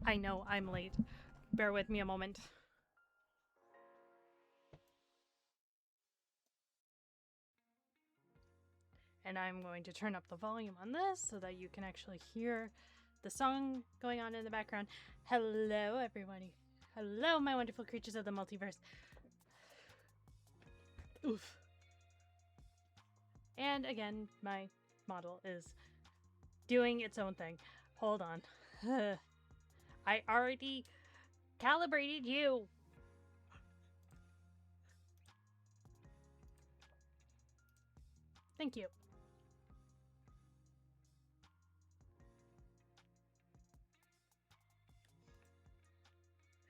I know I'm late. Bear with me a moment. And I'm going to turn up the volume on this so that you can actually hear the song going on in the background. Hello, everybody. Hello, my wonderful creatures of the multiverse. Oof. And again, my model is doing its own thing. Hold on. I already calibrated you. Thank you.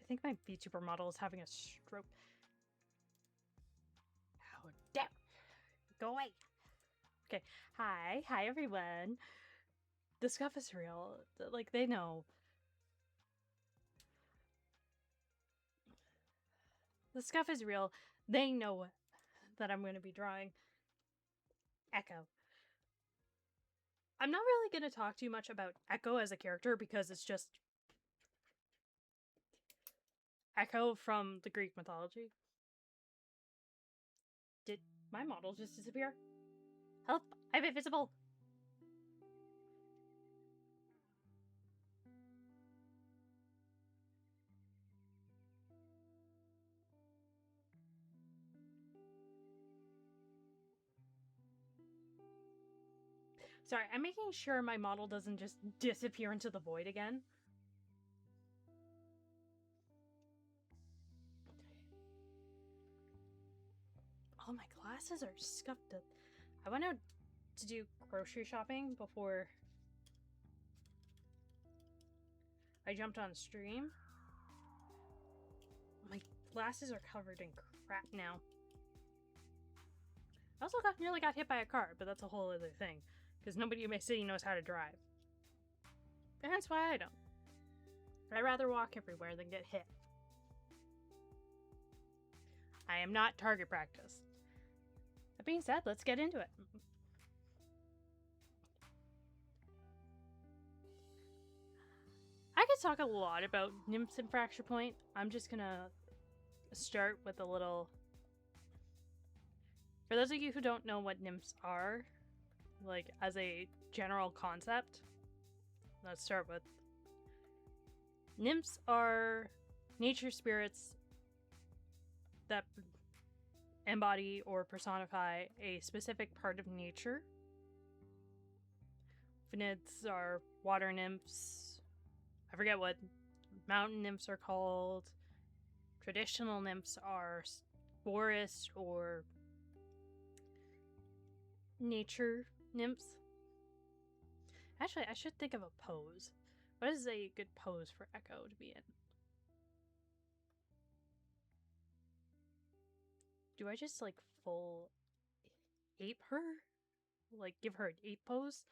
I think my VTuber model is having a stroke. How dare! Go away! Okay, hi everyone. The scuff is real. Like, they know. The scuff is real. They know that I'm going to be drawing Echo. I'm not really going to talk too much about Echo as a character because it's just Echo from the Greek mythology. Did my model just disappear? Help! I'm invisible! Sorry, I'm making sure my model doesn't just disappear into the void again. All my glasses are scuffed up. I went out to do grocery shopping before I jumped on stream. My glasses are covered in crap now. I also nearly got hit by a car, but that's a whole other thing. Because nobody in my city knows how to drive. And that's why I don't. I'd rather walk everywhere than get hit. I am not target practice. That being said, let's get into it. I could talk a lot about Nymphs and Fracture Point. I'm just gonna start with a little... For those of you who don't know what Nymphs are, like, as a general concept, let's start with... Nymphs are nature spirits that embody or personify a specific part of nature. Nymphs are water nymphs. I forget what mountain nymphs are called. Traditional nymphs are forest or nature nymphs. Actually, I should think of a pose. What is a good pose for Echo to be in? Do I just, like, full ape her? Like, give her an ape pose?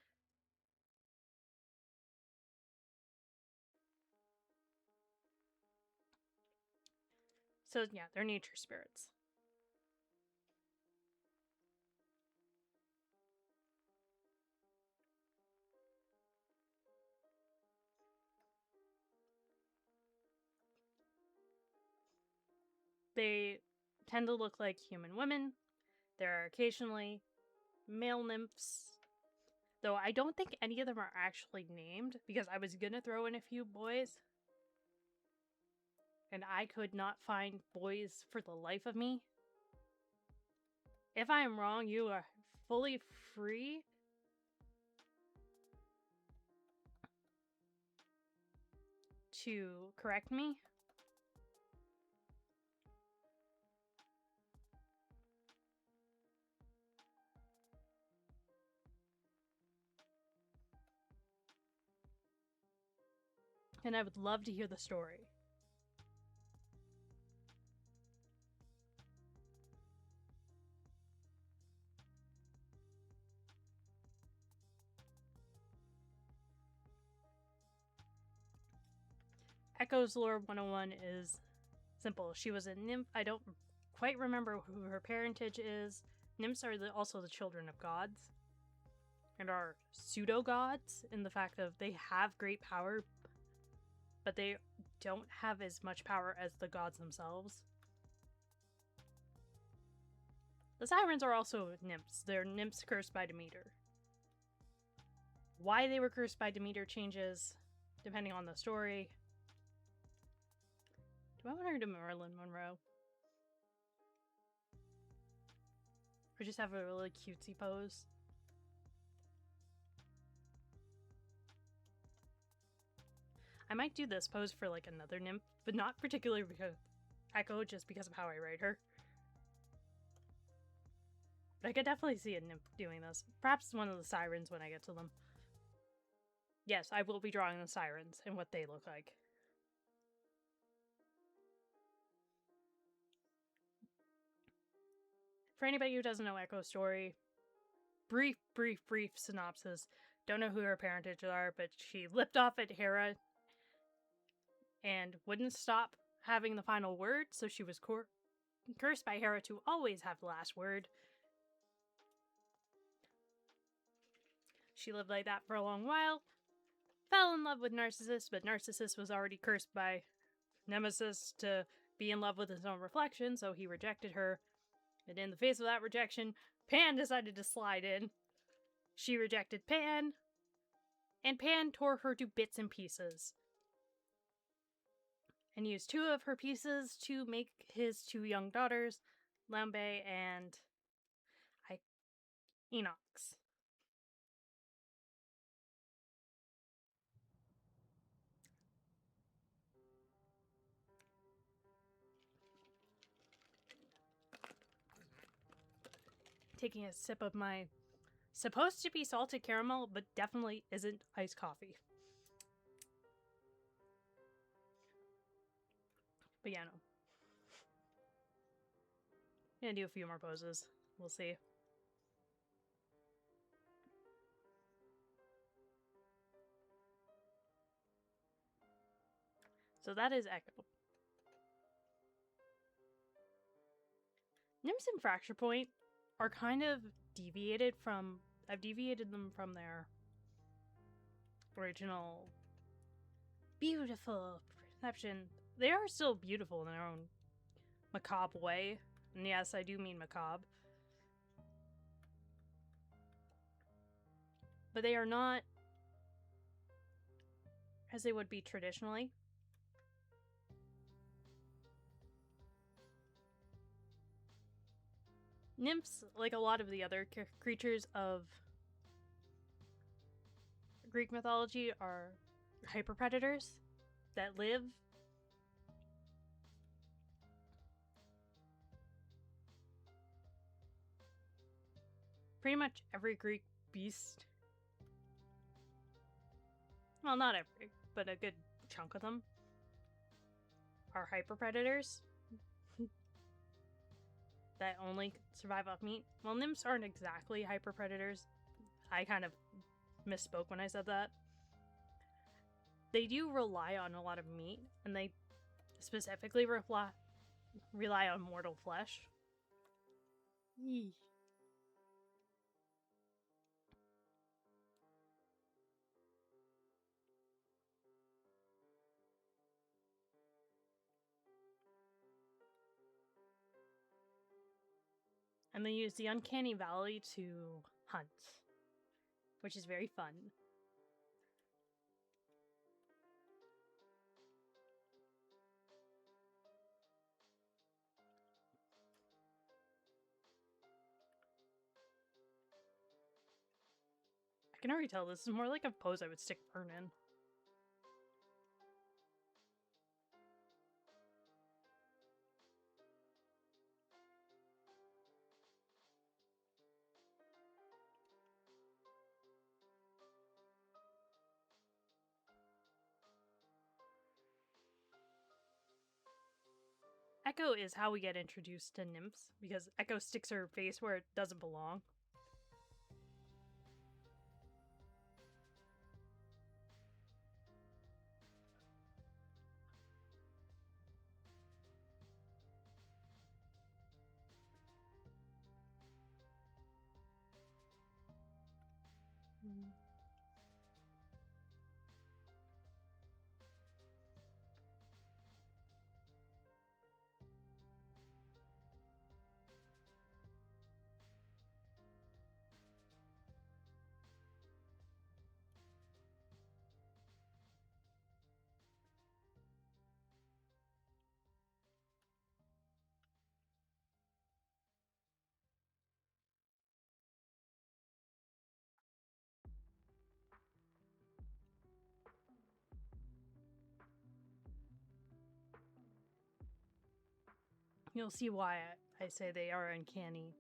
So, yeah, they're nature spirits. They tend to look like human women. There are occasionally male nymphs. Though I don't think any of them are actually named, because I was gonna throw in a few boys. And I could not find boys for the life of me. If I am wrong, you are fully free to correct me. And I would love to hear the story. Echo's Lore 101 is simple. She was a nymph. I don't quite remember who her parentage is. Nymphs are also the children of gods. And are pseudo-gods in the fact of they have great power, but they don't have as much power as the gods themselves. The sirens are also nymphs. They're nymphs cursed by Demeter. Why they were cursed by Demeter changes depending on the story. Do I want her to Marilyn Monroe? Or just have a really cutesy pose? I might do this pose for like another nymph, but not particularly because Echo, just because of how I write her. But I could definitely see a nymph doing this. Perhaps one of the sirens when I get to them. Yes, I will be drawing the sirens and what they look like. For anybody who doesn't know Echo's story, brief synopsis. Don't know who her parentage are, but she lipped off at Hera and wouldn't stop having the final word, so she was cursed by Hera to always have the last word. She lived like that for a long while, fell in love with Narcissus, but Narcissus was already cursed by Nemesis to be in love with his own reflection, so he rejected her. And in the face of that rejection, Pan decided to slide in. She rejected Pan, and Pan tore her to bits and pieces. And used 2 of her pieces to make his 2 young daughters, Lambe and Enox. Taking a sip of my supposed to be salted caramel, but definitely isn't iced coffee. But yeah, no. I'm gonna do a few more poses. We'll see. So that is Echo. Nymphs and Fracture Point are kind of deviated from... I've deviated them from their original beautiful perception. They are still beautiful in their own macabre way. And yes, I do mean macabre. But they are not as they would be traditionally. Nymphs, like a lot of the other creatures of Greek mythology, are hyperpredators that live pretty much every Greek beast. Well, not every, but a good chunk of them are hyperpredators that only survive off meat. Well, nymphs aren't exactly hyperpredators. I kind of misspoke when I said that. They do rely on a lot of meat, and they specifically rely on mortal flesh. Eesh. And they use the uncanny valley to hunt, which is very fun. I can already tell this is more like a pose I would stick Fern in. Echo is how we get introduced to nymphs, because Echo sticks her face where it doesn't belong. You'll see why I say they are uncanny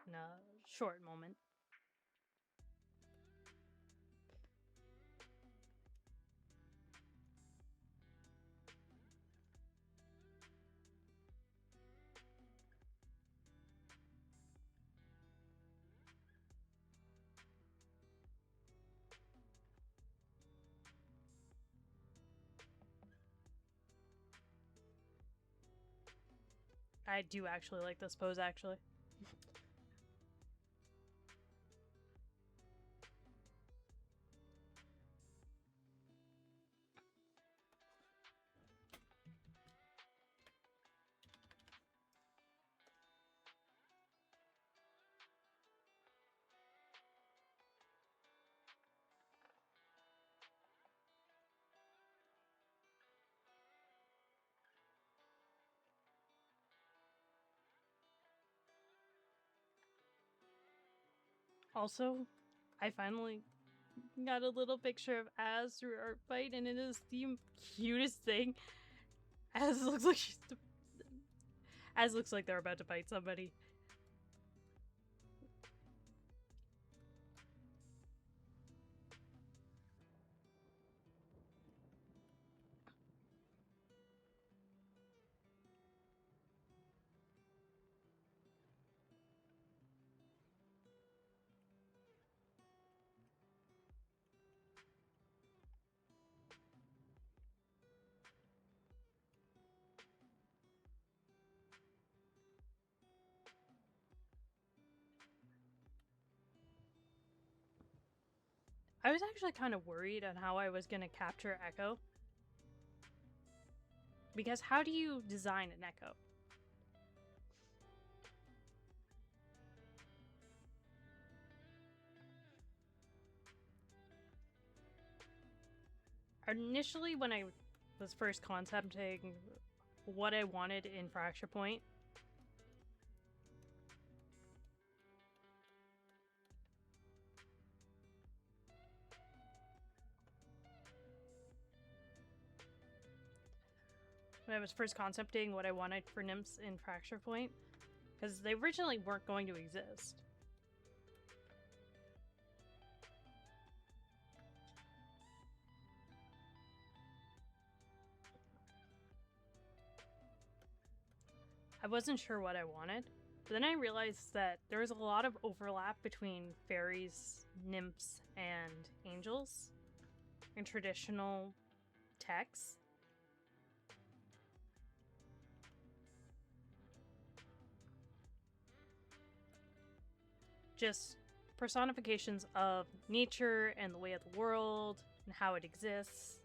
in a short moment. I do actually like this pose, actually. Also, I finally got a little picture of Az through Artbyte, and it is the cutest thing. Az looks like Az looks like they're about to bite somebody. I was actually kind of worried on how I was going to capture Echo. Because how do you design an Echo? Initially, when I was first concepting what I wanted in Fracture Point, when I was first concepting what I wanted for Nymphs in Fracture Point, because they originally weren't going to exist. I wasn't sure what I wanted, but then I realized that there was a lot of overlap between fairies, nymphs, and angels in traditional texts. Just personifications of nature and the way of the world and how it exists.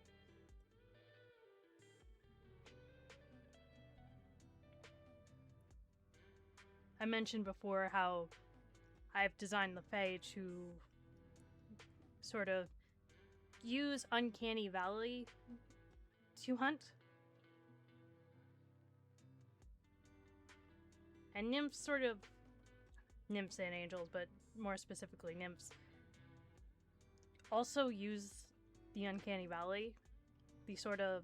I mentioned before how I've designed the Fae to sort of use Uncanny Valley to hunt. And nymphs nymphs and angels, but more specifically nymphs, also use the Uncanny Valley, the sort of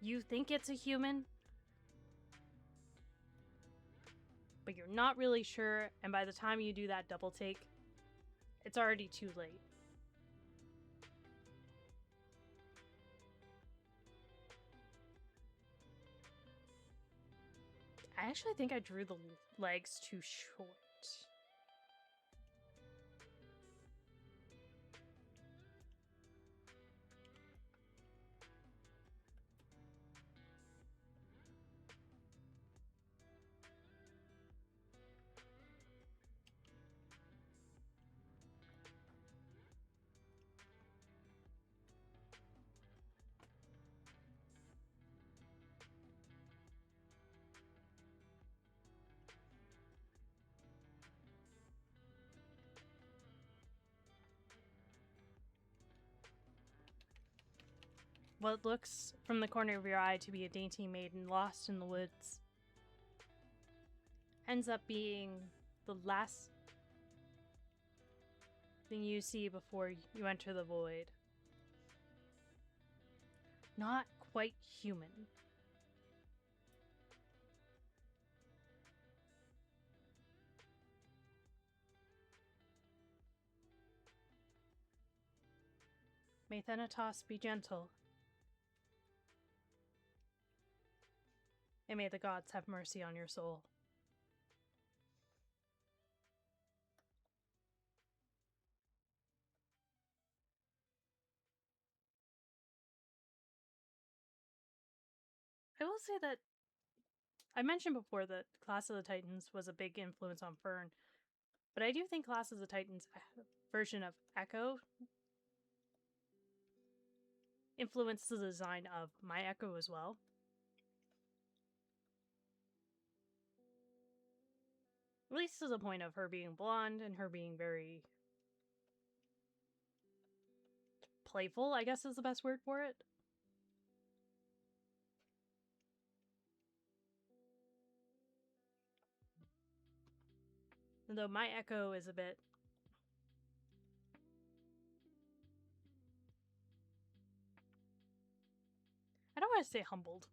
you think it's a human, but you're not really sure, and by the time you do that double take, it's already too late. I actually think I drew the legs too short. What looks from the corner of your eye to be a dainty maiden lost in the woods ends up being the last something you see before you enter the void. Not quite human. May MtaS be gentle. And may the gods have mercy on your soul. I will say that I mentioned before that Class of the Titans was a big influence on Fern, but I do think Class of the Titans version of Echo influenced the design of my Echo as well. At least to the point of her being blonde and her being very playful, I guess is the best word for it. Though my Echo is a bit... I don't want to say humbled.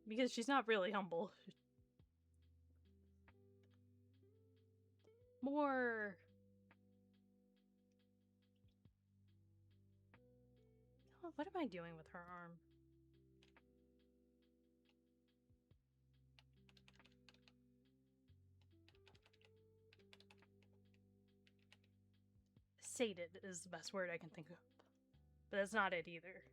Because she's not really humble. More... Oh, what am I doing with her arm? Sated is the best word I can think of. But that's not it either.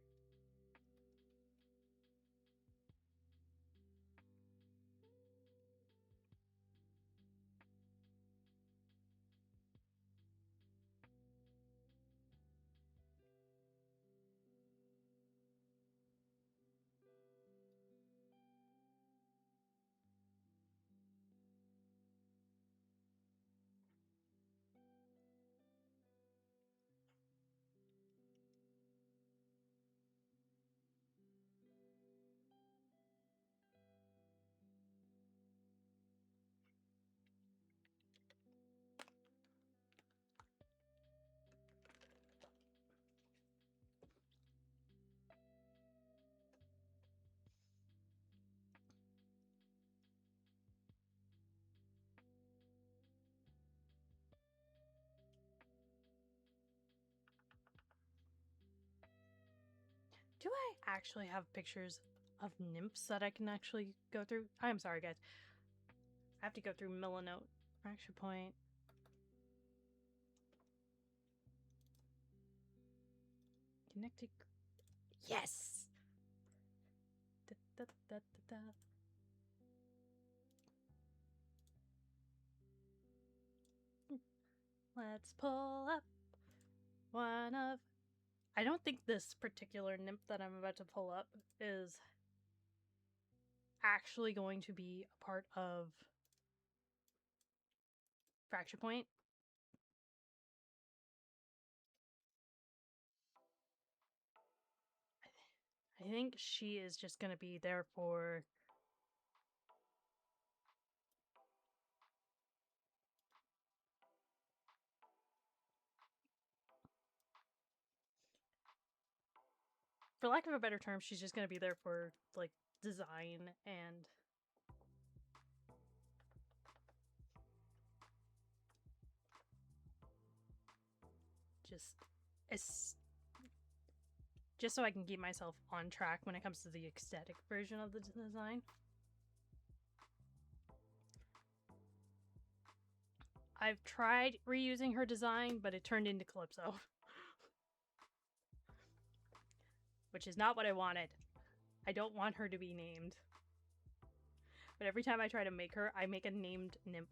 Do I actually have pictures of nymphs that I can actually go through? I'm sorry, guys. I have to go through Millinote. Action point. Connected. Yes! Da, da, da, da, da. Let's pull up one of... I don't think this particular nymph that I'm about to pull up is actually going to be a part of Fracture Point. I think she is just going to be there for... For lack of a better term, she's just going to be there for, like, design and... just so I can keep myself on track when it comes to the aesthetic version of the design. I've tried reusing her design, but it turned into Calypso. Which is not what I wanted. I don't want her to be named. But every time I try to make her, I make a named nymph.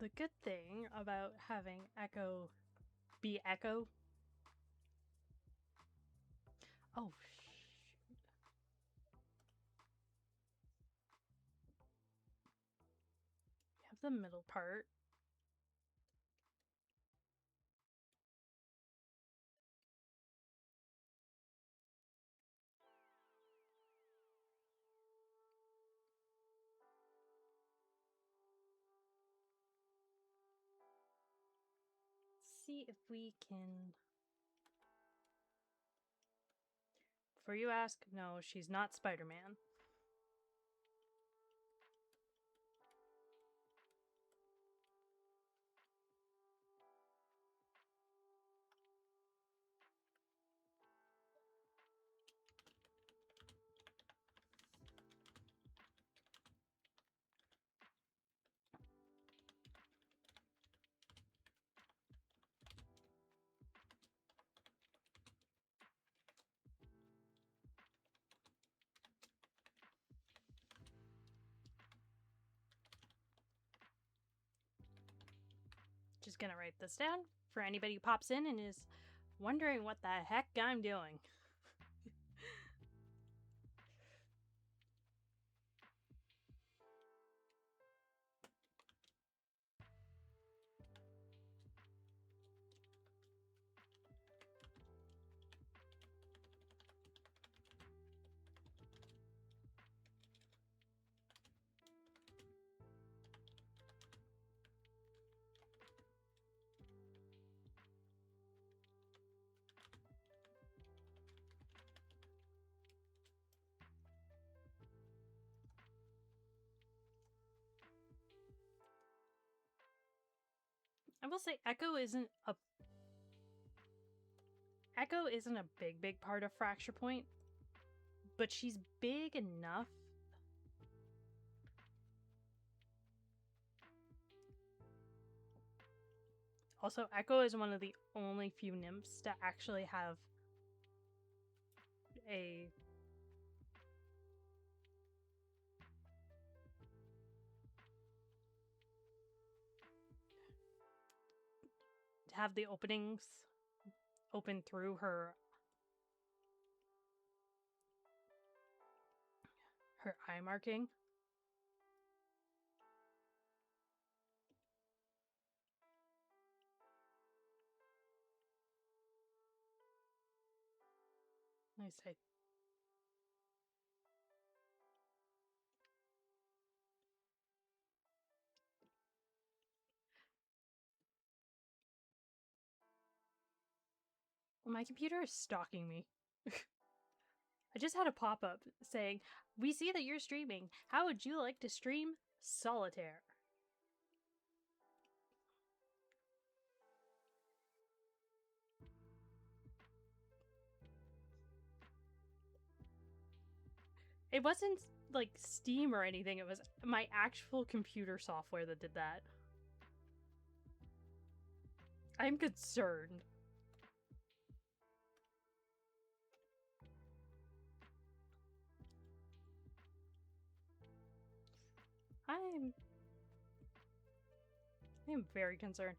The good thing about having Echo be Echo. Oh, shoot. You have the middle part. See if we can. Before you ask, no, she's not Spider-Man. Just gonna write this down for anybody who pops in and is wondering what the heck I'm doing. I will say Echo isn't a big part of Fracture Point, but she's big enough. Also, Echo is one of the only few nymphs to actually have the openings open through her eye marking. Nice. My computer is stalking me. I just had a pop-up saying, "We see that you're streaming. How would you like to stream Solitaire?" It wasn't like Steam or anything. It was my actual computer software that did that. I'm concerned. I am very concerned.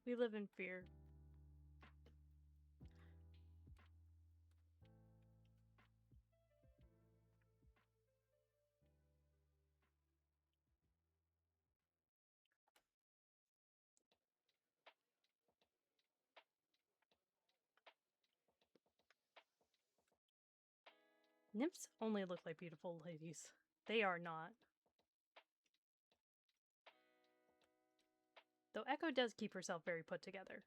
We live in fear. Nymphs only look like beautiful ladies. They are not. Though Echo does keep herself very put together.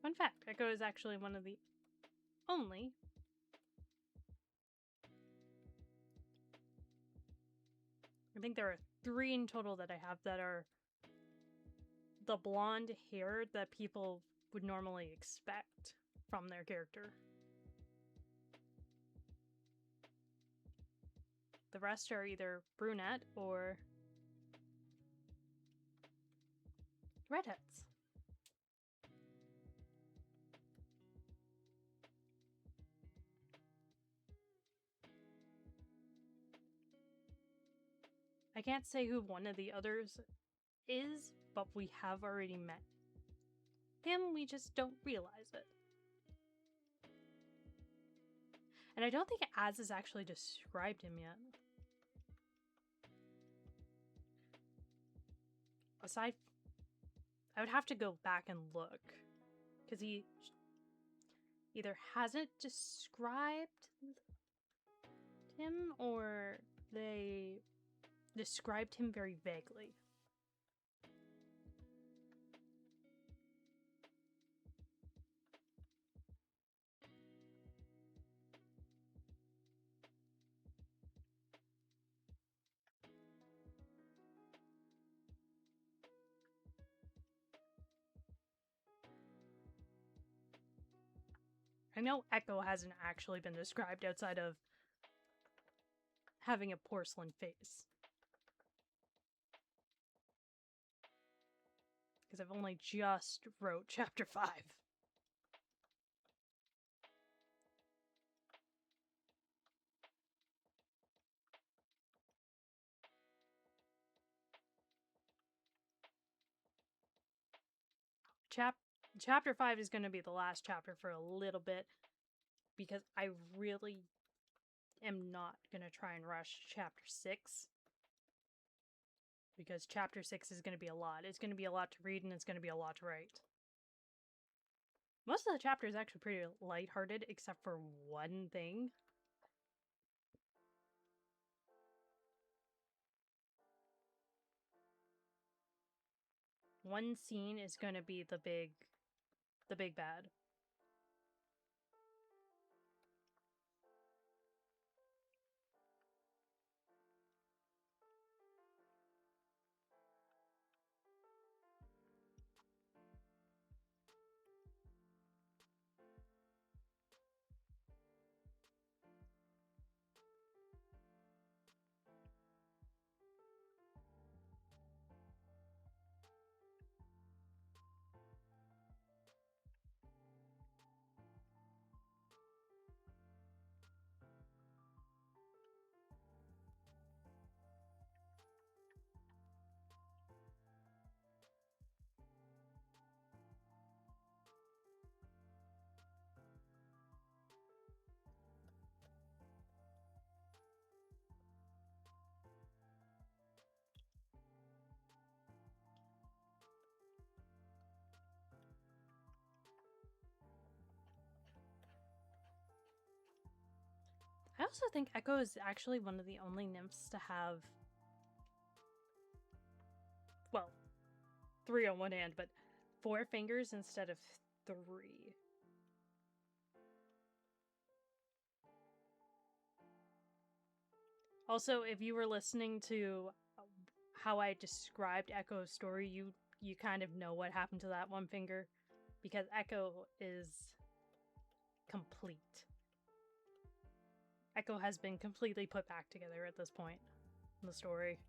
Fun fact, Echo is actually one of the only I think there are 3 in total that I have that are the blonde hair that people would normally expect from their character. The rest are either brunette or redheads. I can't say who one of the others is, but we have already met him, we just don't realize it. And I don't think Az has actually described him yet. Aside, I would have to go back and look, because he either hasn't described him or they described him very vaguely. I know Echo hasn't actually been described outside of having a porcelain face. Because I've only just wrote chapter 5. Chapter 5 is going to be the last chapter for a little bit because I really am not going to try and rush chapter 6 because chapter 6 is going to be a lot. It's going to be a lot to read and it's going to be a lot to write. Most of the chapter is actually pretty lighthearted except for one thing. One scene is going to be the big bad. I also think Echo is actually one of the only nymphs to have, well, 3 on one hand, but 4 fingers instead of 3. Also, if you were listening to how I described Echo's story, you kind of know what happened to that one finger, because Echo is complete. Echo has been completely put back together at this point in the story.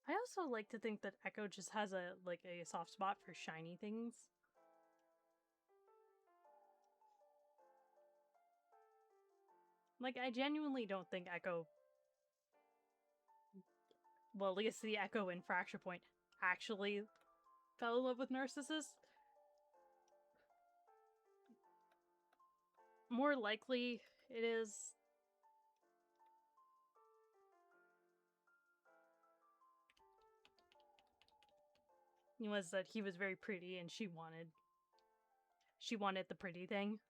I also like to think that Echo just has a soft spot for shiny things. Like, I genuinely don't think Echo, well, at least the Echo in Fracture Point, actually fell in love with Narcissus. More likely, it is was that he was very pretty and she wanted the pretty thing.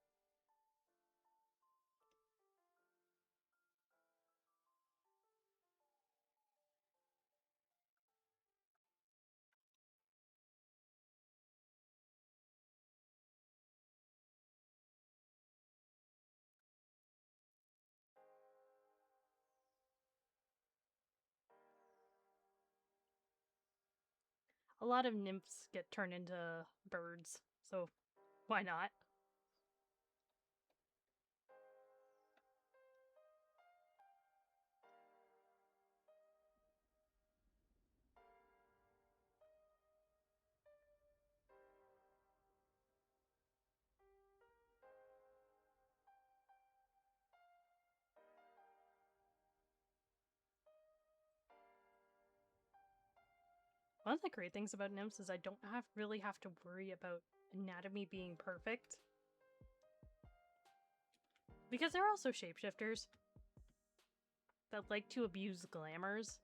A lot of nymphs get turned into birds, so why not? One of the great things about nymphs is I don't really have to worry about anatomy being perfect. Because they're also shapeshifters that like to abuse glamours.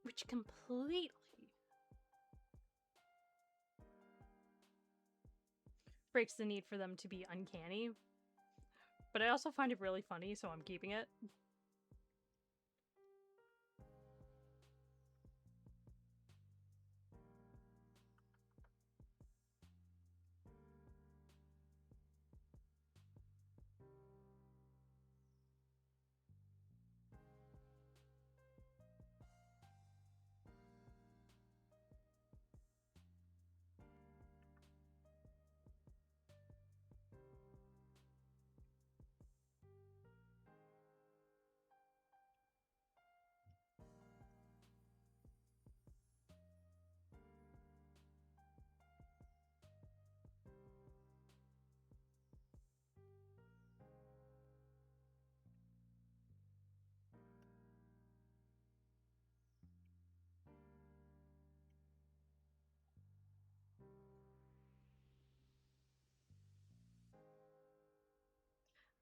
Which completely breaks the need for them to be uncanny. But I also find it really funny, so I'm keeping it.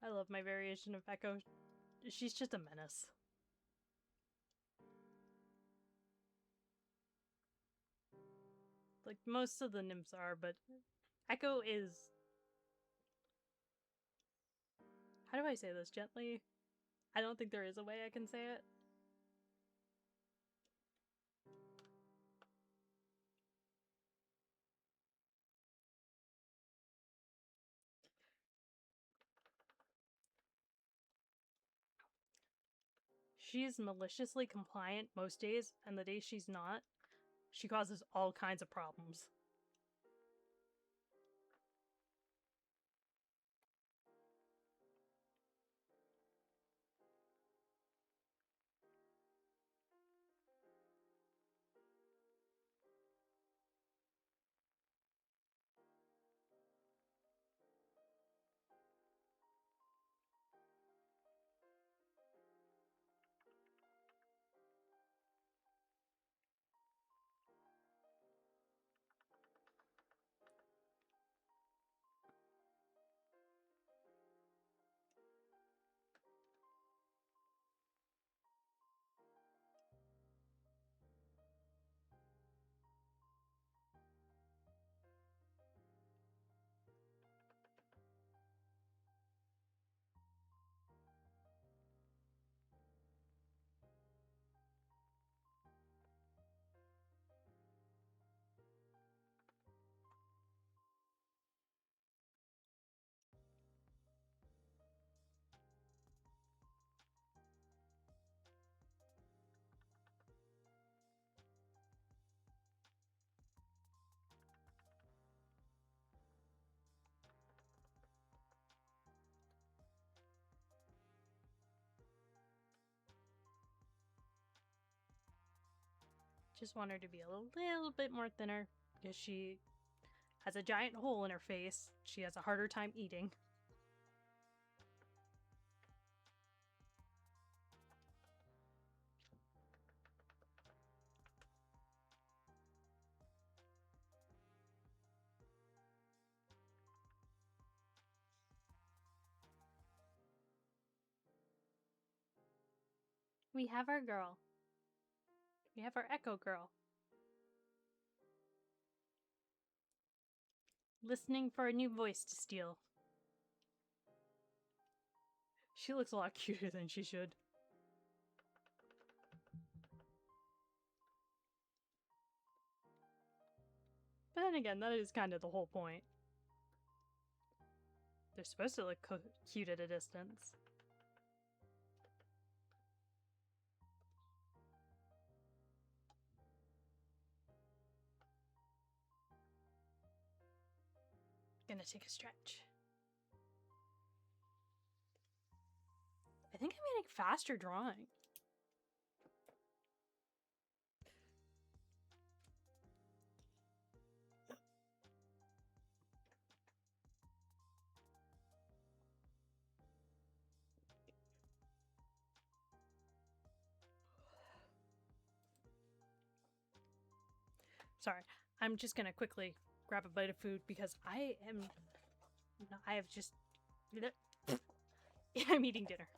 I love my variation of Echo. She's just a menace. Like most of the nymphs are, but Echo is... How do I say this gently? I don't think there is a way I can say it. She's maliciously compliant most days, and the days she's not, she causes all kinds of problems. Just want her to be a little bit more thinner because she has a giant hole in her face. She has a harder time eating. We have our girl. We have our Echo girl. Listening for a new voice to steal. She looks a lot cuter than she should. But then again, that is kind of the whole point. They're supposed to look cute at a distance. Gonna take a stretch. I think I'm getting faster drawing. Sorry, I'm just gonna quickly grab a bite of food because I have just... I'm eating dinner.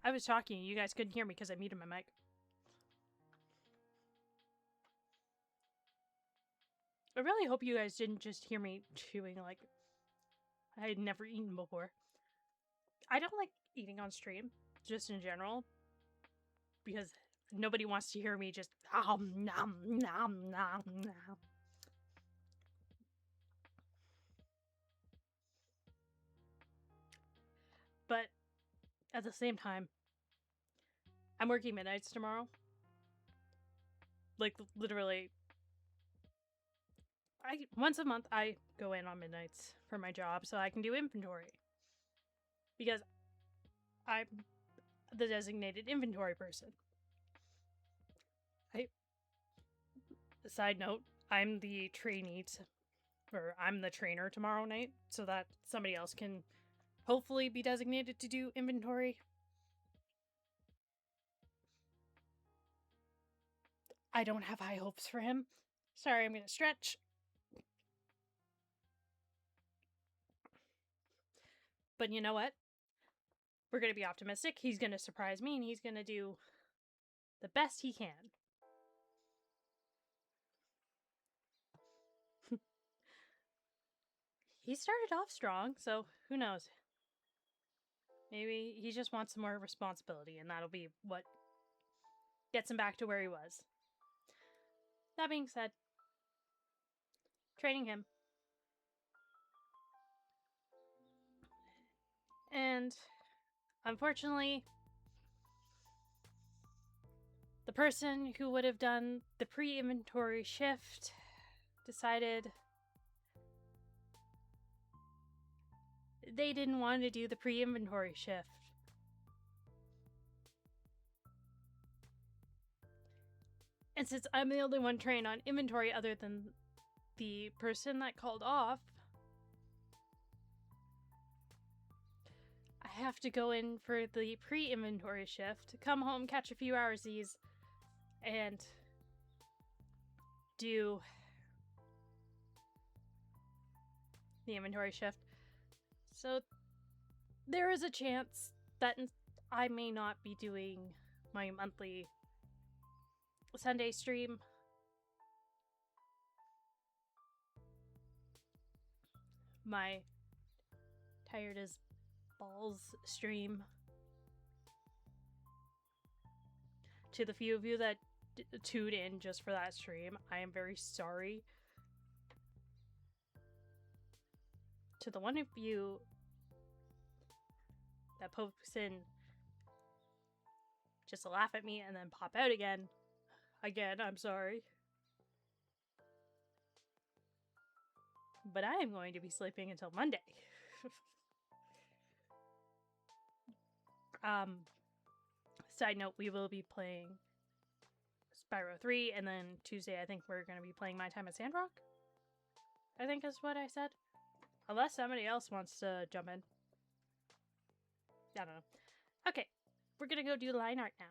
I was talking, you guys couldn't hear me because I muted my mic. I really hope you guys didn't just hear me chewing like I had never eaten before. I don't like eating on stream, just in general, because nobody wants to hear me just nom nom nom nom nom. But at the same time, I'm working midnights tomorrow. Like literally, once a month I go in on midnights for my job so I can do inventory. Because I'm the designated inventory person. Side note, I'm the trainee, or I'm the trainer tomorrow night, so that somebody else can hopefully be designated to do inventory. I don't have high hopes for him. Sorry, I'm gonna stretch. But you know what? We're gonna be optimistic. He's gonna surprise me and he's gonna do the best he can. he started off strong, so who knows? Maybe he just wants some more responsibility, and that'll be what gets him back to where he was. That being said, training him. And unfortunately, the person who would have done the pre-inventory shift decided they didn't want to do the pre-inventory shift. And since I'm the only one trained on inventory other than the person that called off, I have to go in for the pre-inventory shift, come home, catch a few hoursies, and do the inventory shift. So there is a chance that I may not be doing my monthly Sunday stream. My tired as balls stream. To the few of you that tuned in just for that stream, I am very sorry. To the one of you that pokes in just to laugh at me and then pop out again, I'm sorry. But I am going to be sleeping until Monday. Side note, we will be playing Spyro 3, and then Tuesday I think we're going to be playing My Time at Sandrock. I think is what I said. Unless somebody else wants to jump in. I don't know. Okay, we're going to go do line art now.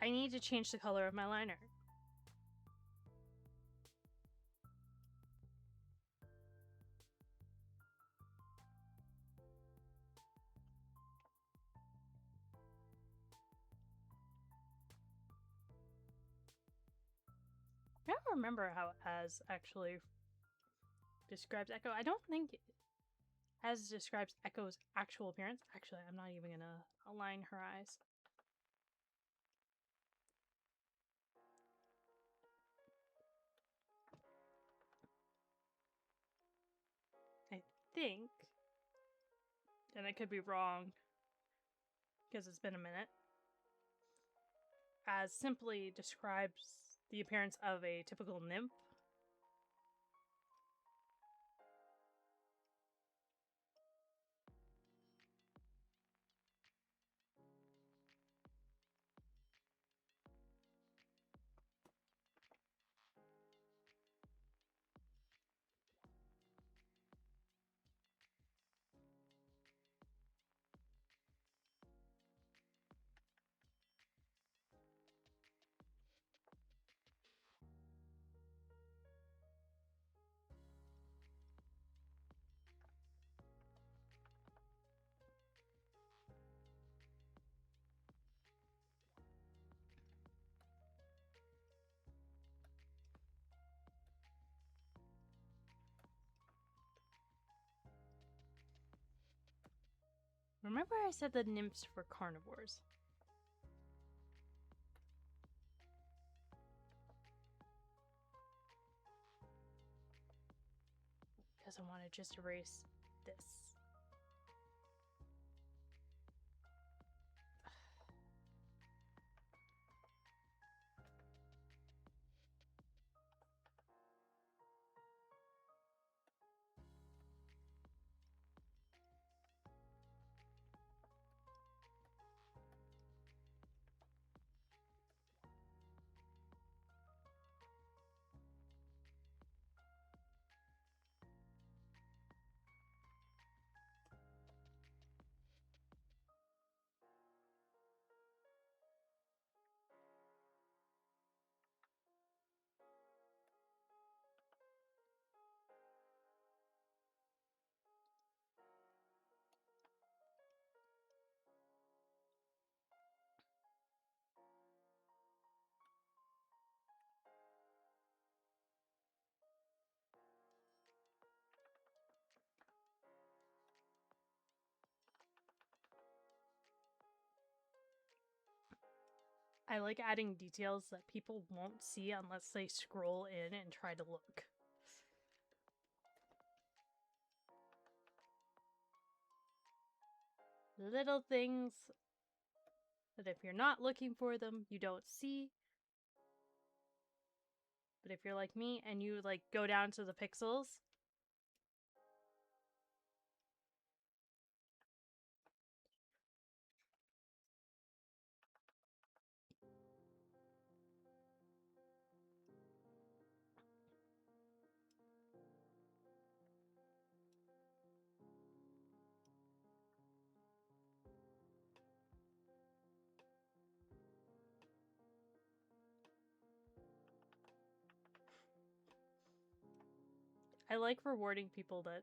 I need to change the color of my liner. I don't remember how Az actually describes Echo. I don't think Az describes Echo's actual appearance. Actually, I'm not even gonna align her eyes. I think, and I could be wrong because it's been a minute, Az simply describes the appearance of a typical nymph. Remember I said the nymphs were carnivores? Because I want to just erase this. I like adding details that people won't see unless they scroll in and try to look. Little things that if you're not looking for them, you don't see. But if you're like me and you like go down to the pixels, I like rewarding people that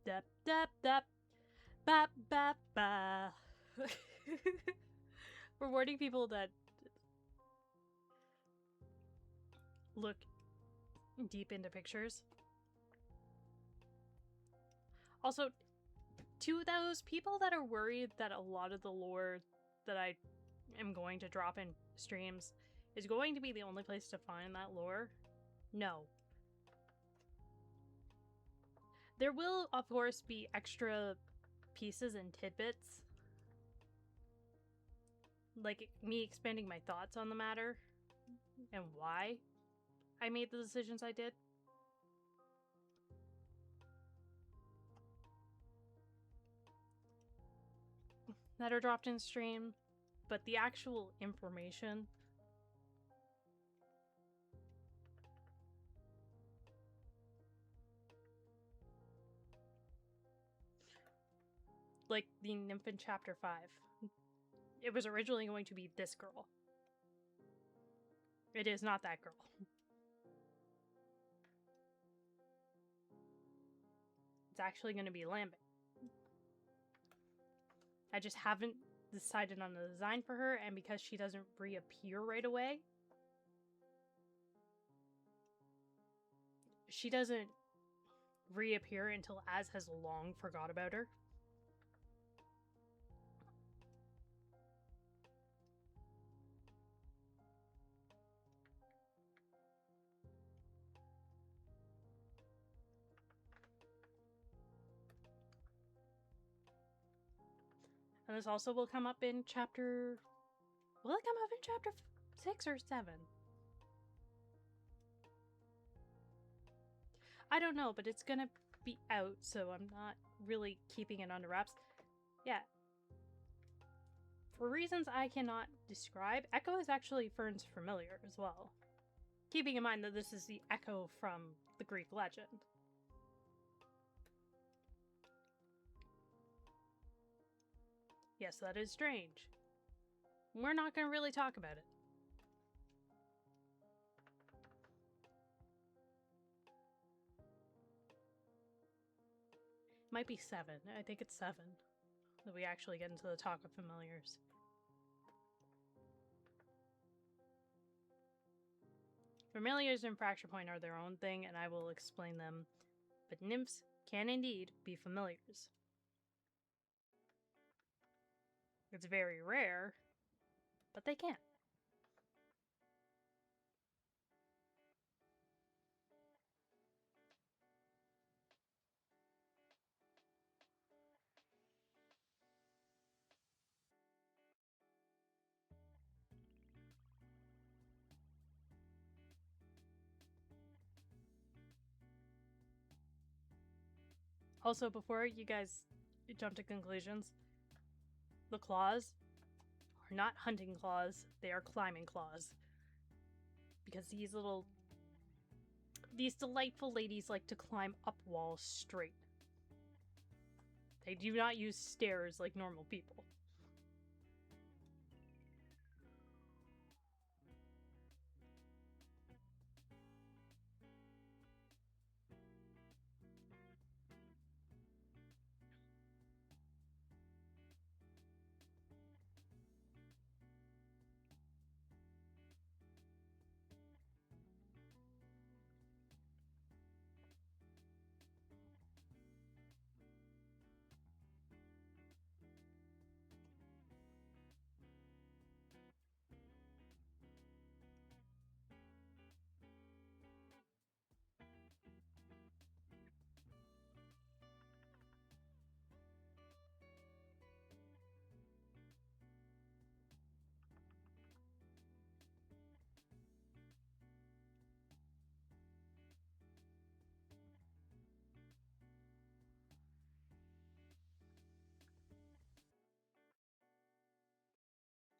dap dap dap bap bap ba. Rewarding people that look deep into pictures. Also, to those people that are worried that a lot of the lore that I am going to drop in streams is going to be the only place to find that lore, no. There will, of course, be extra pieces and tidbits, like me expanding my thoughts on the matter and why I made the decisions I did. That are dropped in stream, but the actual information, like the Nymph in Chapter 5, it was originally going to be this girl. It is not that girl. It's actually going to be Lambert. I just haven't decided on a design for her, and because she doesn't reappear right away, she doesn't reappear until Az has long forgot about her. And this also will come up in chapter... Will it come up in chapter 6 or 7? I don't know, but it's gonna be out, so I'm not really keeping it under wraps. Yeah. For reasons I cannot describe, Echo is actually Fern's familiar as well. Keeping in mind that this is the Echo from the Greek legend. Yes, that is strange. We're not going to really talk about it. Might be 7. I think it's 7 that we actually get into the talk of familiars. Familiars and Fracture Point are their own thing, and I will explain them. But nymphs can indeed be familiars. It's very rare, but they can. Also, before you guys jump to conclusions, the claws are not hunting claws, they are climbing claws. Because these delightful ladies like to climb up walls straight. They do not use stairs like normal people.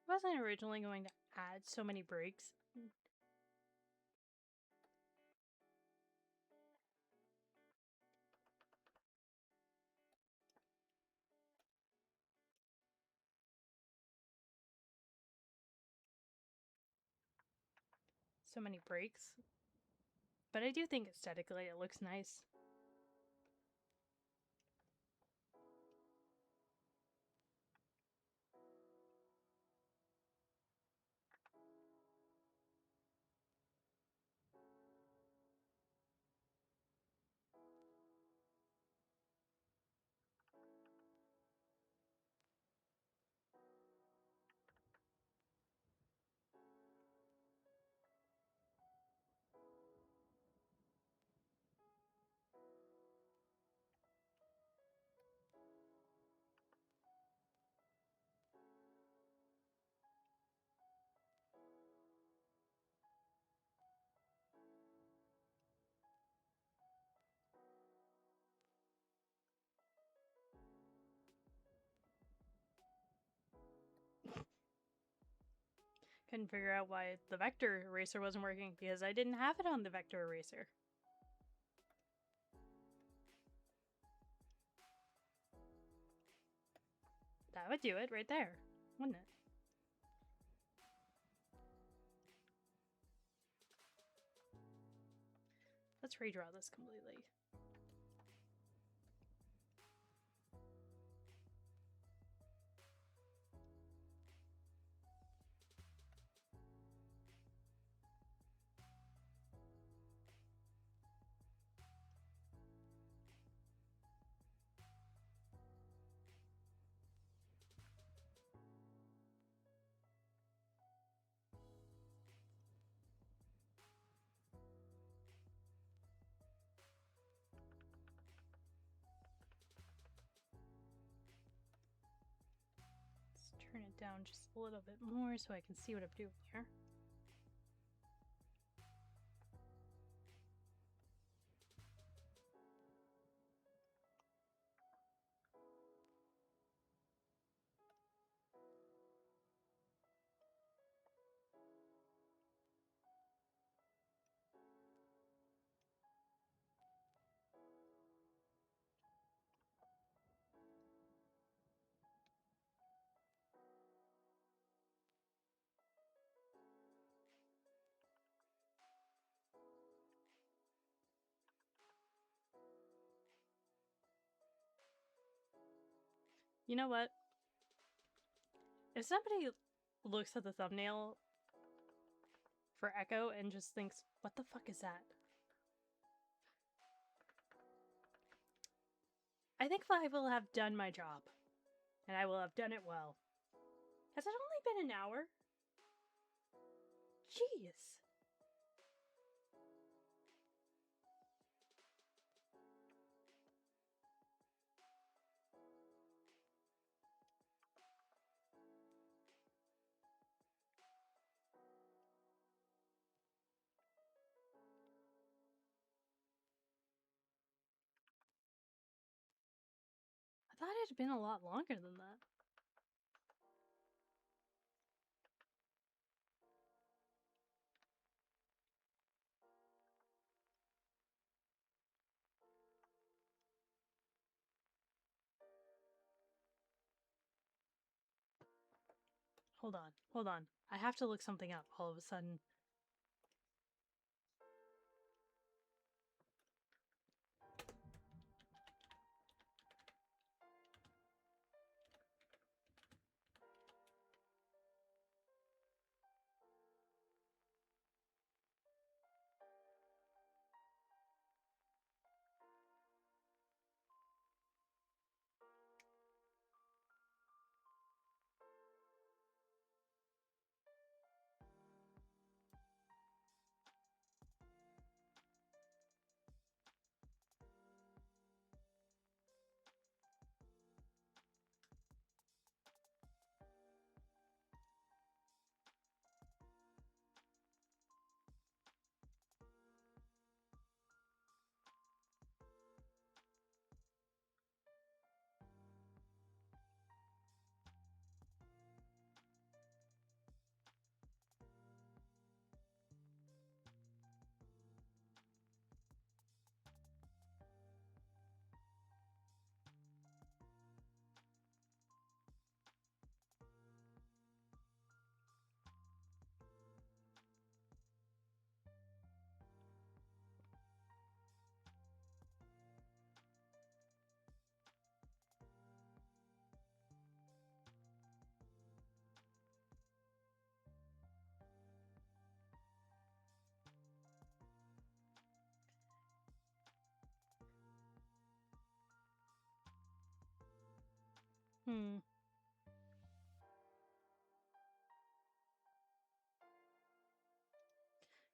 I wasn't originally going to add so many breaks. So many breaks. But I do think aesthetically it looks nice. Couldn't figure out why the vector eraser wasn't working because I didn't have it on the vector eraser. That would do it right there, wouldn't it? Let's redraw this completely. Turn it down just a little bit more so I can see what I'm doing here. You know what? If somebody looks at the thumbnail for Echo and just thinks, what the fuck is that? I think I will have done my job. And I will have done it well. Has it only been an hour? Jeez. I thought it had been a lot longer than that. Hold on. I have to look something up all of a sudden.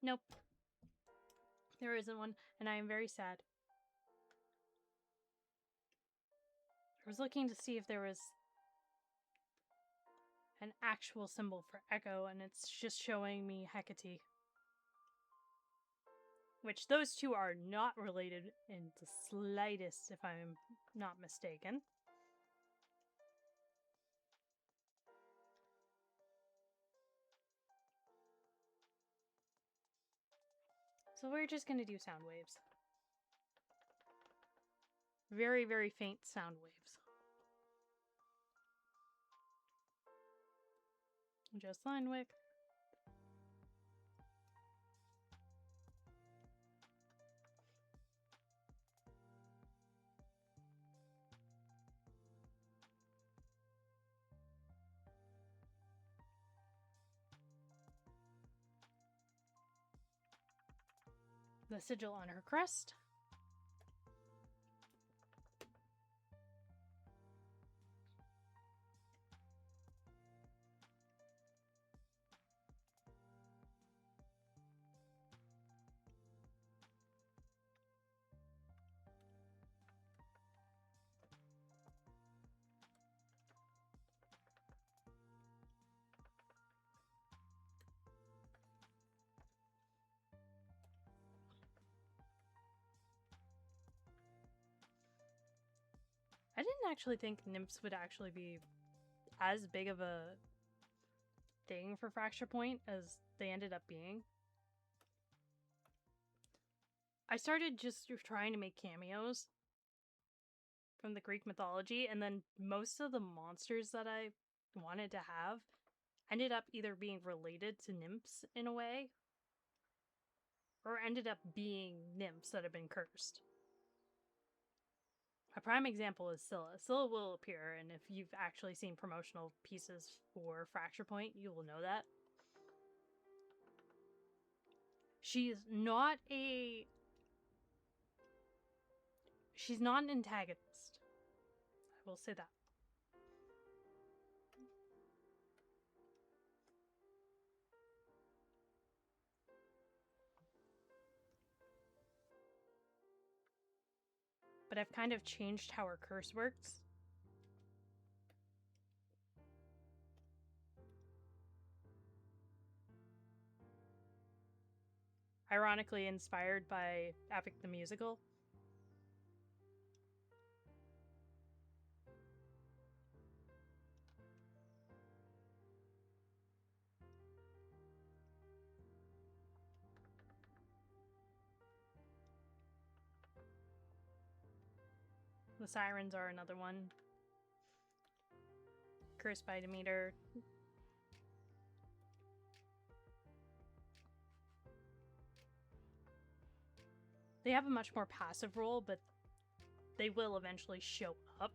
Nope. There isn't one, and I am very sad. I was looking to see if there was an actual symbol for Echo, and it's just showing me Hecate. Which those two are not related in the slightest, if I'm not mistaken. So we're just gonna do sound waves. Very, very faint sound waves. Just line wick. The sigil on her crest. I didn't actually think Nymphs would actually be as big of a thing for Fracture Point as they ended up being. I started just trying to make cameos from the Greek mythology, and then most of the monsters that I wanted to have ended up either being related to nymphs in a way, or ended up being nymphs that have been cursed. A prime example is Scylla. Scylla will appear, and if you've actually seen promotional pieces for Fracture Point, you will know that. She's not an antagonist. I will say that. But I've kind of changed how her curse works. Ironically inspired by Epic the Musical. The sirens are another one. Cursed by Demeter. They have a much more passive role, but they will eventually show up.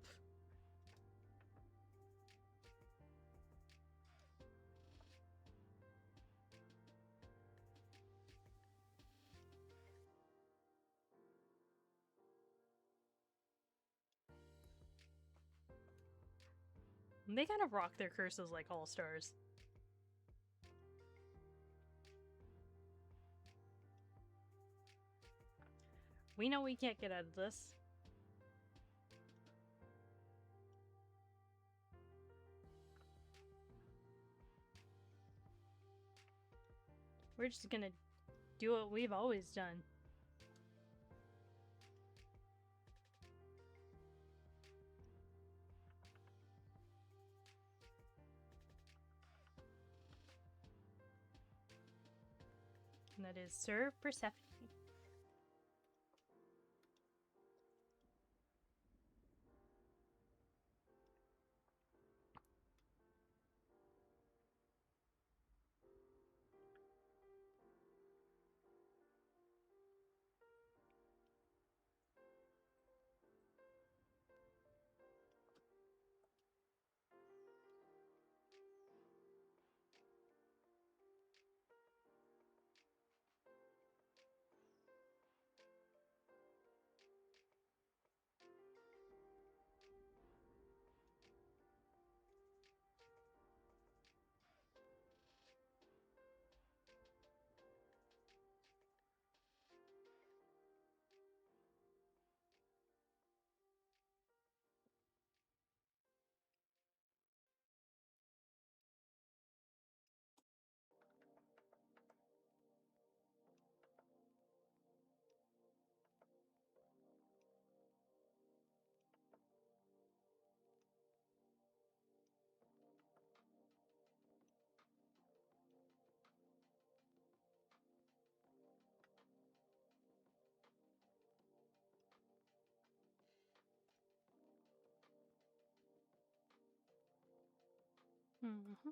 And they kind of rock their curses like all-stars. We know we can't get out of this. We're just gonna do what we've always done. And that is serve Persephone. Mm-hmm.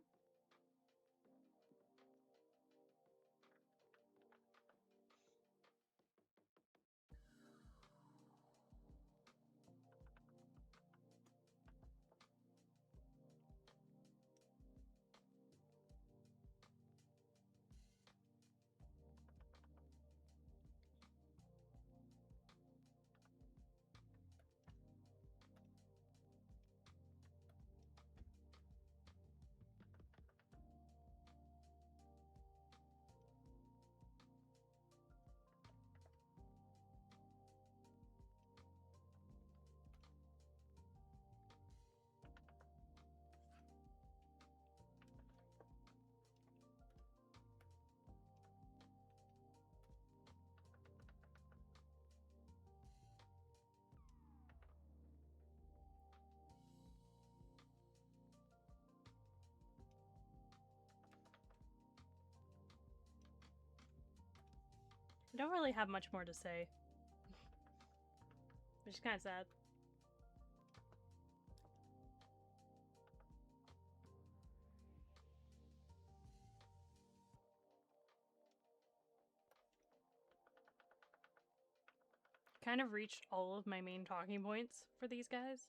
I don't really have much more to say, which is kind of sad. Kind of reached all of my main talking points for these guys.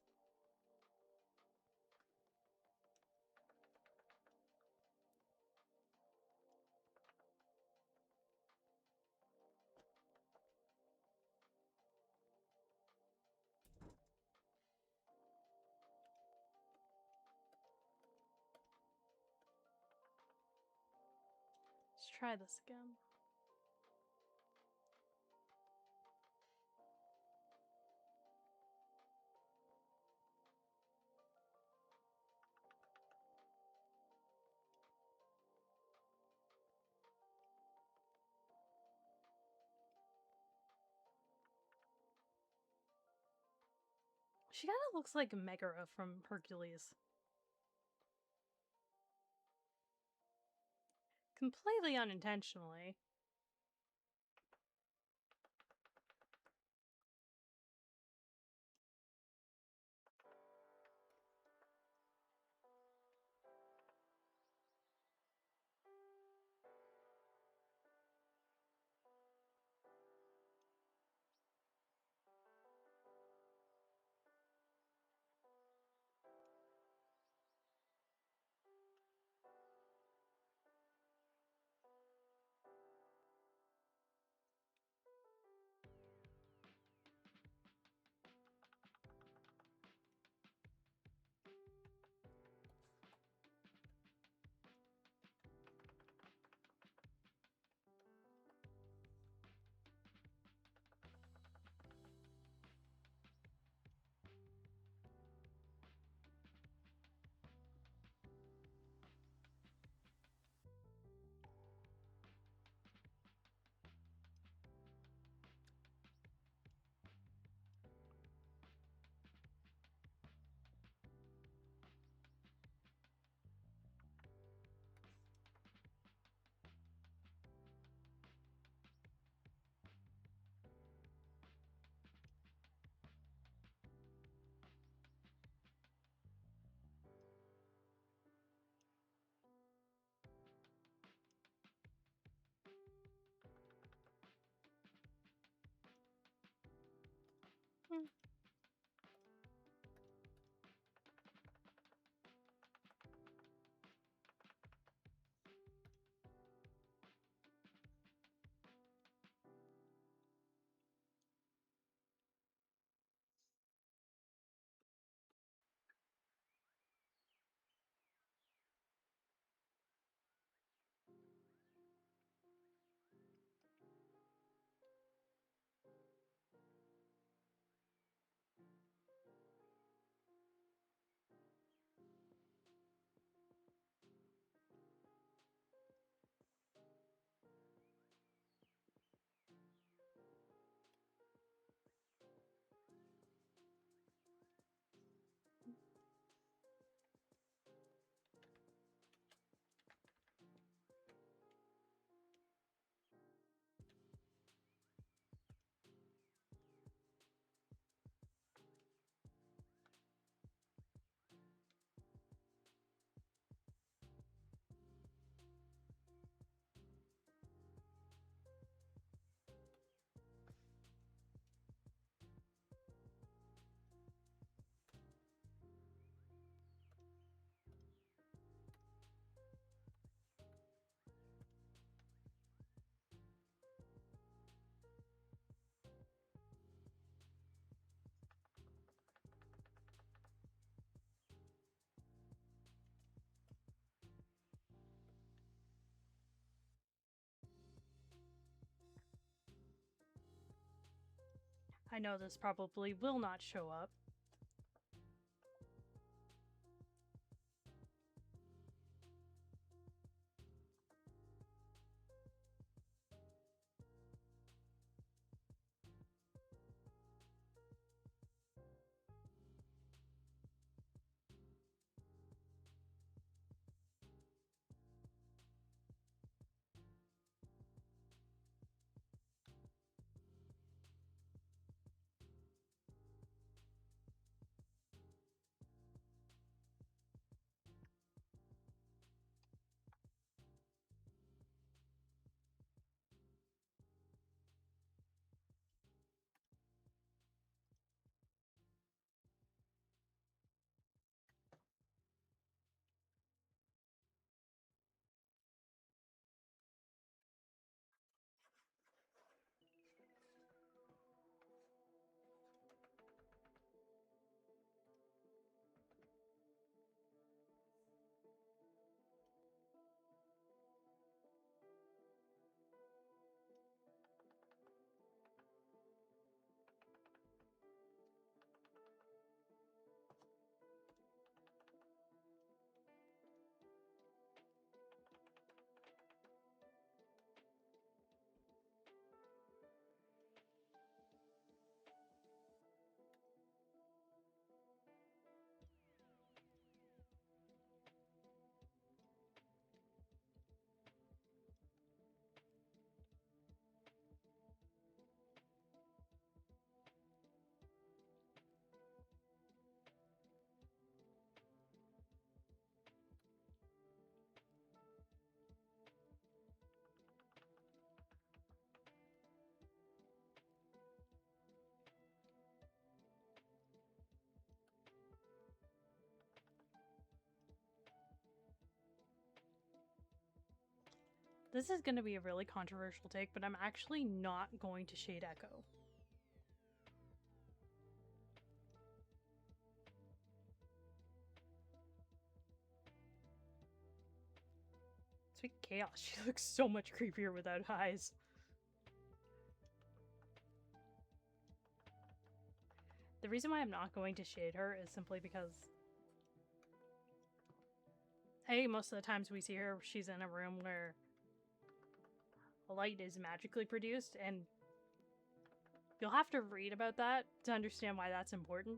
Let's try this again. She kind of looks like Megara from Hercules. Completely unintentionally. I know this probably will not show up. This is going to be a really controversial take, but I'm actually not going to shade Echo. Sweet Chaos, she looks so much creepier without eyes. The reason why I'm not going to shade her is simply because most of the times we see her, she's in a room where light is magically produced, and you'll have to read about that to understand why that's important.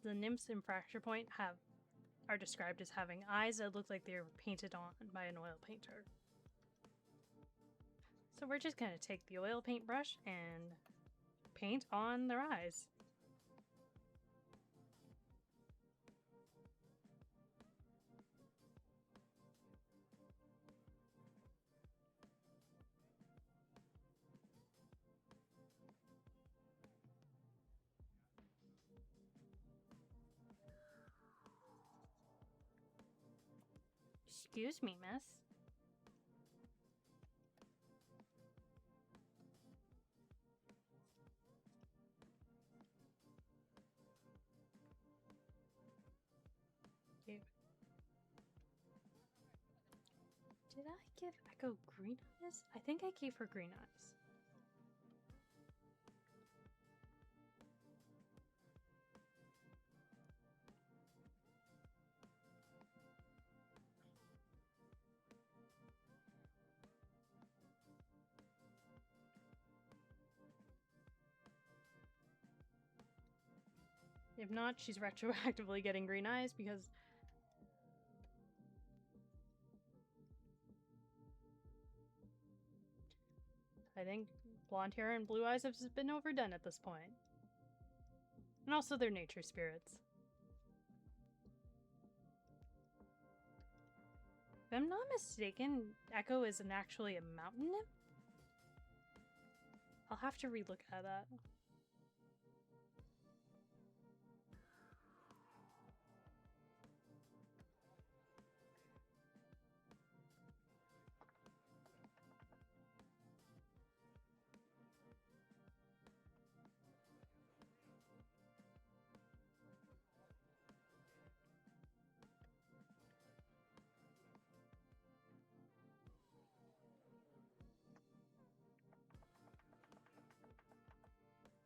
The nymphs in Fracture Point are described as having eyes that look like they were painted on by an oil painter. So we're just going to take the oil paintbrush and paint on their eyes. Excuse me, miss. give Echo green eyes? I think I gave her green eyes. If not, she's retroactively getting green eyes because I think blonde hair and blue eyes have been overdone at this point. And also they're nature spirits. If I'm not mistaken, Echo isn't actually a mountain nymph? I'll have to relook at that.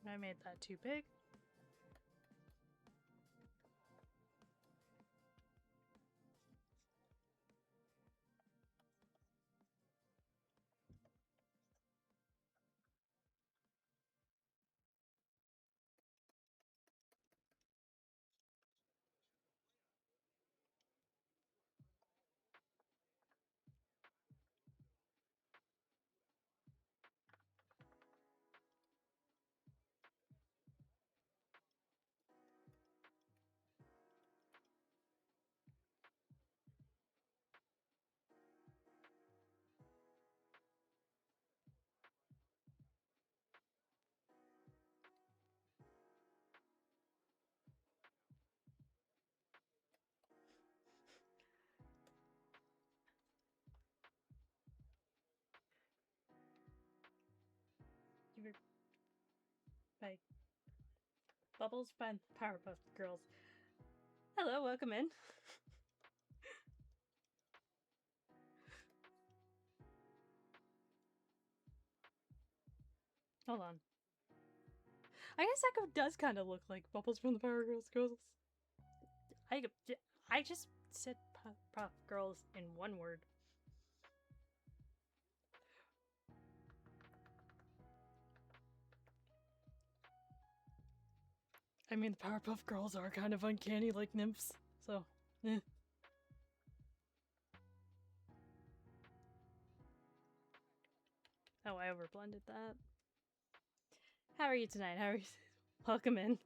I made that too big. By Bubbles by Powerpuff Girls. Hello, welcome in. Hold on. I guess Echo does kind of look like Bubbles from the Powerpuff Girls. I just said Puff Girls in one word. I mean, the Powerpuff Girls are kind of uncanny like nymphs, so eh. Oh, I overblended that. How are you tonight? How are you? Welcome in.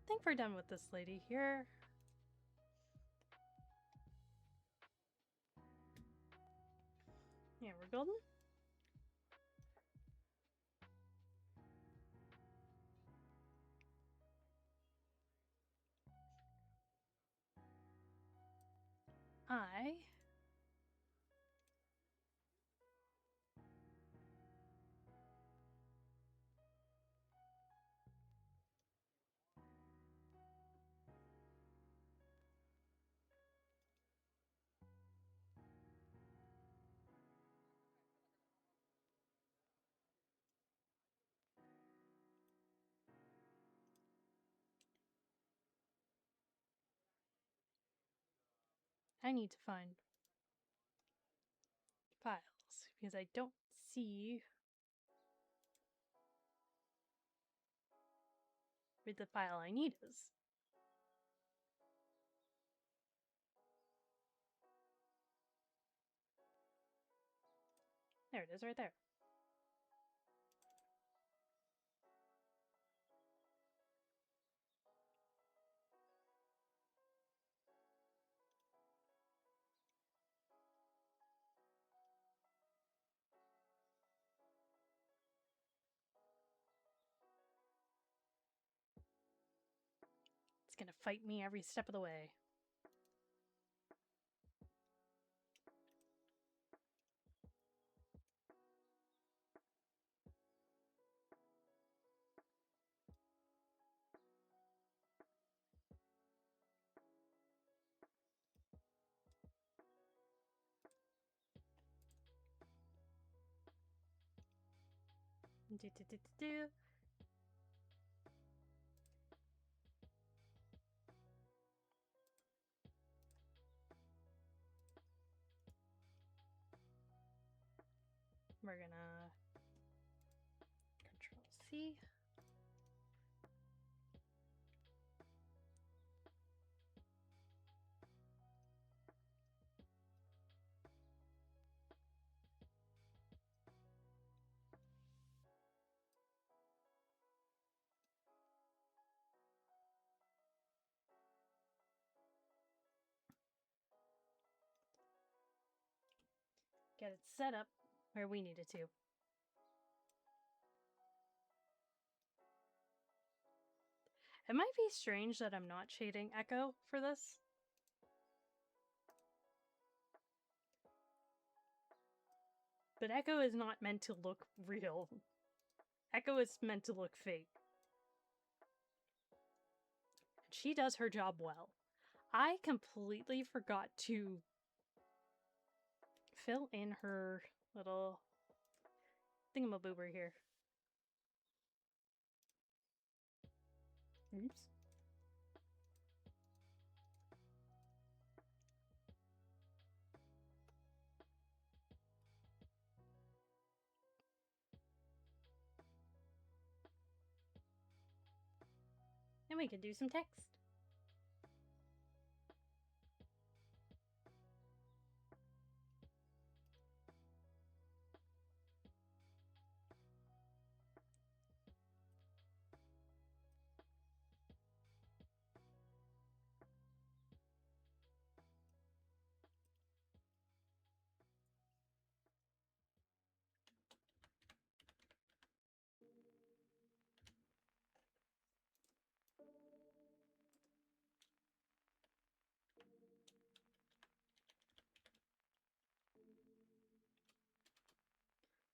I think we're done with this lady here. Yeah, we're golden. I need to find files because I don't see where the file I need is. There it is, right there. gonna fight me every step of the way. Do. We're gonna Control C. Get it set up where we need it to. It might be strange that I'm not shading Echo for this. But Echo is not meant to look real. Echo is meant to look fake. She does her job well. I completely forgot to fill in her little thingamaboober here. Oops. And we can do some text.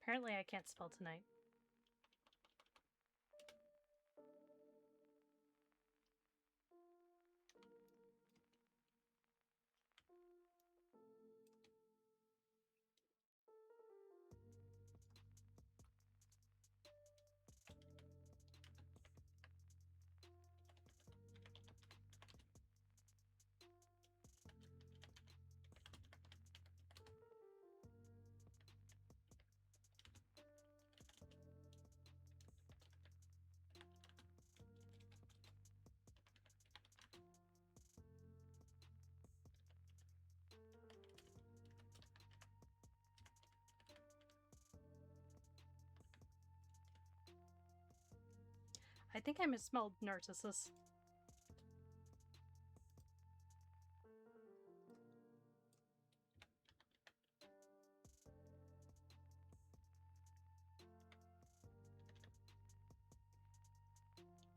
Apparently I can't spell tonight. I think I misspelled Narcissus.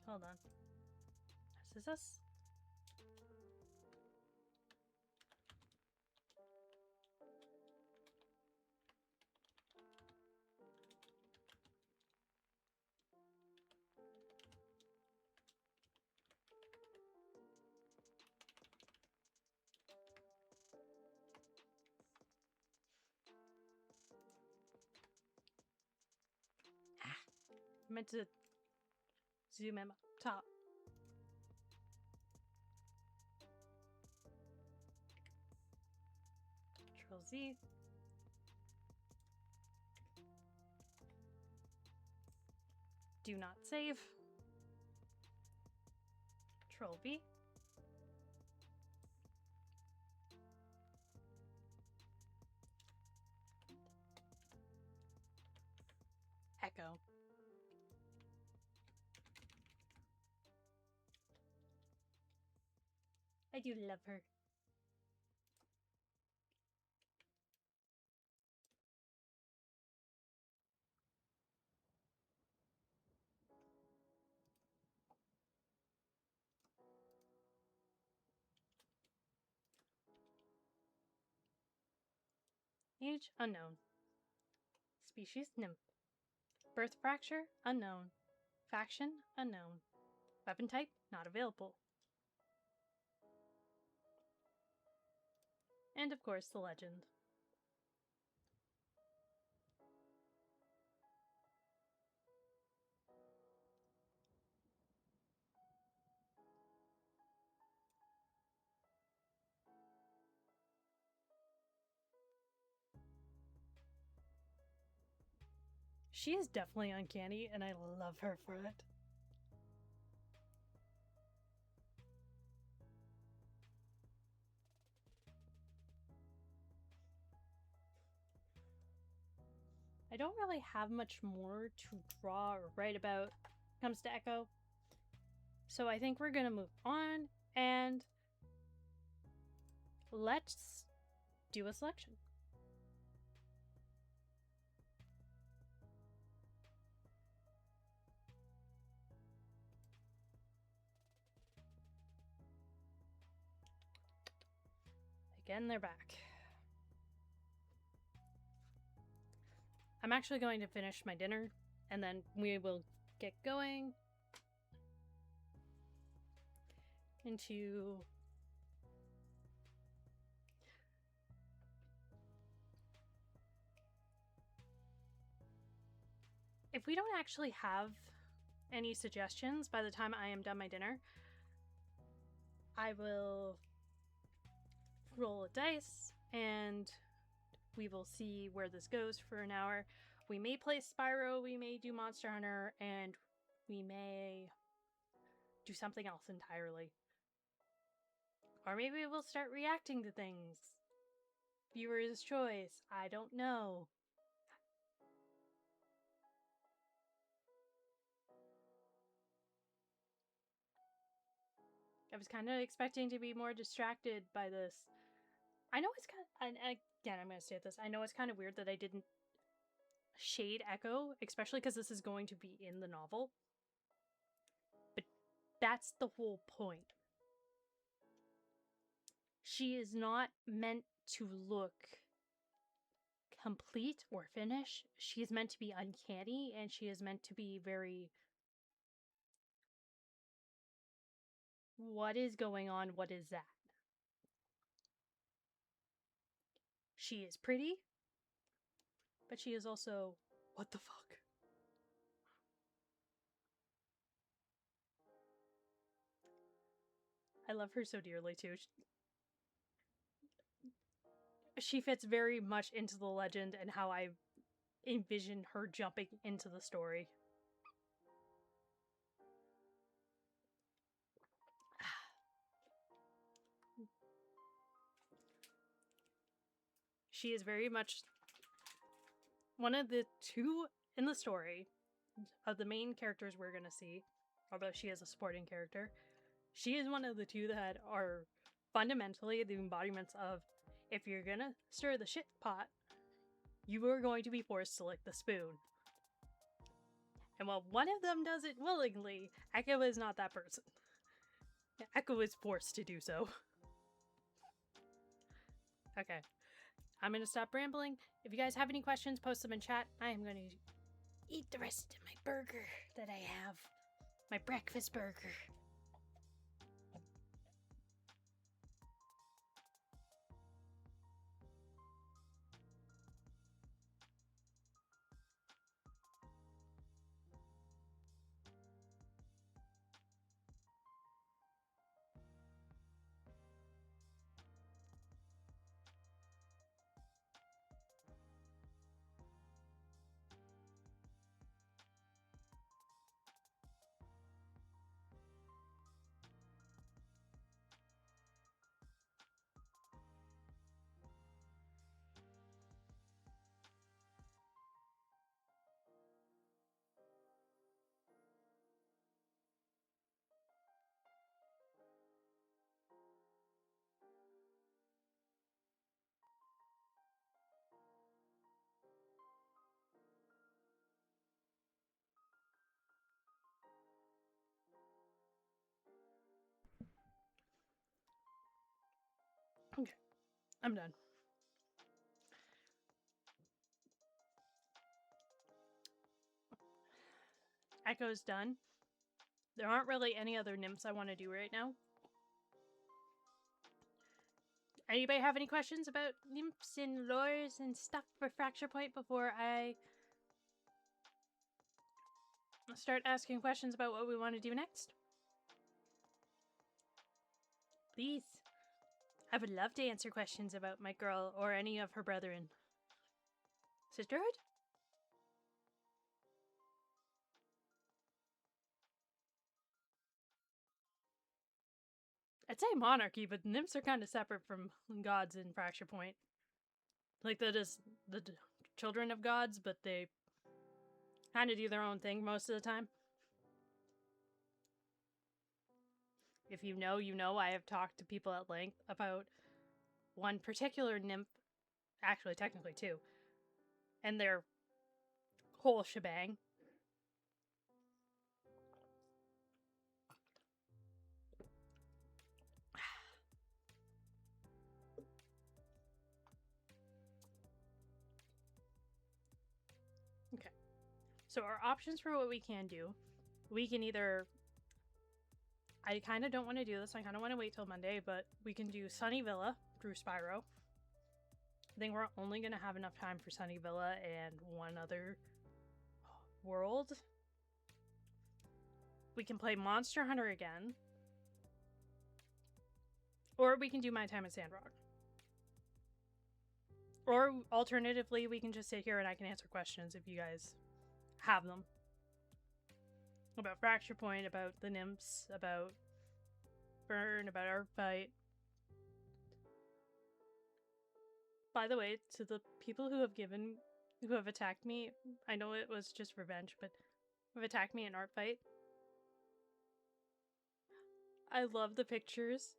Hold on. Narcissus? I meant to zoom in up top. Control Z. Do not save. Control V. Echo. I do love her. Age unknown. Species nymph. Birth fracture unknown. Faction unknown. Weapon type not available. And of course the legend. She is definitely uncanny, and I love her for it. I don't really have much more to draw or write about when it comes to Echo. So I think we're going to move on and let's do a selection. Again, they're back. I'm actually going to finish my dinner and then we will get going into if we don't actually have any suggestions by the time I am done my dinner, I will roll a dice and we will see where this goes for an hour. We may play Spyro, we may do Monster Hunter, and we may do something else entirely. Or maybe we'll start reacting to things. Viewer's choice. I don't know. I was kind of expecting to be more distracted by this. I know it's kind of, and again, I'm going to say this. I know it's kind of weird that I didn't shade Echo, especially because this is going to be in the novel. But that's the whole point. She is not meant to look complete or finished. She is meant to be uncanny, and she is meant to be very... What is going on? What is that? She is pretty, but she is also... What the fuck? I love her so dearly, too. She fits very much into the legend and how I envision her jumping into the story. She is very much one of the two in the story of the main characters we're going to see, although she is a supporting character. She is one of the two that are fundamentally the embodiments of, if you're gonna stir the shit pot, you are going to be forced to lick the spoon. And while one of them does it willingly, Echo is not that person. Echo is forced to do so. Okay. I'm gonna stop rambling. If you guys have any questions, post them in chat. I am gonna eat the rest of my burger that I have. My breakfast burger. Okay, I'm done. Echo's done. There aren't really any other nymphs I want to do right now. Anybody have any questions about nymphs and lures and stuff for Fracture Point before I start asking questions about what we want to do next? Please. I would love to answer questions about my girl or any of her brethren. Sisterhood? I'd say monarchy, but nymphs are kind of separate from gods in Fracture Point. Like, they're just the children of gods, but they kind of do their own thing most of the time. If you know, you know. I have talked to people at length about one particular nymph, actually technically two, and their whole shebang. Okay, so our options for what we can do, we can either, I kind of don't want to do this, I kind of want to wait till Monday, but we can do Sunny Villa through Spyro. I think we're only going to have enough time for Sunny Villa and one other world. We can play Monster Hunter again. Or we can do My Time at Sandrock. Or alternatively, we can just sit here and I can answer questions if you guys have them. About Fracture Point, about the nymphs, about Burn, about our fight. By the way, to the people who have attacked me, I know it was just revenge, but who have attacked me in art fight. I love the pictures.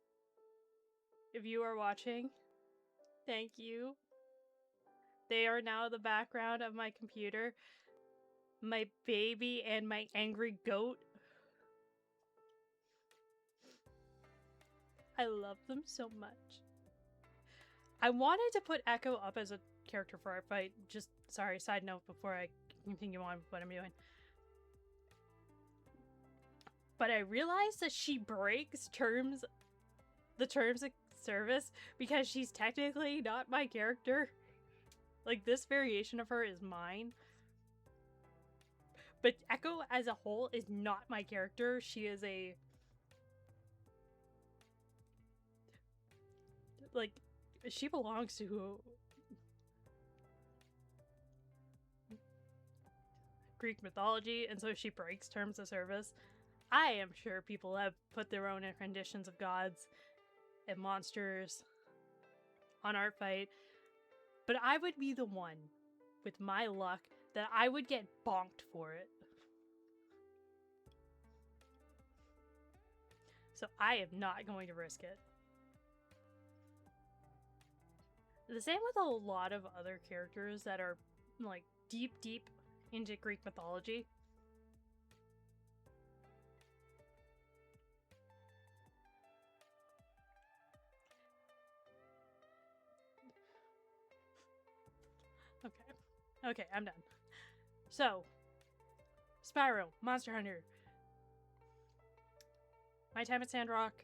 If you are watching, thank you. They are now the background of my computer. My baby and my angry goat. I love them so much. I wanted to put Echo up as a character for our fight. Just, sorry, side note before I continue on with what I'm doing. But I realized that she breaks the terms of service because she's technically not my character. Like, this variation of her is mine. But Echo as a whole is not my character. She is a... like, she belongs to Greek mythology, and so she breaks terms of service. I am sure people have put their own renditions of gods and monsters on Art Fight, but I would be the one, with my luck, that I would get bonked for it. So I am not going to risk it. The same with a lot of other characters that are, like, deep into Greek mythology. Okay, I'm done. So, Spyro, Monster Hunter, My Time at Sandrock,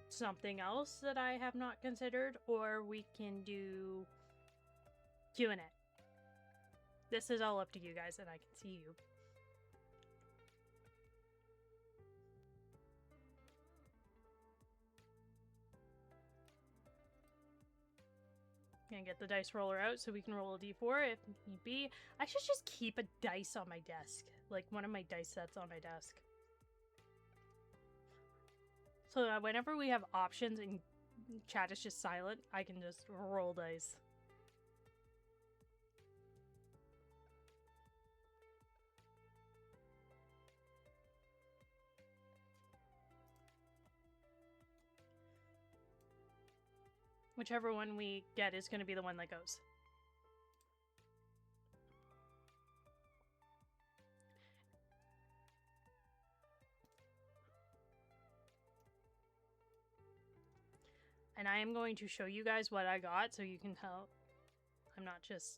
something else that I have not considered, or we can do Q&A. This is all up to you guys, and I can see you. Gonna get the dice roller out so we can roll a d4 if need be. I should just keep a dice on my desk. Like, one of my dice sets on my desk. So that whenever we have options and chat is just silent, I can just roll dice. Whichever one we get is going to be the one that goes. And I am going to show you guys what I got so you can tell I'm not just...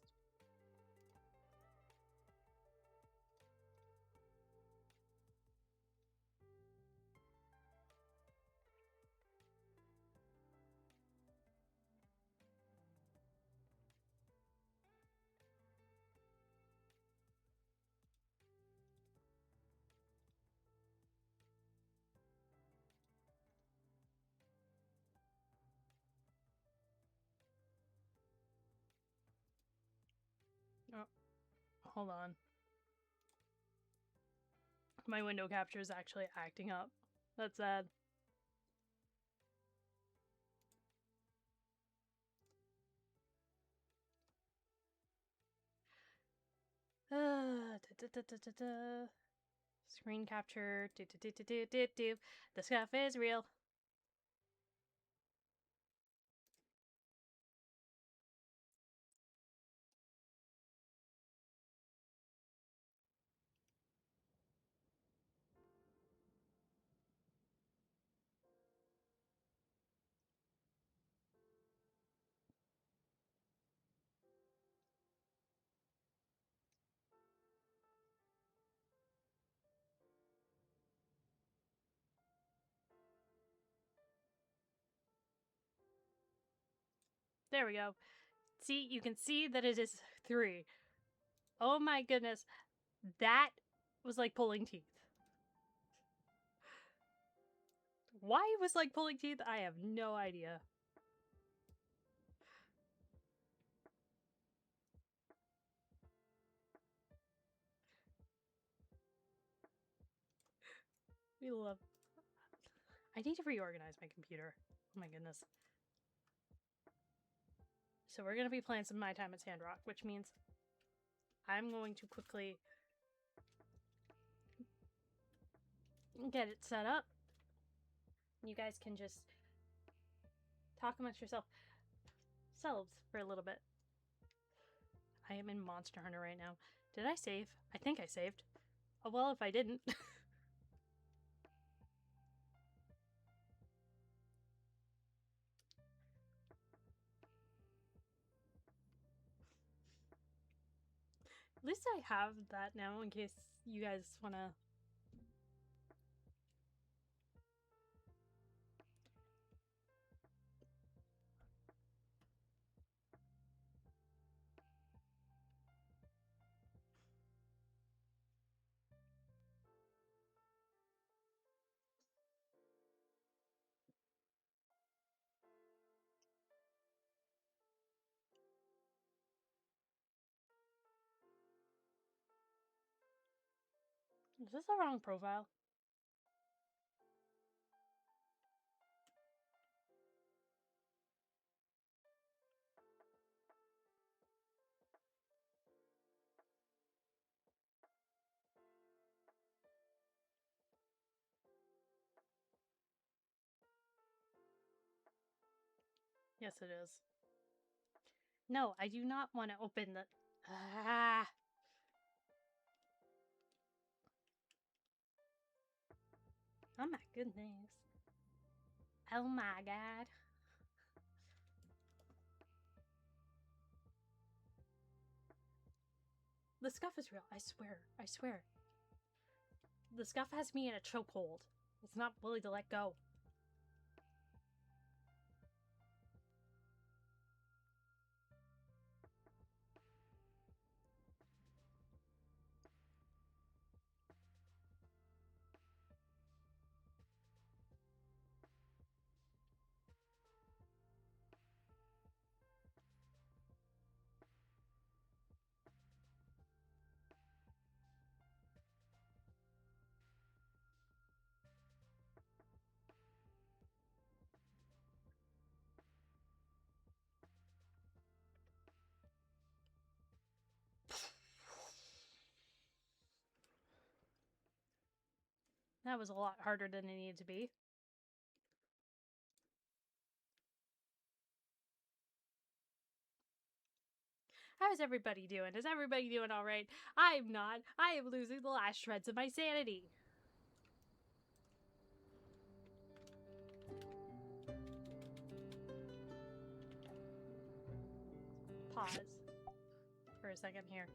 hold on. My window capture is actually acting up. That's sad. Screen capture. The scuff is real. There we go. See, you can see that it is 3. Oh my goodness. That was like pulling teeth. Why it was like pulling teeth, I have no idea. We love... I need to reorganize my computer. Oh my goodness. So we're going to be playing some My Time at Sandrock, which means I'm going to quickly get it set up. You guys can just talk amongst yourselves for a little bit. I am in Monster Hunter right now. Did I save? I think I saved. Oh well, if I didn't. At least I have that now in case you guys want to... Is this the wrong profile? Yes, it is. No, I do not want to open the... Ah! Oh my goodness. Oh my god. The scuff is real. I swear. I swear. The scuff has me in a chokehold. It's not willing to let go. That was a lot harder than it needed to be. How's everybody doing? Is everybody doing alright? I'm not. I am losing the last shreds of my sanity. Pause for a second here.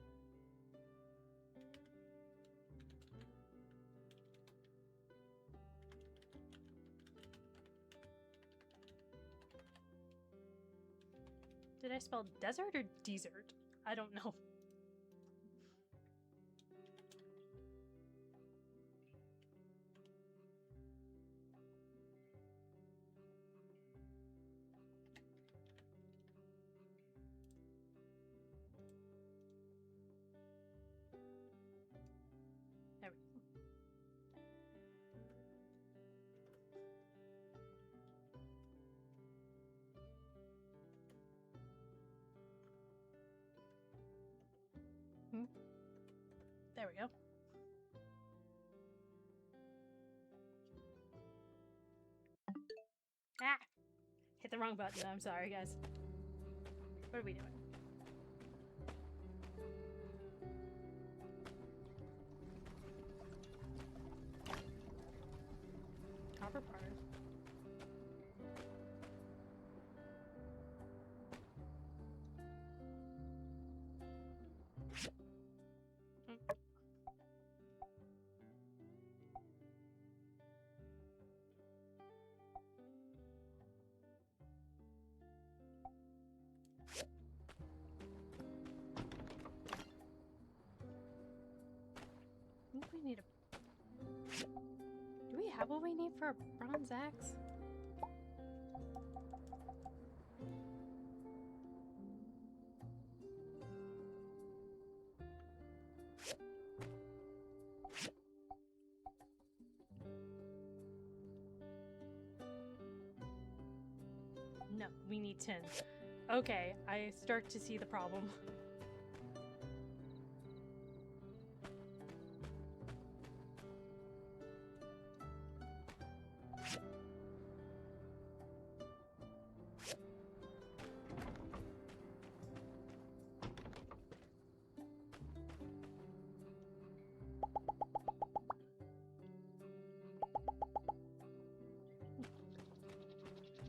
Did I spell desert or desert? I don't know. There we go. Ah! Hit the wrong button. I'm sorry, guys. What are we doing? Copper part. I think we need a... Do we have what we need for a bronze axe? No, we need tin. Okay, I start to see the problem.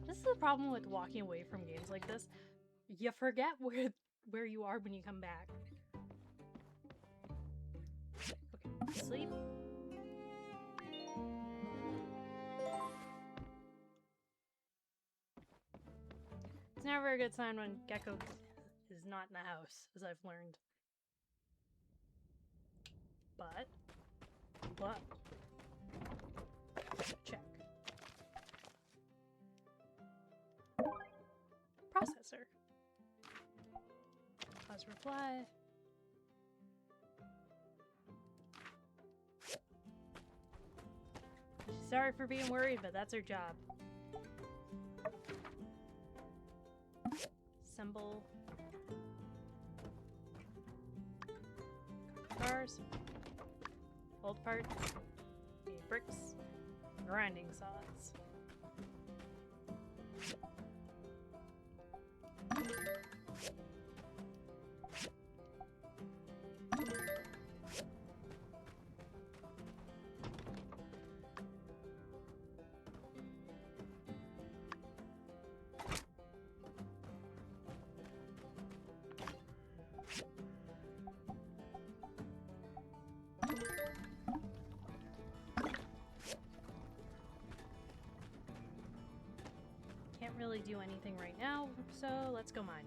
This is the problem with walking away from games like this. You forget where you are when you come back. Okay, sleep. It's never a good sign when Gecko is not in the house, as I've learned. But check. Processor. Pause reply. Sorry for being worried, but that's her job. Symbol. Cars. Old parts. Need bricks. Grinding saws. Can't really do anything right now, so let's go mining.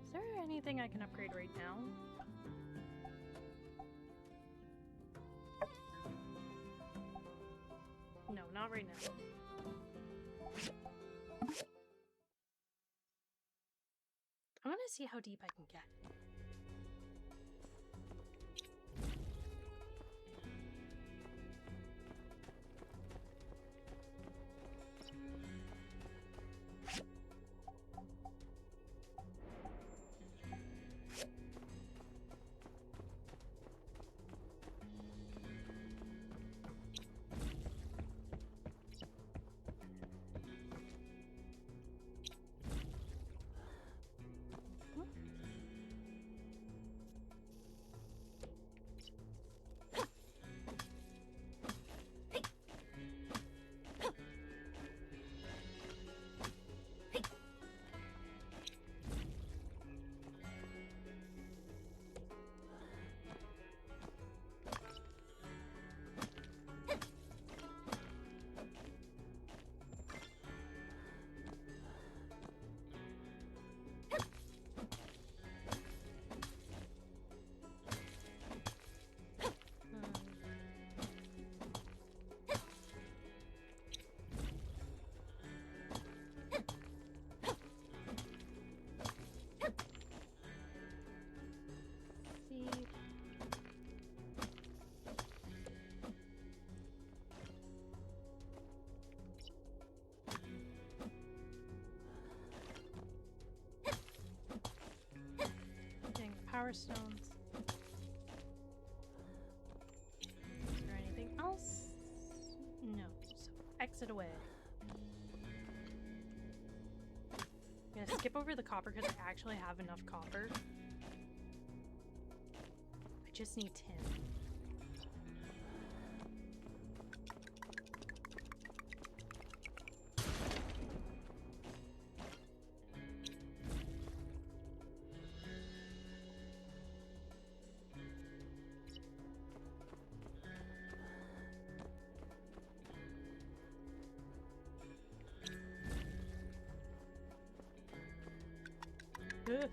Is there anything I can upgrade right now? No, not right now. I want to see how deep I can get. exit away. I'm gonna skip over the copper because I actually have enough copper. I just need tin. Ugh.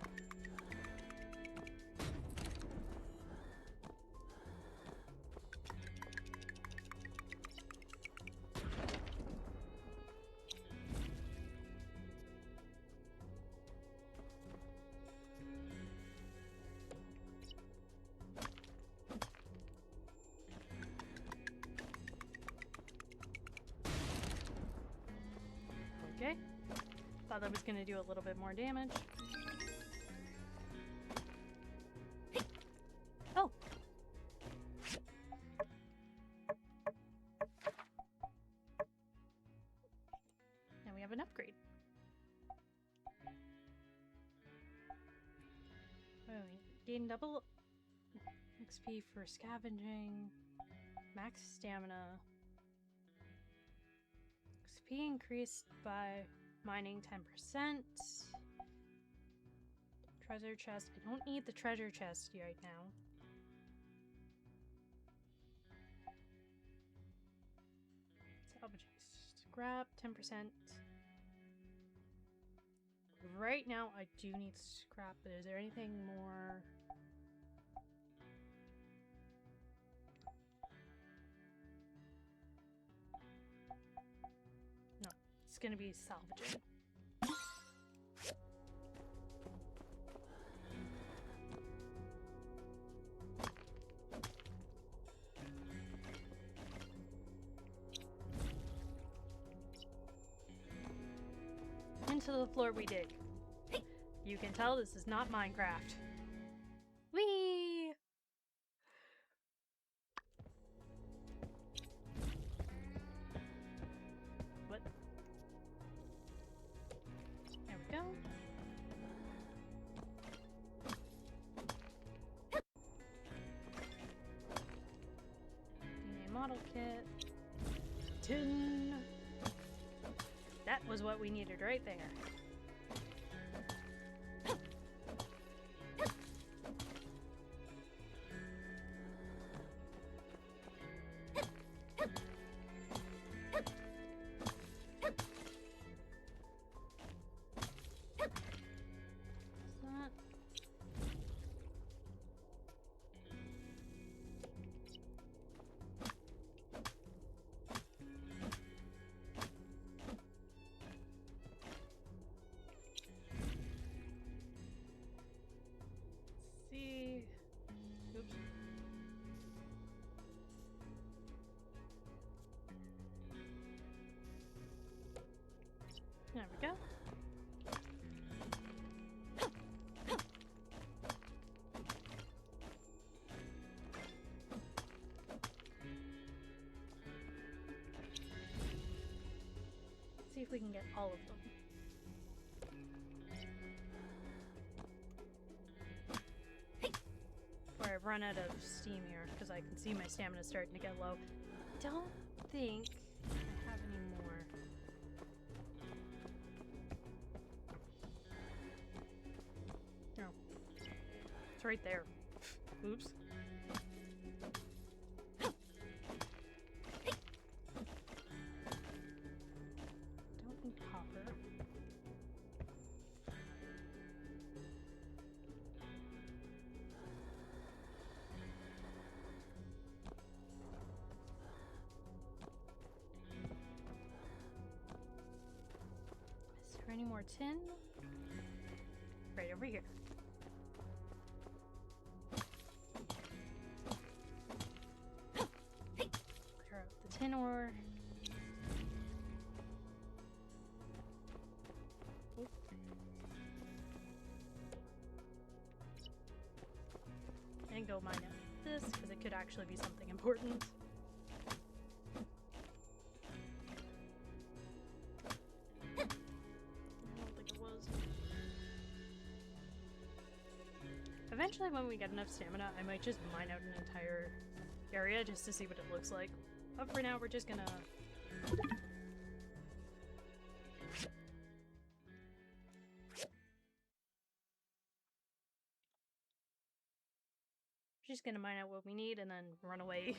Okay. Thought that was going to do a little bit more damage. Oh! Now we have an upgrade. Oh, gain double XP for scavenging, max stamina, XP increased by mining 10%. Treasure chest. I don't need the treasure chest right now. Salvaging scrap, 10%. Right now, I do need scrap, but is there anything more? No, it's gonna be salvaging. Into the floor we dig. You can tell this is not Minecraft. Whee! What? There we go. DNA model kit. Tin! That was what we needed right there. See. Oops. There we go. See if we can get all of them. Before I run out of steam here, because I can see my stamina starting to get low. Don't think I have any more. No. It's right there. Oops. Don't need copper. Is there any more tin? Right over here. Clear out the tin ore. Oop. And go mine out this, because it could actually be something important. Eventually, when we get enough stamina, I might just mine out an entire area just to see what it looks like. But for now, we're just gonna... Just gonna mine out what we need and then run away.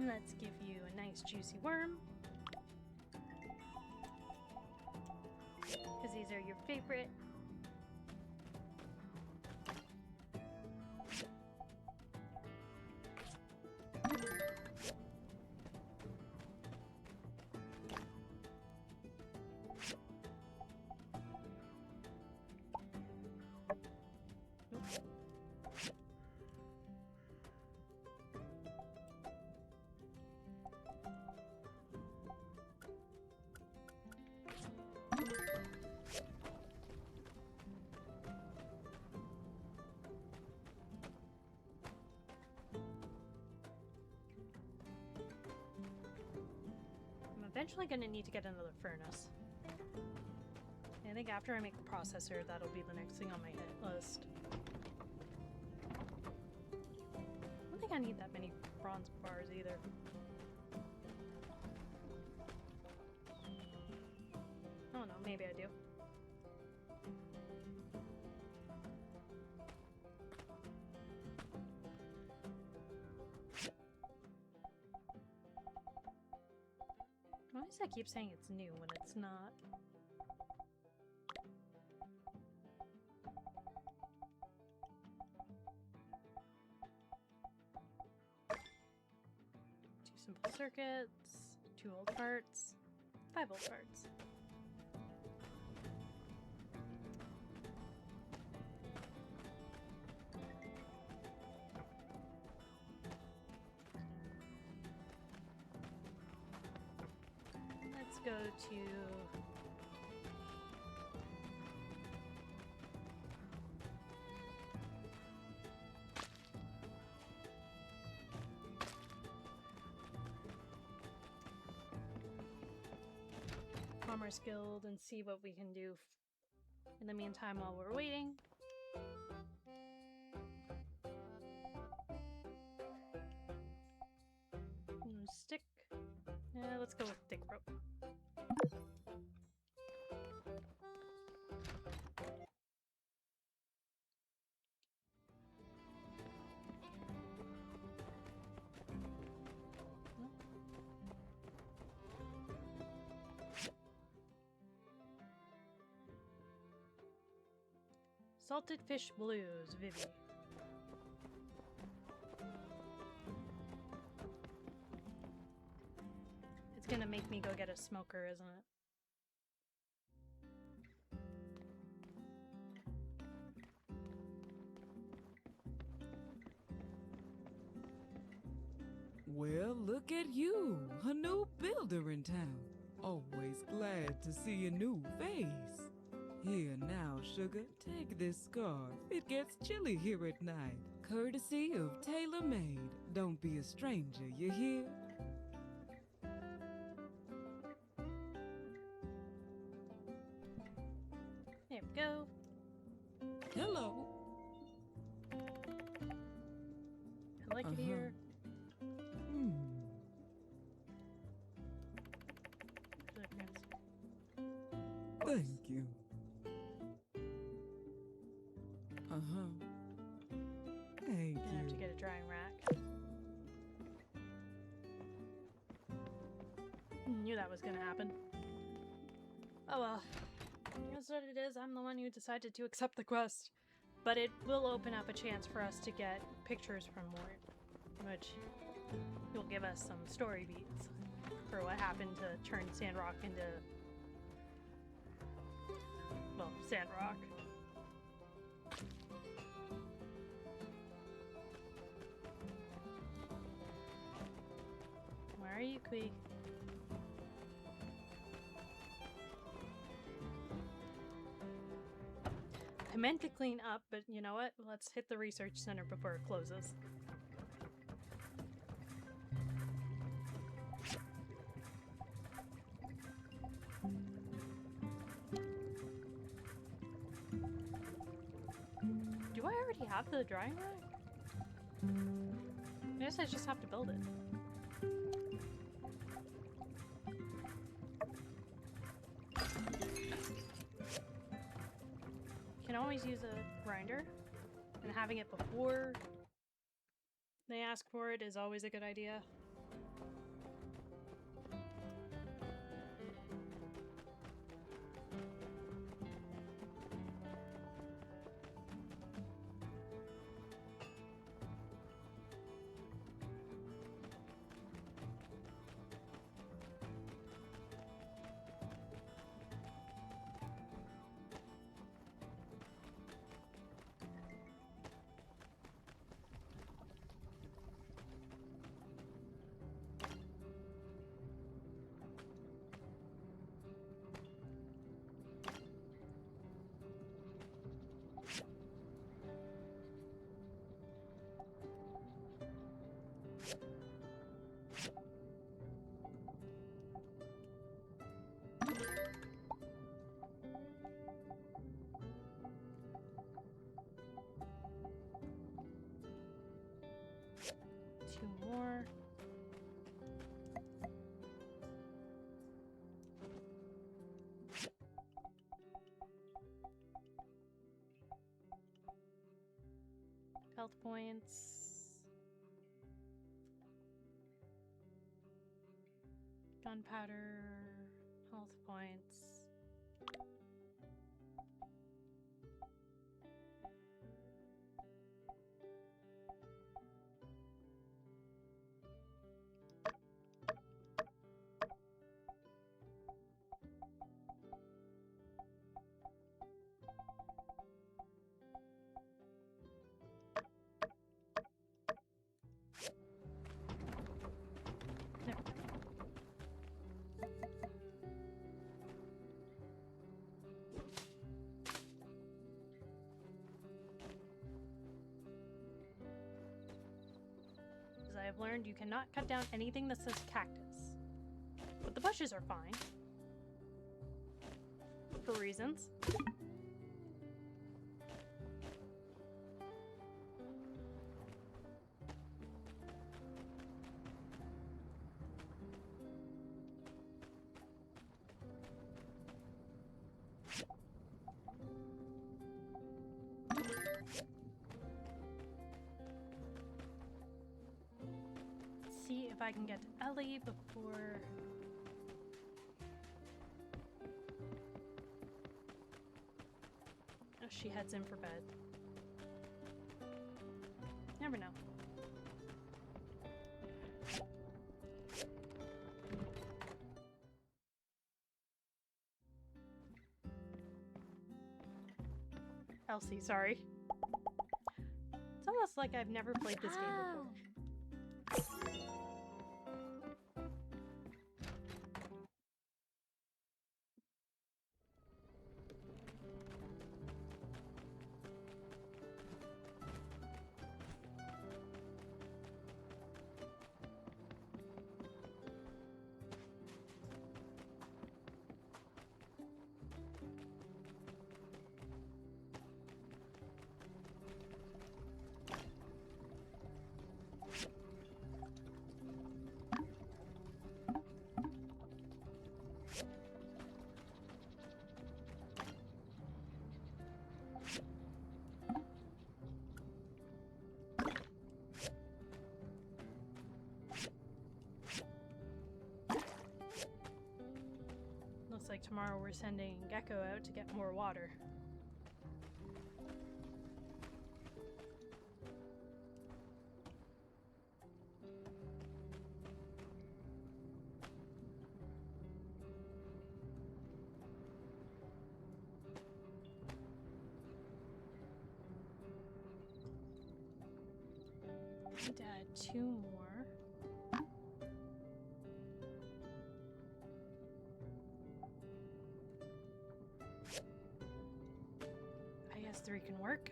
Let's give you a nice juicy worm. Because these are your favorite. Eventually gonna need to get another furnace. I think after I make the processor, that'll be the next thing on my hit list. I don't think I need that many bronze bars either. Oh no, maybe I do. Why does that keep saying it's new when it's not? Two simple circuits, 2 old parts, 5 old parts. Let's go to Commerce Guild and see what we can do in the meantime while we're waiting. Stick. Let's go with thick rope. Salted Fish Blues, Vivi. It's gonna make me go get a smoker, isn't it? Well, look at you, a new builder in town. Always glad to see a new face. Here now, sugar, take this scarf. It gets chilly here at night. Courtesy of Tailor Made. Don't be a stranger, you hear? There we go. Hello. I like it here. Thank you. Thank you. I have to get a drying rack. Knew that was gonna happen. Oh well. That's what it is. I'm the one who decided to accept the quest. But it will open up a chance for us to get pictures from Mort, which will give us some story beats. for what happened to turn Sandrock into, well, Sandrock. Where are you, Queeg? I meant to clean up, but you know what? Let's hit the research center before it closes. Do I already have the drying rack? I guess I just have to build it. Can always use a grinder, and having it before they ask for it is always a good idea. Two more. Health points. Gunpowder. Health points. There. As I have learned, you cannot cut down anything that says cactus. But the bushes are fine. For reasons. See if I can get to Ellie before... Oh, she heads in for bed. Never know. Elsie, sorry. It's almost like I've never played this game before. Looks like tomorrow we're sending Gecko out to get more water. Need to add 2 more. I guess 3 can work.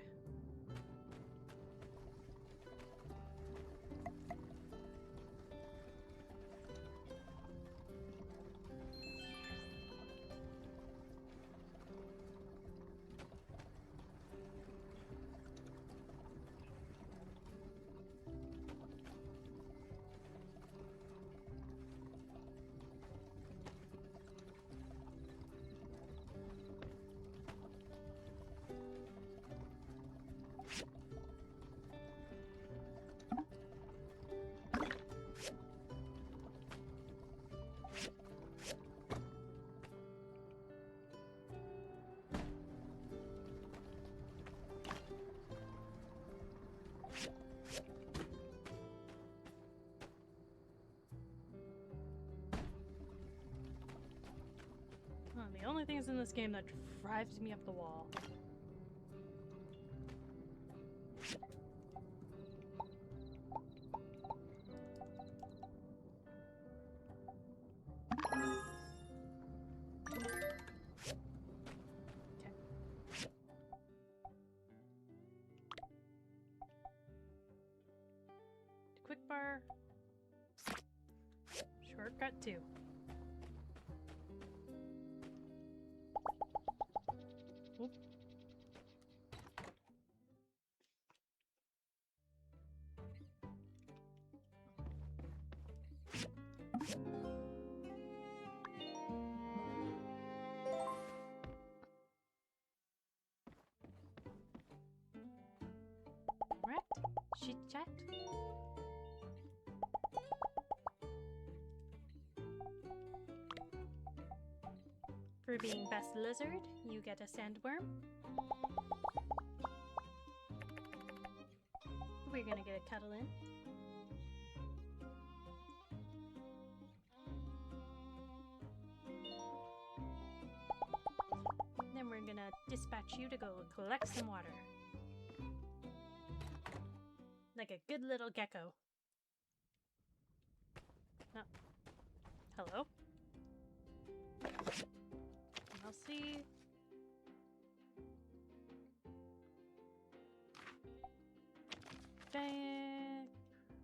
Well, the only things in this game that drives me up the wall. Okay. Quick bar. Shortcut 2. Oop. Correct. Chit chat. For being best lizard, you get a sandworm. We're gonna get a cuddle in. Then we're gonna dispatch you to go collect some water. Like a good little gecko. Oh. Hello? I'll see.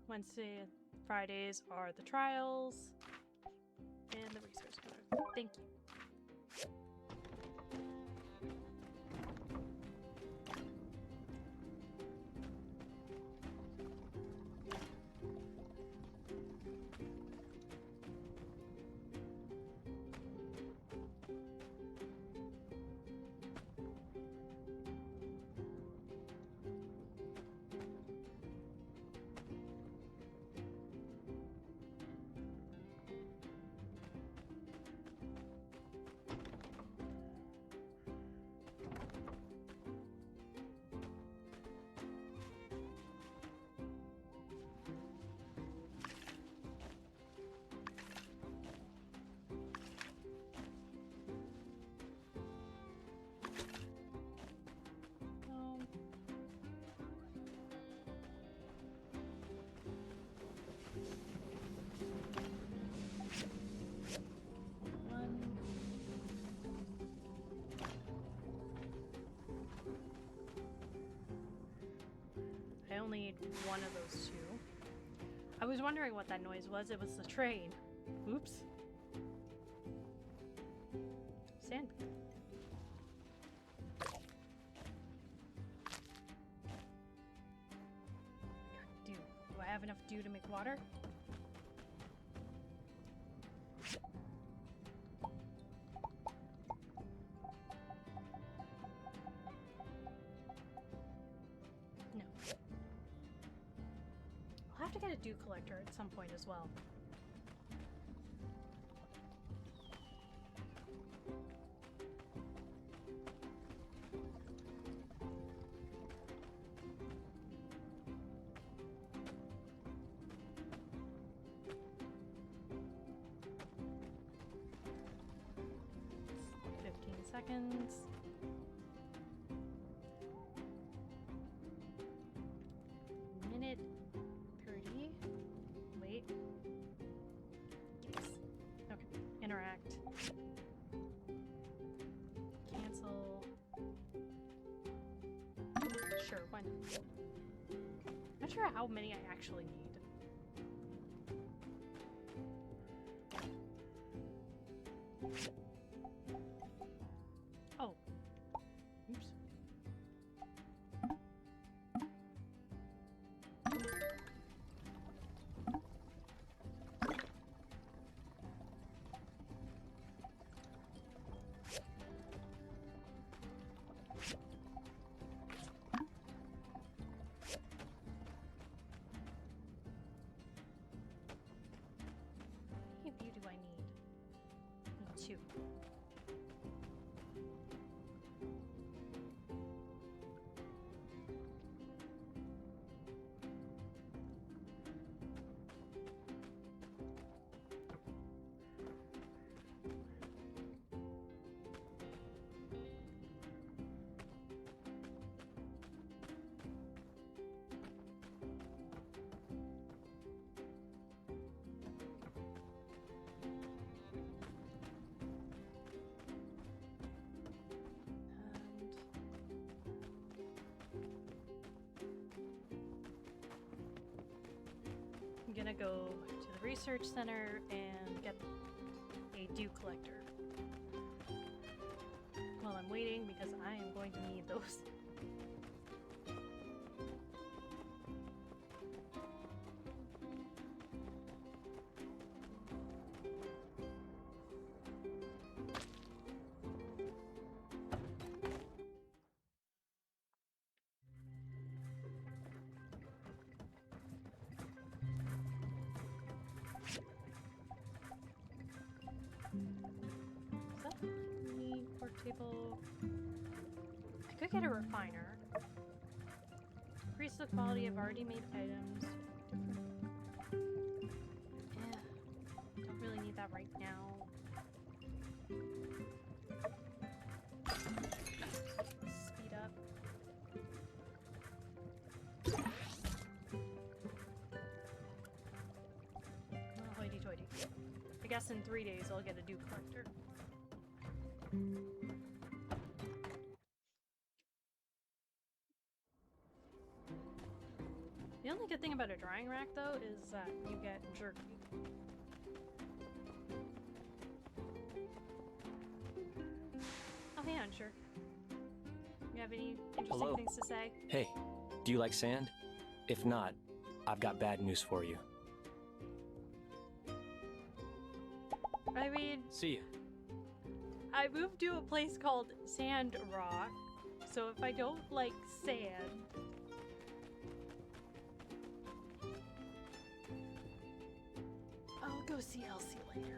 Wednesday, Fridays are the trials. And the resource center. Thank you. I only need one of those 2. I was wondering what that noise was. It was the train. Oops. Sand. Dew. Do I have enough dew to make water? No. I'll have to get a dew collector at some point as well. Seconds. Minute Sure, why not? Not sure how many I actually need. Oh. Oops. How many of you do I need? I need 2. I'm gonna go to the research center and get a dew collector while I'm waiting because I am going to need those. Is that the work table? I could get a refiner. Increase the quality of already made items. Yeah, don't really need that right now. Speed up. Oh, hoity-toity. I guess in 3 days I'll get a dew collector. The only good thing about a drying rack, though, is that you get jerky. Oh, hey, Unsure. You have any interesting things to say? Hey, do you like sand? If not, I've got bad news for you. I mean, See ya. I moved to a place called Sand Rock, so if I don't like sand... I'll go see Elsie later.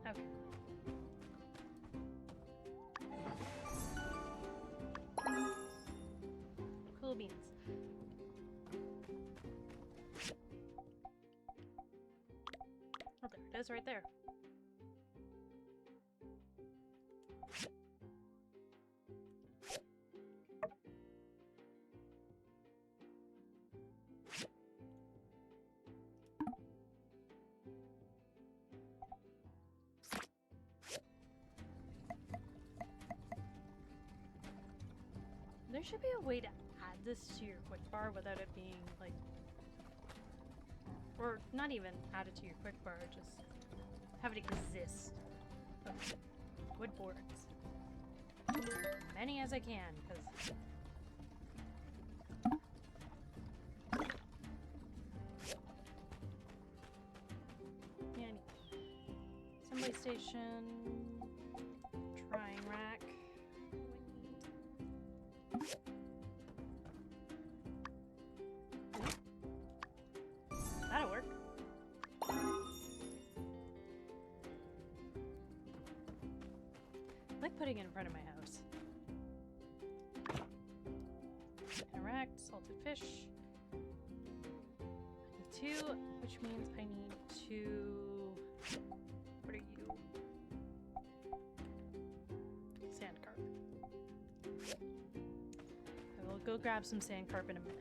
Okay. Cool beans. Oh, there it is right there. There should be a way to add this to your quick bar without it being like, or not even add it to your quick bar, just have it exist. Okay. Wood boards. Many as I can, because yeah, I need assembly station, drying rack. putting it in front of my house. Interact, salted fish. I need 2, which means I need 2. What are you? Sand carp. I will go grab some sand carp in a minute.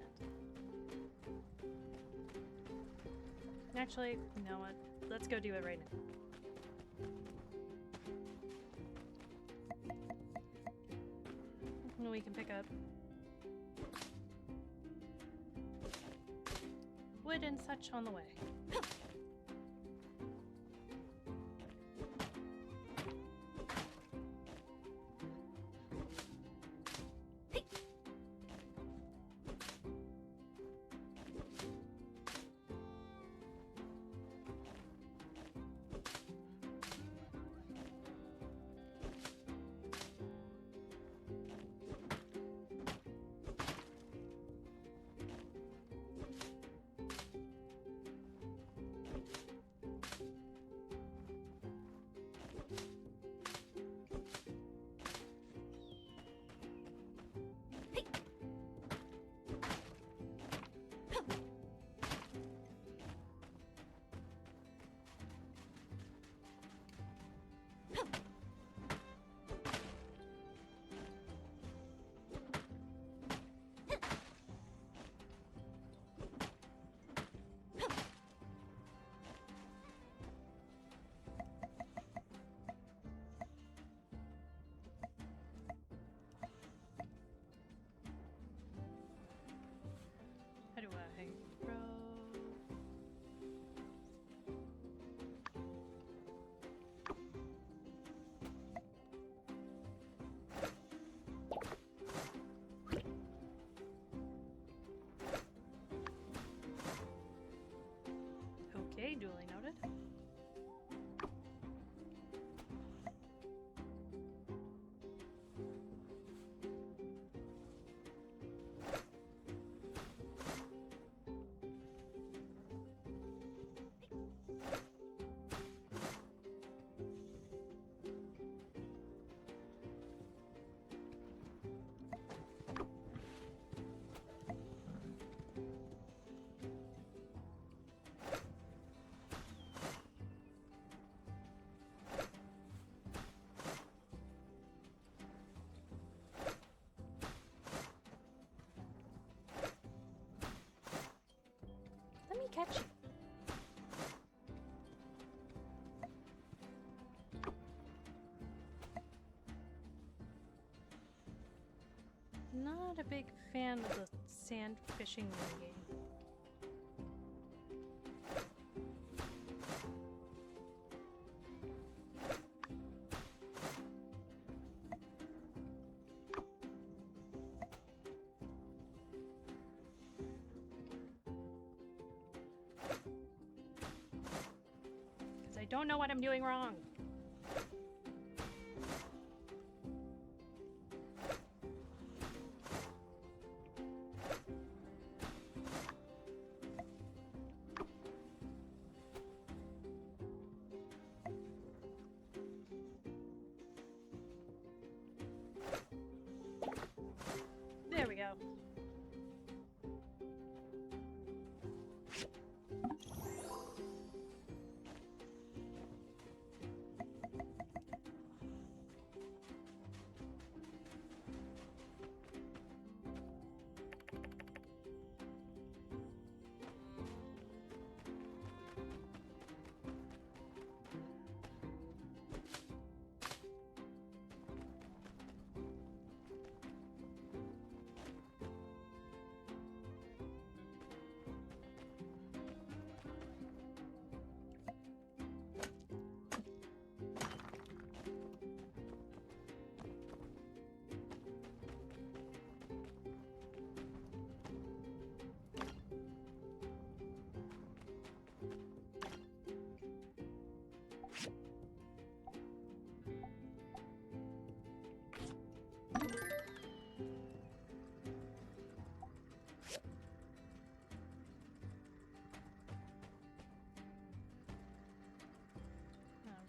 Actually, you know what? Let's go do it right now. And we can pick up wood and such on the way. How do I row? Okay, duly noted. Let me catch you. Not a big fan of the sand fishing game. Because I don't know what I'm doing wrong. There we go.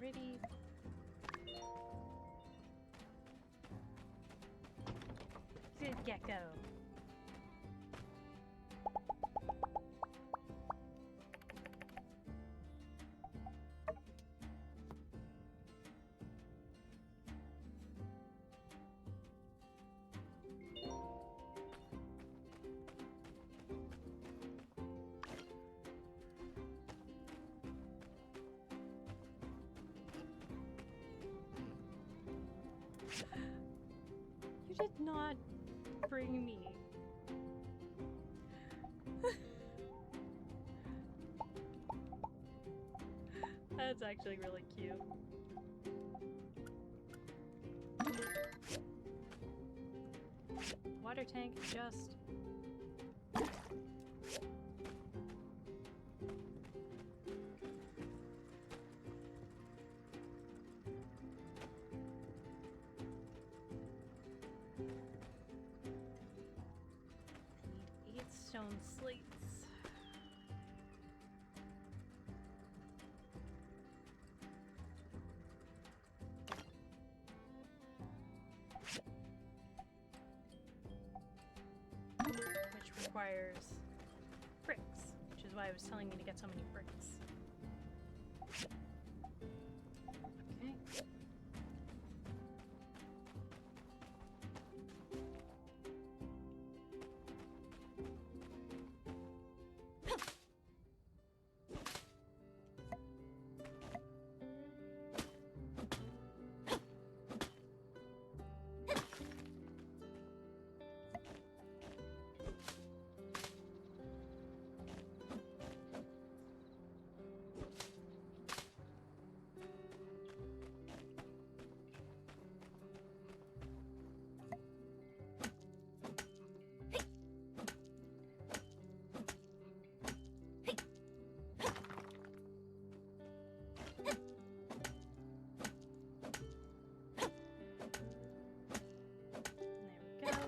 Alrighty. gecko. You did not bring me. That's actually really cute. Water tank just. I need 8 stone slates. Which requires bricks, which is why I was telling you to get so many bricks. Okay. There we go.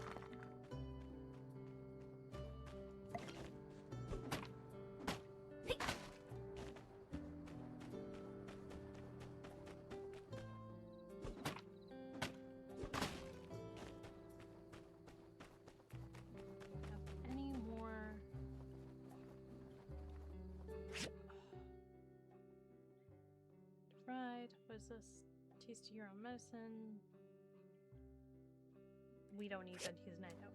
Have any more? Fried. What is this? Taste your own medicine. We don't need Venti's night out.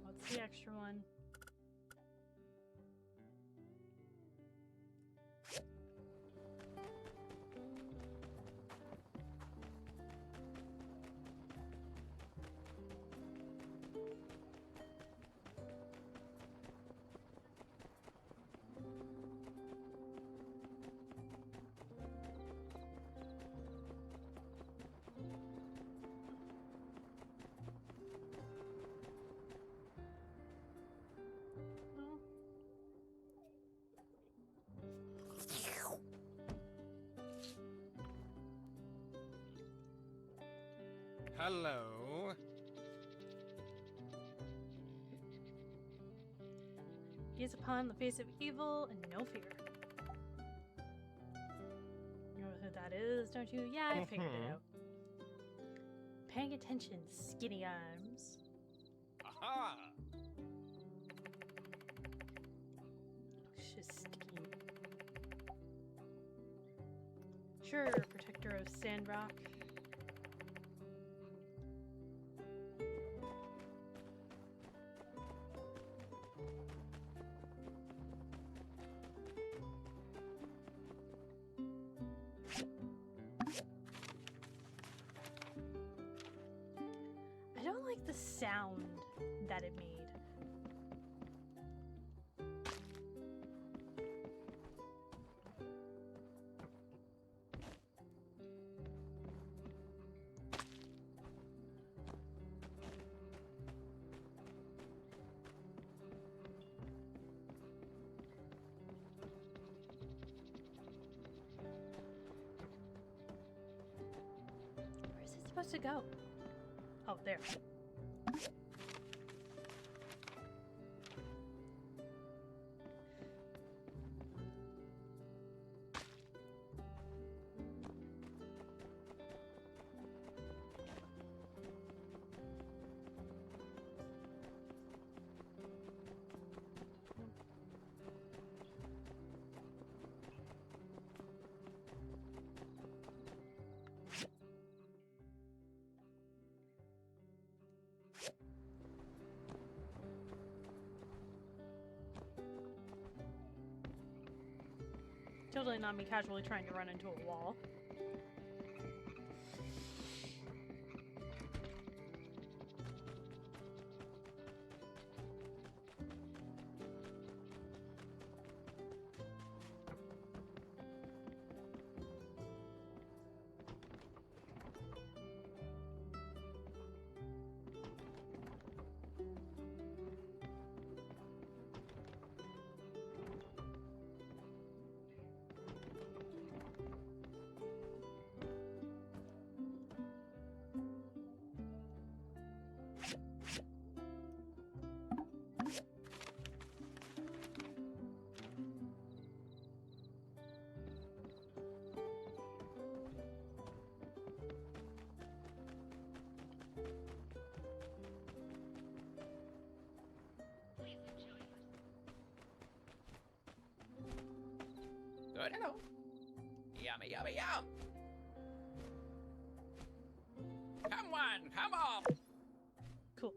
What's the extra one? Well, Hello. gaze upon the face of evil and no fear. You know who that is, don't you? Yeah, I figured it Mhm. out. Paying attention, skinny arms. Aha! She's sticky. Sure, protector of Sandrock. I don't like the sound that it made. Where is it supposed to go? Oh, there. Totally not me casually trying to run into a wall. Good, hello. Yummy, yummy, yum. Come on, come on. Cool.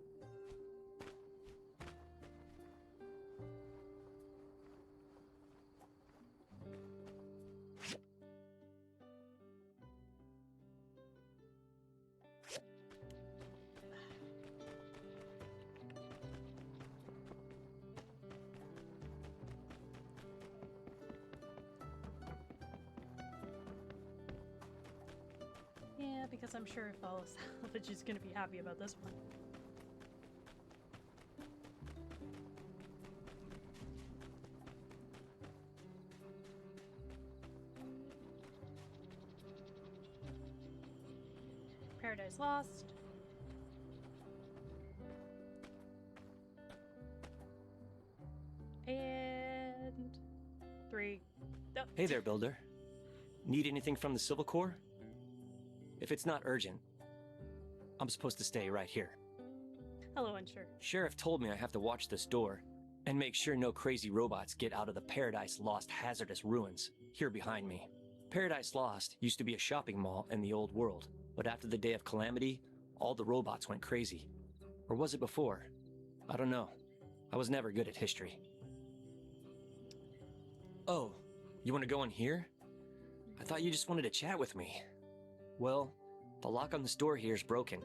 Yeah, because I'm sure Fellow Salvage is going to be happy about this one. Paradise Lost. And 3. Oh. Hey there, Builder. Need anything from the Civil Corps? If it's not urgent, I'm supposed to stay right here. Hello, Unsure. Sheriff told me I have to watch this door and make sure no crazy robots get out of the Paradise Lost hazardous ruins here behind me. Paradise Lost used to be a shopping mall in the old world, but after the Day of Calamity, all the robots went crazy. Or was it before? I don't know. I was never good at history. Oh, you want to go in here? I thought you just wanted to chat with me. Well, the lock on this door here is broken,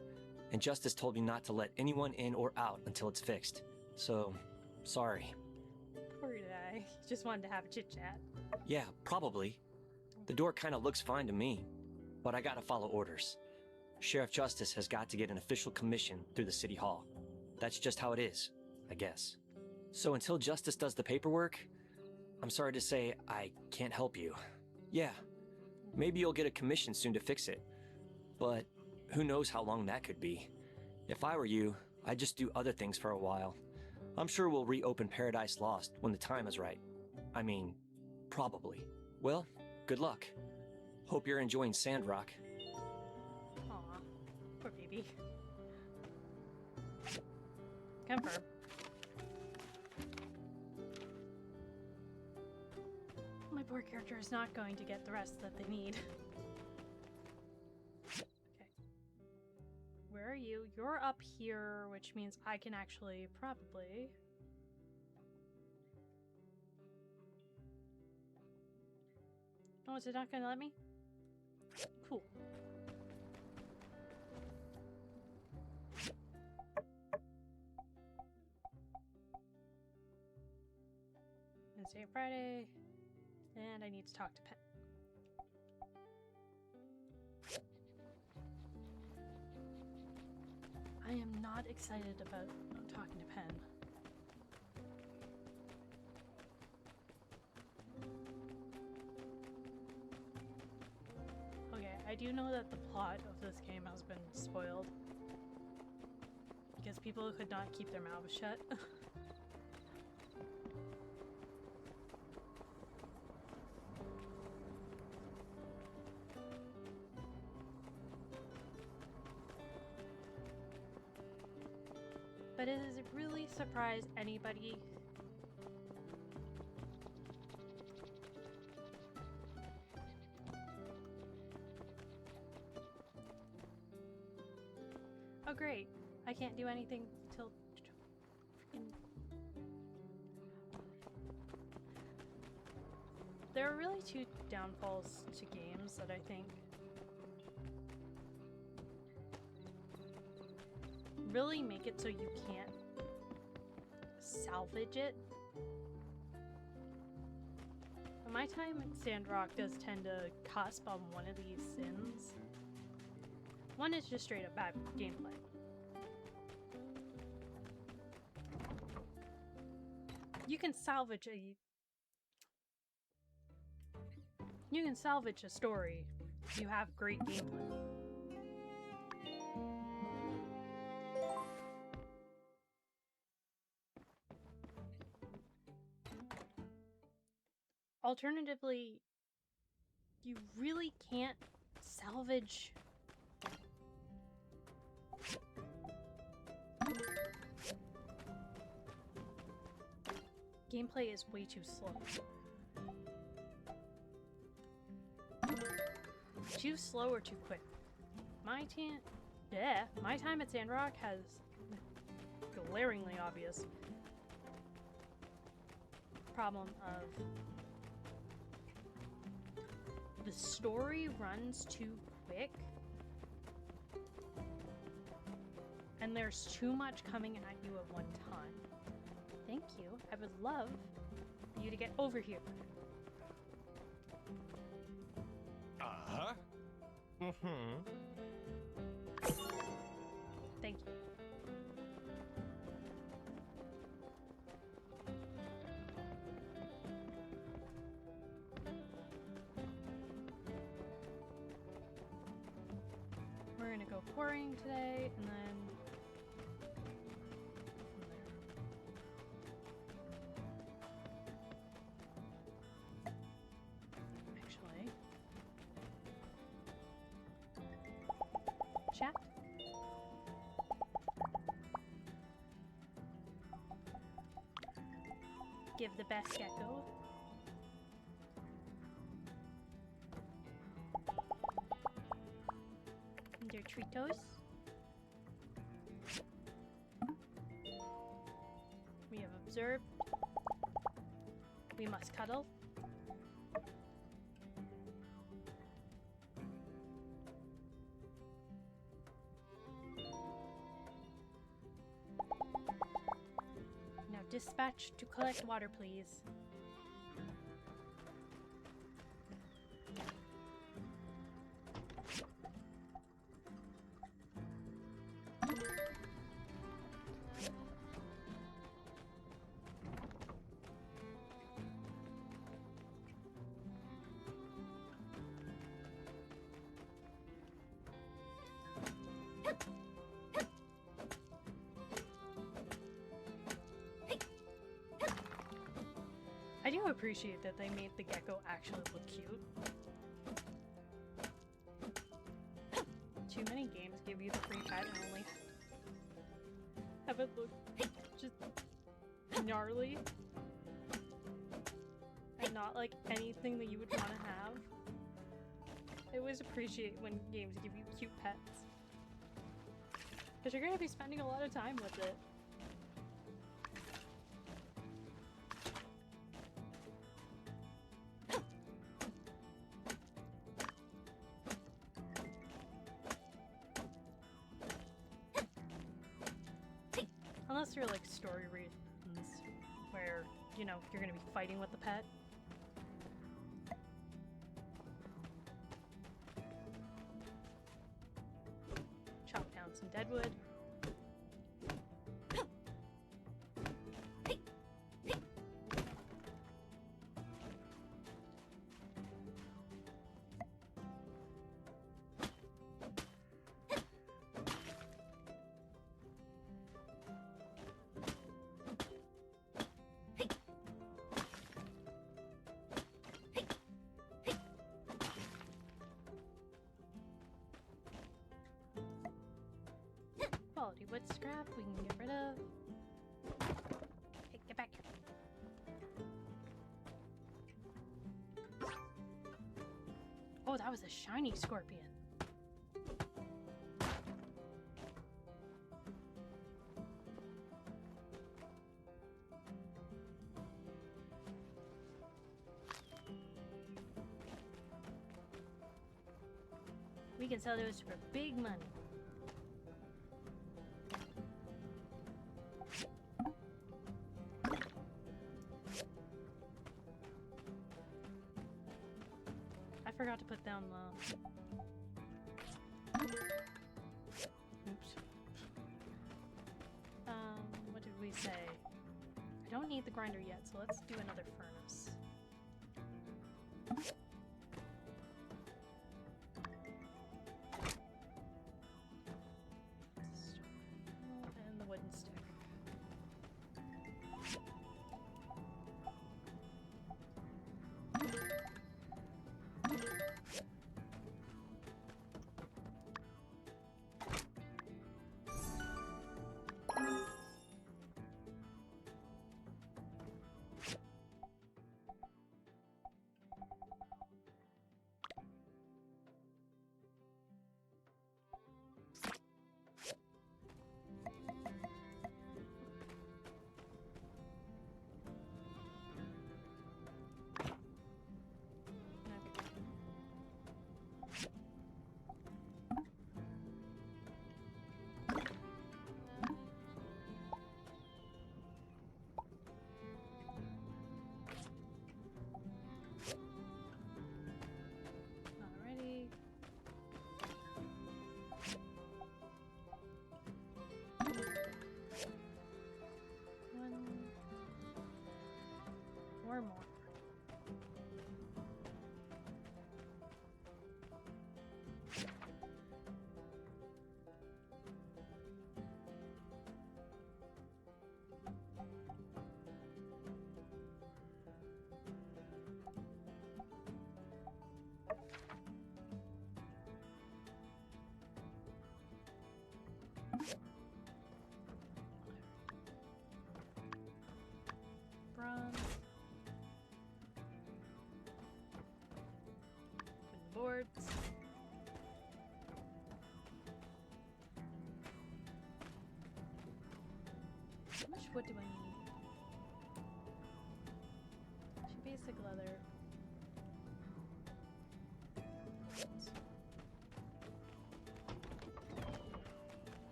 and Justice told me not to let anyone in or out until it's fixed. So, sorry. Poor guy. Just wanted to have a chit-chat. Yeah, probably. The door kind of looks fine to me, but I gotta follow orders. Sheriff Justice has got to get an official commission through the city hall. That's just how it is, I guess. So until Justice does the paperwork, I'm sorry to say I can't help you. Yeah, maybe you'll get a commission soon to fix it, but who knows how long that could be. If I were you, I'd just do other things for a while. I'm sure we'll reopen Paradise Lost when the time is right. I mean, probably. Well, good luck. Hope you're enjoying Sandrock. Aw, poor baby. Confirm. My poor character is not going to get the rest that they need. Okay. Where are you? You're up here, which means I can actually probably... Oh, is it not gonna let me? Cool. Wednesday and Friday. And I need to talk to Penn. I am not excited about talking to Penn. Okay, I do know that the plot of this game has been spoiled. Because people could not keep their mouths shut. But does it really surprise anybody? Oh great, I can't do anything till freaking... There are really two downfalls to games that I think really make it so you can't salvage it. My time at Sandrock does tend to cusp on one of these sins. One is just straight up bad gameplay. You can salvage a story if you have great gameplay. Alternatively, you really can't salvage gameplay is way too slow. Too slow or too quick. My time at Sandrock has glaringly obvious problem of the story runs too quick and there's too much coming at you at one time. Thank you. I would love for you to get over here. Uh-huh. Mm-hmm. Thank you. We're gonna go quarrying today, and then actually, chat. Give the best gecko. Their Tritos. We have observed. We must cuddle. Now dispatch to collect water, please. I do appreciate that they made the gecko actually look cute. Too many games give you the free pet and only have it look just gnarly and not like anything that you would want to have. I always appreciate when games give you cute pets, because you're going to be spending a lot of time with it. Unless you're like story reasons where, you know, you're gonna be fighting with the pet. Chop down some deadwood. Quality wood scrap we can get rid of. Hey, get back here. Oh, that was a shiny scorpion. We can sell those for big money. I forgot to put down the... Oops. What did we say? I don't need the grinder yet, so let's do another furnace. And the wooden stick. Alrighty. One. Or more. Bronze. Wooden boards. How much wood do I need? Two basic leather.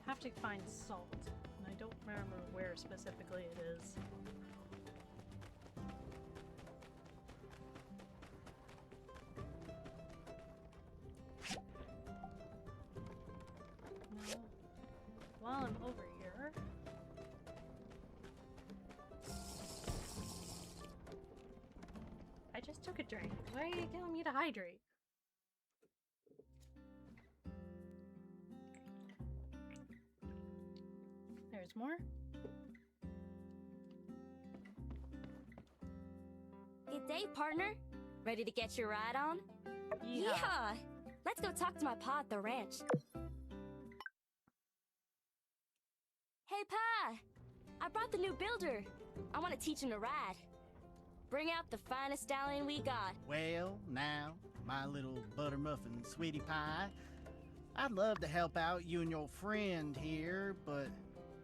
Have to find salt, and I don't remember where specifically it is. No. While I'm over here, I just took a drink. Why are you telling me to hydrate? There's more. Good day, partner. Ready to get your ride on? Yeah. Yeehaw! Let's go talk to my pa at the ranch. Hey, Pa! I brought the new builder. I want to teach him to ride. Bring out the finest stallion we got. Well, now, my little buttermuffin sweetie pie, I'd love to help out you and your friend here, but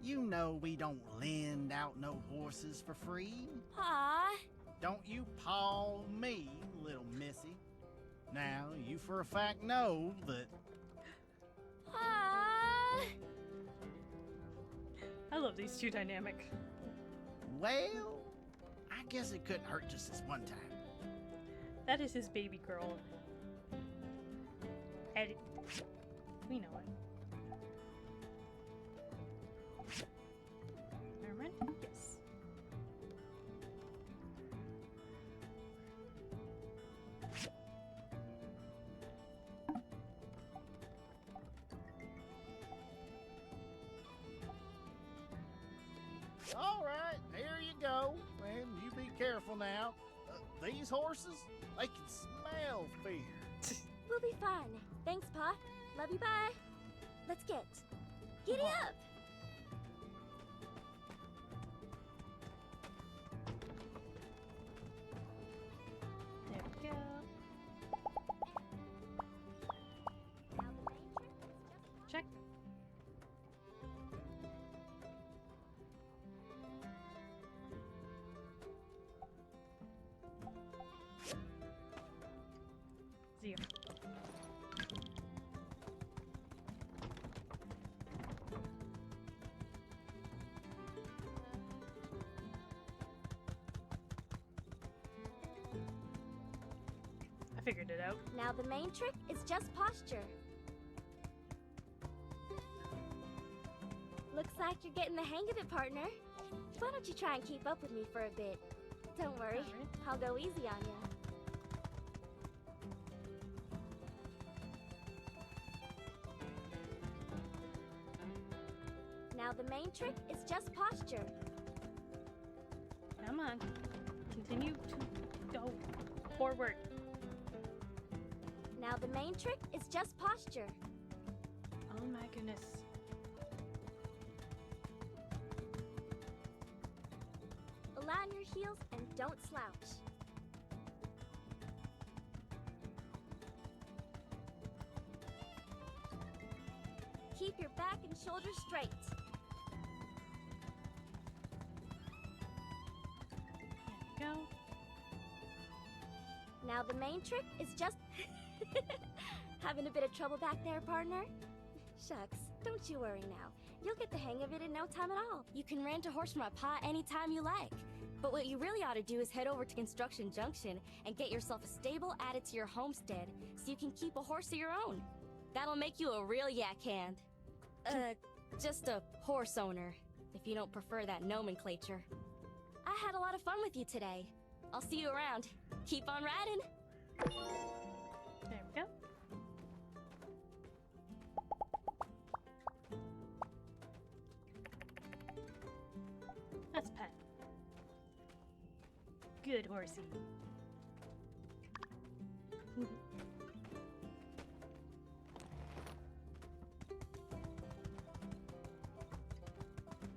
you know we don't lend out no horses for free. Aw, Don't you paw me, little missy. Now, you for a fact know that aw. I love these two dynamic. well, I guess it couldn't hurt just this one time. That is his baby girl. Eddie. We know it. Herman? Yes. All right, here you go. And you be careful now. These horses, they can smell fear. We'll be fine. Thanks, Pa. Love you, bye. Let's get. Giddy up! There we go. Check. 0. I figured it out. Now the main trick is just posture. Looks like you're getting the hang of it, partner. Why don't you try and keep up with me for a bit? Don't worry, Alright. I'll go easy on you. Now the main trick is just posture. Come on. Continue to go forward. Now the main trick is just posture. Oh my goodness. Align your heels and don't slouch. Keep your back and shoulders straight. There we go. Now the main trick is just... Having a bit of trouble back there, partner? Shucks, don't you worry now. You'll get the hang of it in no time at all. You can rent a horse from a pa anytime you like. But what you really ought to do is head over to Construction Junction and get yourself a stable added to your homestead so you can keep a horse of your own. That'll make you a real yak hand. Just a horse owner, if you don't prefer that nomenclature. I had a lot of fun with you today. I'll see you around. Keep on riding. There we go. That's Pet. Good horsey.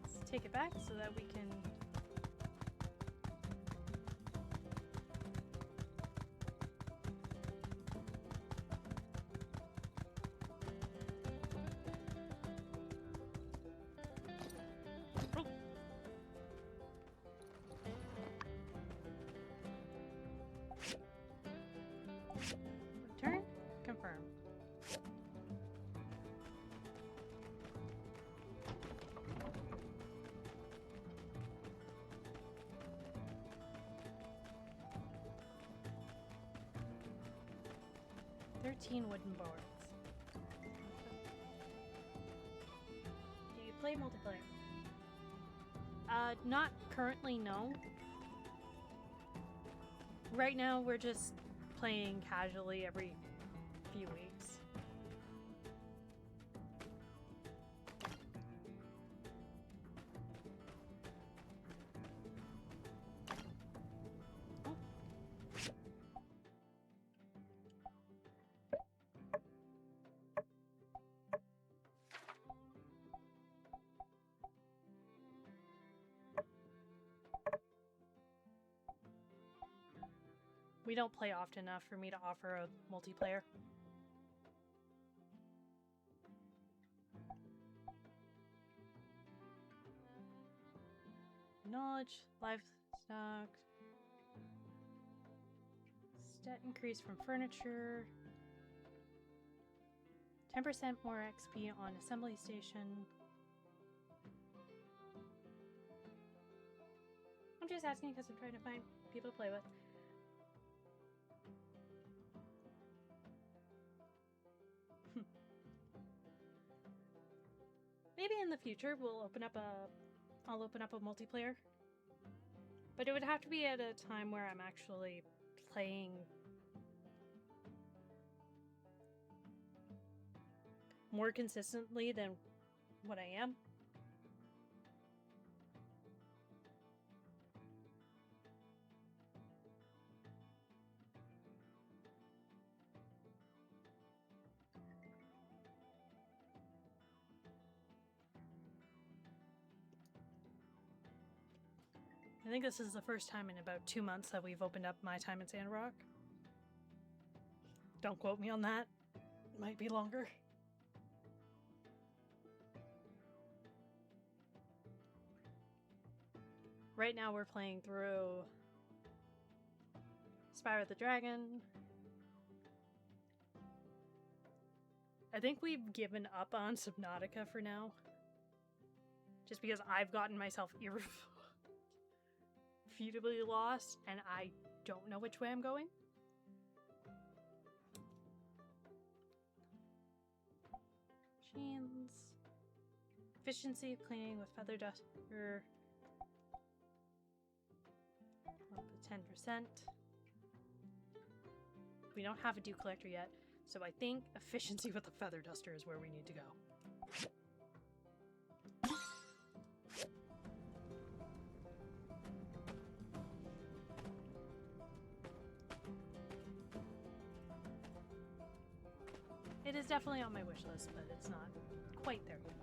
Let's take it back so that we can return, confirm. "13 wooden boards. Do you play multiplayer? Not currently, no. Right now, we're just playing casually every few weeks. Oh. We don't play often enough for me to offer a multiplayer. Knowledge, livestock, stat increase from furniture, 10% more XP on assembly station. I'm just asking because I'm trying to find people to play with. Maybe in the future I'll open up a multiplayer. But it would have to be at a time where I'm actually playing more consistently than what I am. I think this is the first time in about 2 months that we've opened up my time in Sandrock. Don't quote me on that. It might be longer. Right now we're playing through Spyro the Dragon, I think we've given up on Subnautica for now. Just because I've gotten myself irrefutably lost and I don't know which way I'm going. Machines. Efficiency of cleaning with feather duster. Up to 10%. We don't have a dew collector yet, so I think efficiency with the feather duster is where we need to go. It is definitely on my wish list, but it's not quite there yet.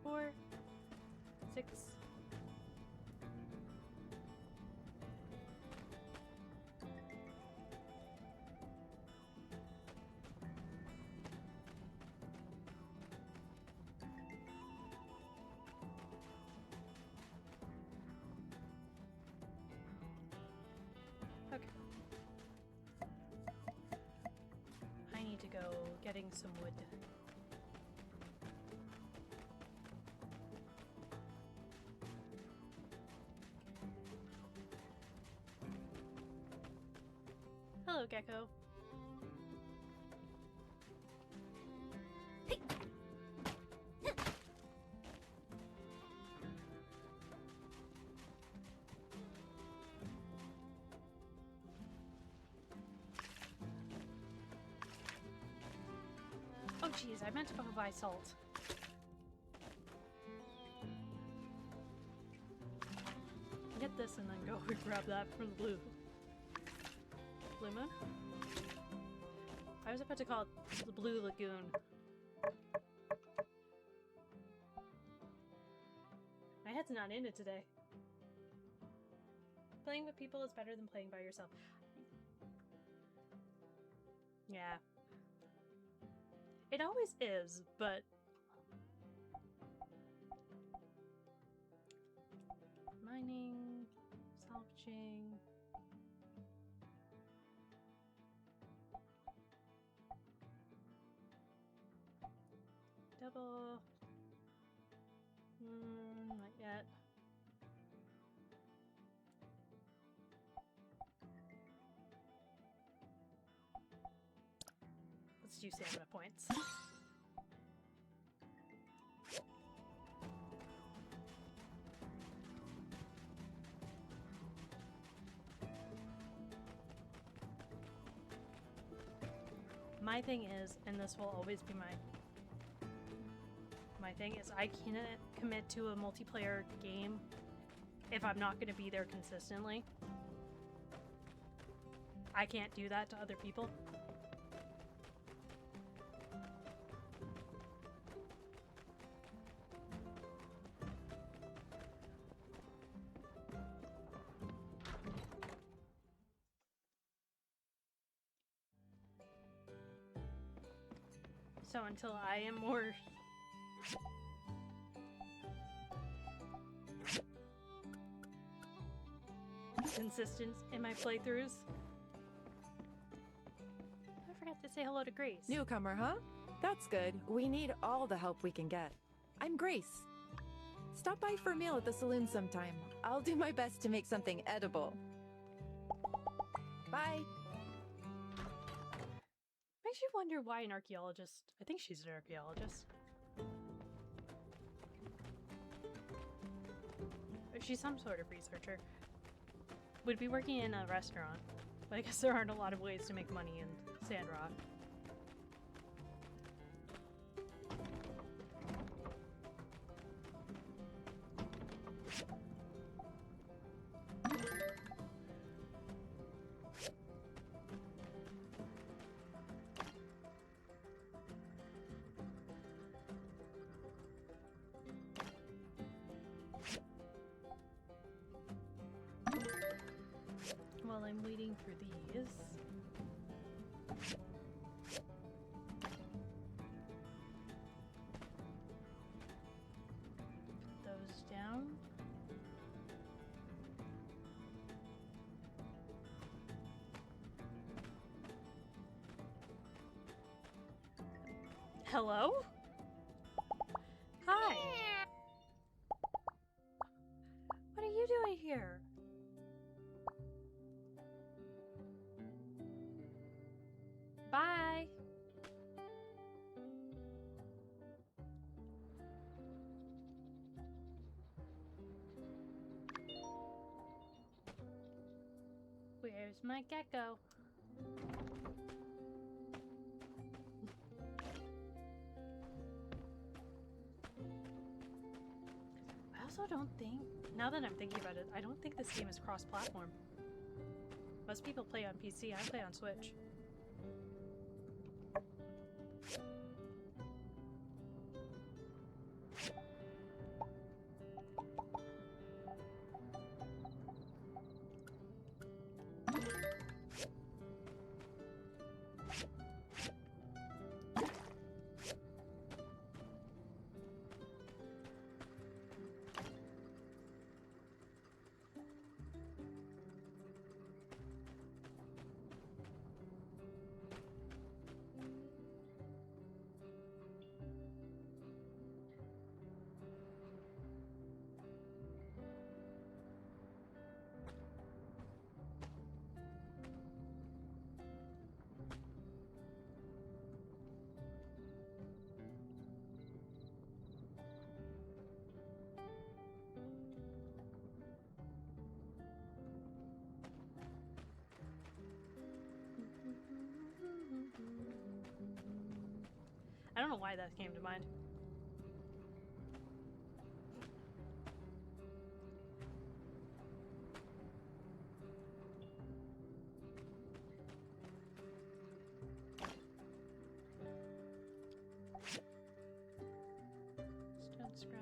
Four, 6. Okay. I need to go getting some wood. Hello, Gecko. Oh geez, I meant to go buy salt. Get this and then go grab that from the blue moon? I was about to call it the Blue Lagoon. My head's not in it today. Playing with people is better than playing by yourself. Yeah. It always is, but mining, salvaging. Double. Not yet. Let's do stamina points. My thing is, and this will always be my thing, is I can't commit to a multiplayer game if I'm not going to be there consistently. I can't do that to other people. So until I am more consistent in my playthroughs. I forgot to say hello to Grace. Newcomer, huh? That's good. We need all the help we can get. I'm Grace. Stop by for a meal at the saloon sometime. I'll do my best to make something edible. Bye. Makes you wonder why an archaeologist. I think she's an archaeologist. Or she's some sort of researcher. Would be working in a restaurant. But I guess there aren't a lot of ways to make money in Sandrock. Well, while I'm waiting for these. Put those down. Hello? Hi. What are you doing here? Bye. Where's my gecko? I also don't think, now that I'm thinking about it, I don't think this game is cross-platform. Most people play on PC, I play on Switch. I don't know why that came to mind. Stone scrap.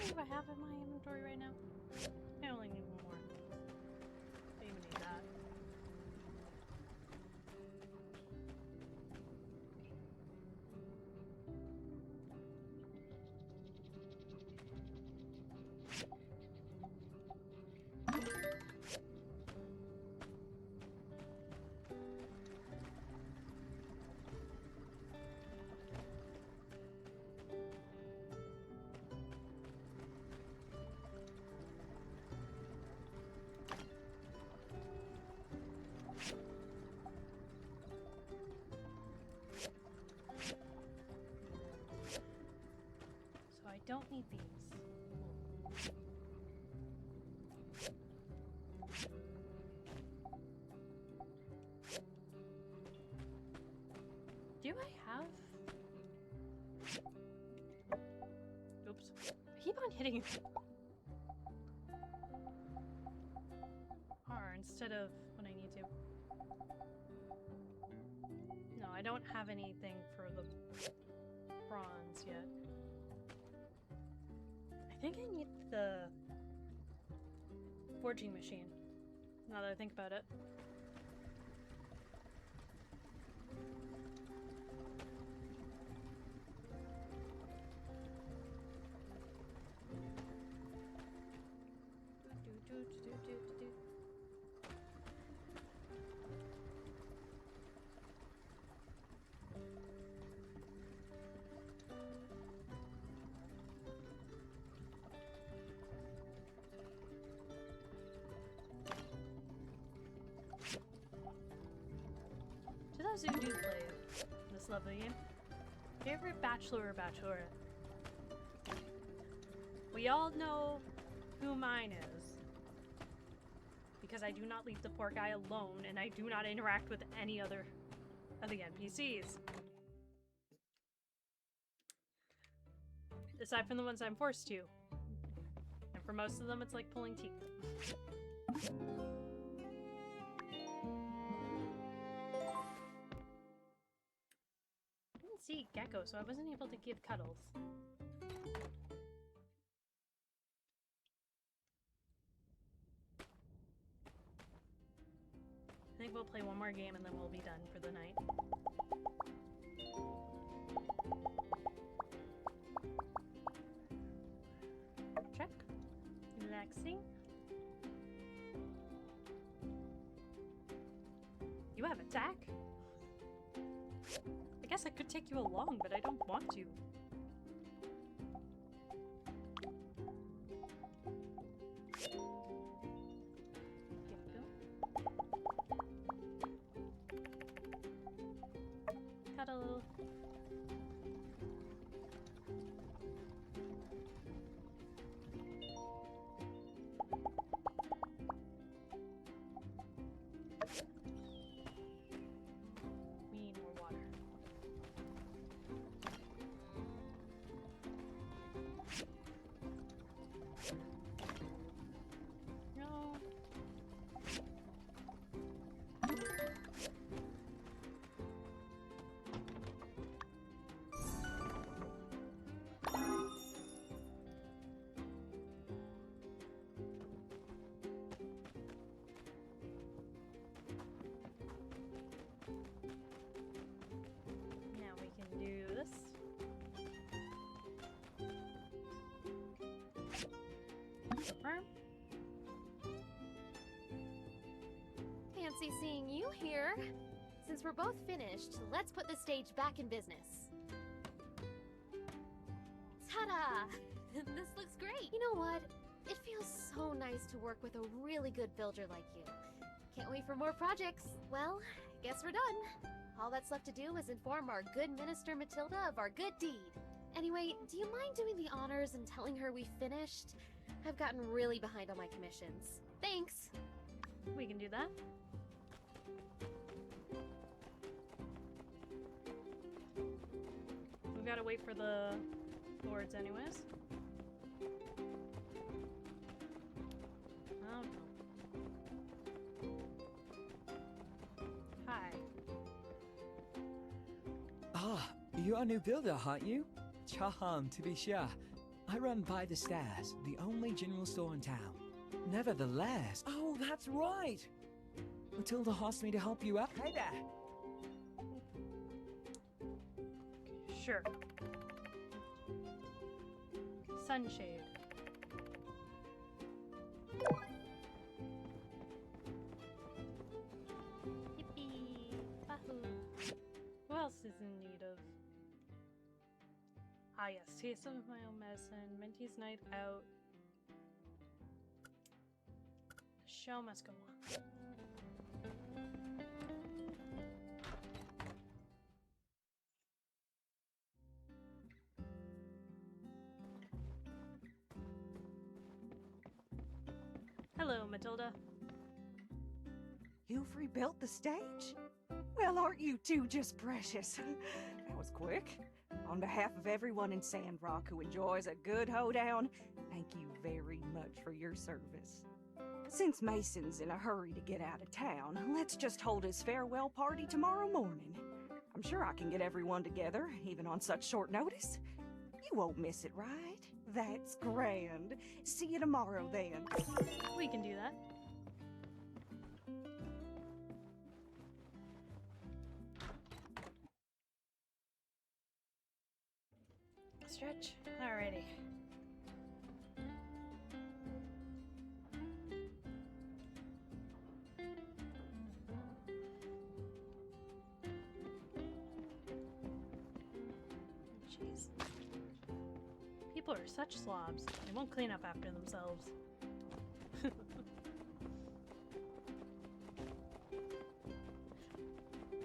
What do I have in my inventory right now? I only need one more. I don't even need that. So I don't need these. Do I have? Oops. I keep on hitting R instead of when I need to. No, I don't have anything for the bronze yet. I think I need the forging machine, now that I think about it. To those who do play this lovely game, favorite bachelor or bachelorette? We all know who mine is, because I do not leave the poor guy alone and I do not interact with any other of the NPCs. Aside from the ones I'm forced to. And for most of them, it's like pulling teeth. sweet gecko, so I wasn't able to give cuddles. I think we'll play one more game and then we'll be done for the night. Check. Relaxing. You have attack? I guess I could take you along, but I don't want to. Cuddle. We need more water. No. Now we can do this. Confirm. Fancy seeing you here. Since we're both finished, let's put the stage back in business. Ta-da! This looks great. You know what? It feels so nice to work with a really good builder like you. Can't wait for more projects. Well, guess we're done. All that's left to do is inform our good Minister Matilda of our good deed. Anyway, do you mind doing the honors and telling her we finished? I've gotten really behind on my commissions. Thanks! We can do that. We've got to wait for the lords anyways. Oh no. Hi. Ah, you're a new builder, aren't you? Charmed, to be sure. I run by the stairs, the only general store in town. Nevertheless... Oh, that's right! Matilda asked me to help you out. Hey there! Sure. Sunshade. Yippee! Wahoo! Who else is in need of? Ah yes, taste of my own medicine, Minty's night out. The show must go on. Hello, Matilda. You've rebuilt the stage? Well, aren't you two just precious? That was quick. On behalf of everyone in Sandrock who enjoys a good hoedown, thank you very much for your service. Since Mason's in a hurry to get out of town, let's just hold his farewell party tomorrow morning. I'm sure I can get everyone together, even on such short notice. You won't miss it, right? That's grand. See you tomorrow, then. We can do that. Stretch. Alrighty. Jeez. People are such slobs. They won't clean up after themselves.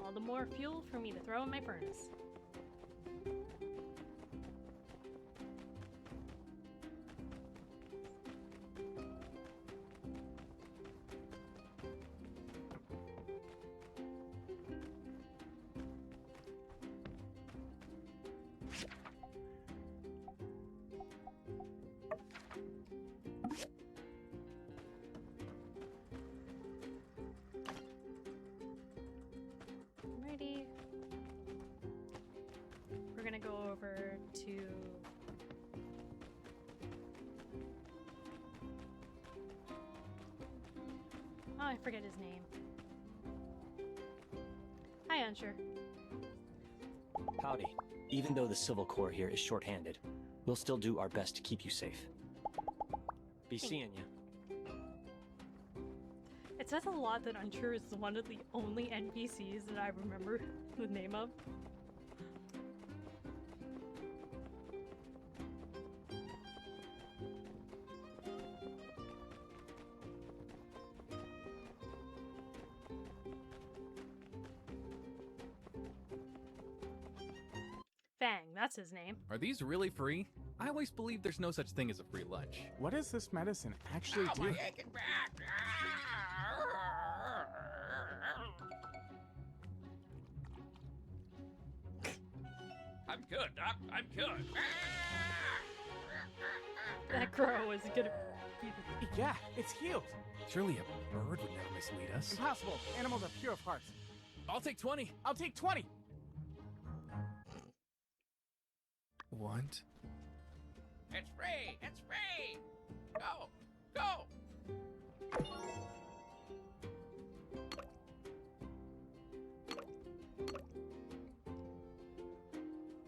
All the more fuel for me to throw in my furnace. Alrighty. go over to... Oh, I forget his name. Hi, Unsure. Howdy. Even though the Civil Corps here is short-handed, we'll still do our best to keep you safe. Be seeing ya. It says a lot that Unsure is one of the only NPCs that I remember the name of. Fang, that's his name. Are these really free? I always believe there's no such thing as a free lunch. What does this medicine actually Ow, do? my aching back! I'm good, Doc. I'm good. That crow is gonna be the... Yeah, it's healed. Surely a bird would never mislead us. Impossible. Animals are pure of heart. I'll take 20. I'll take 20. What? It's free! It's free! Go! Go!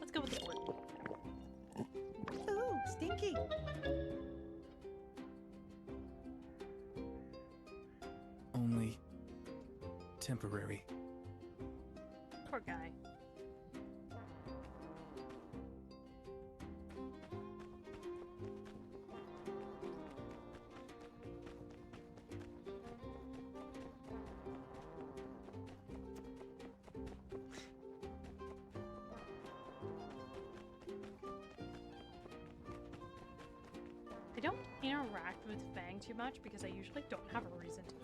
Let's go with the board. Ooh, stinky. Only temporary. Poor guy. I don't interact with Fang too much because I usually don't have a reason to.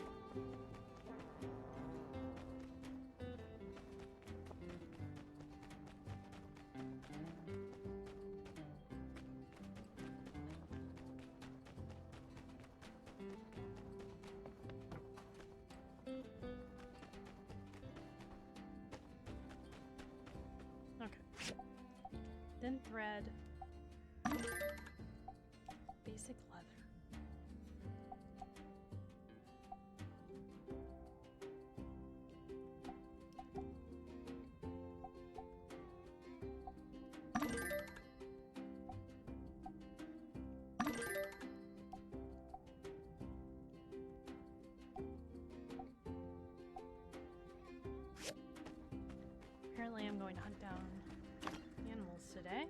Okay. Then thread. Basic leather. Apparently I'm going to hunt down animals today.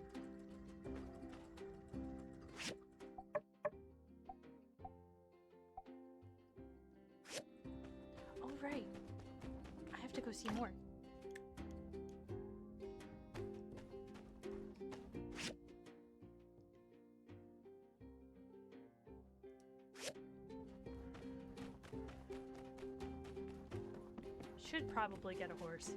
Oh, right. I have to go see more. Should probably get a horse.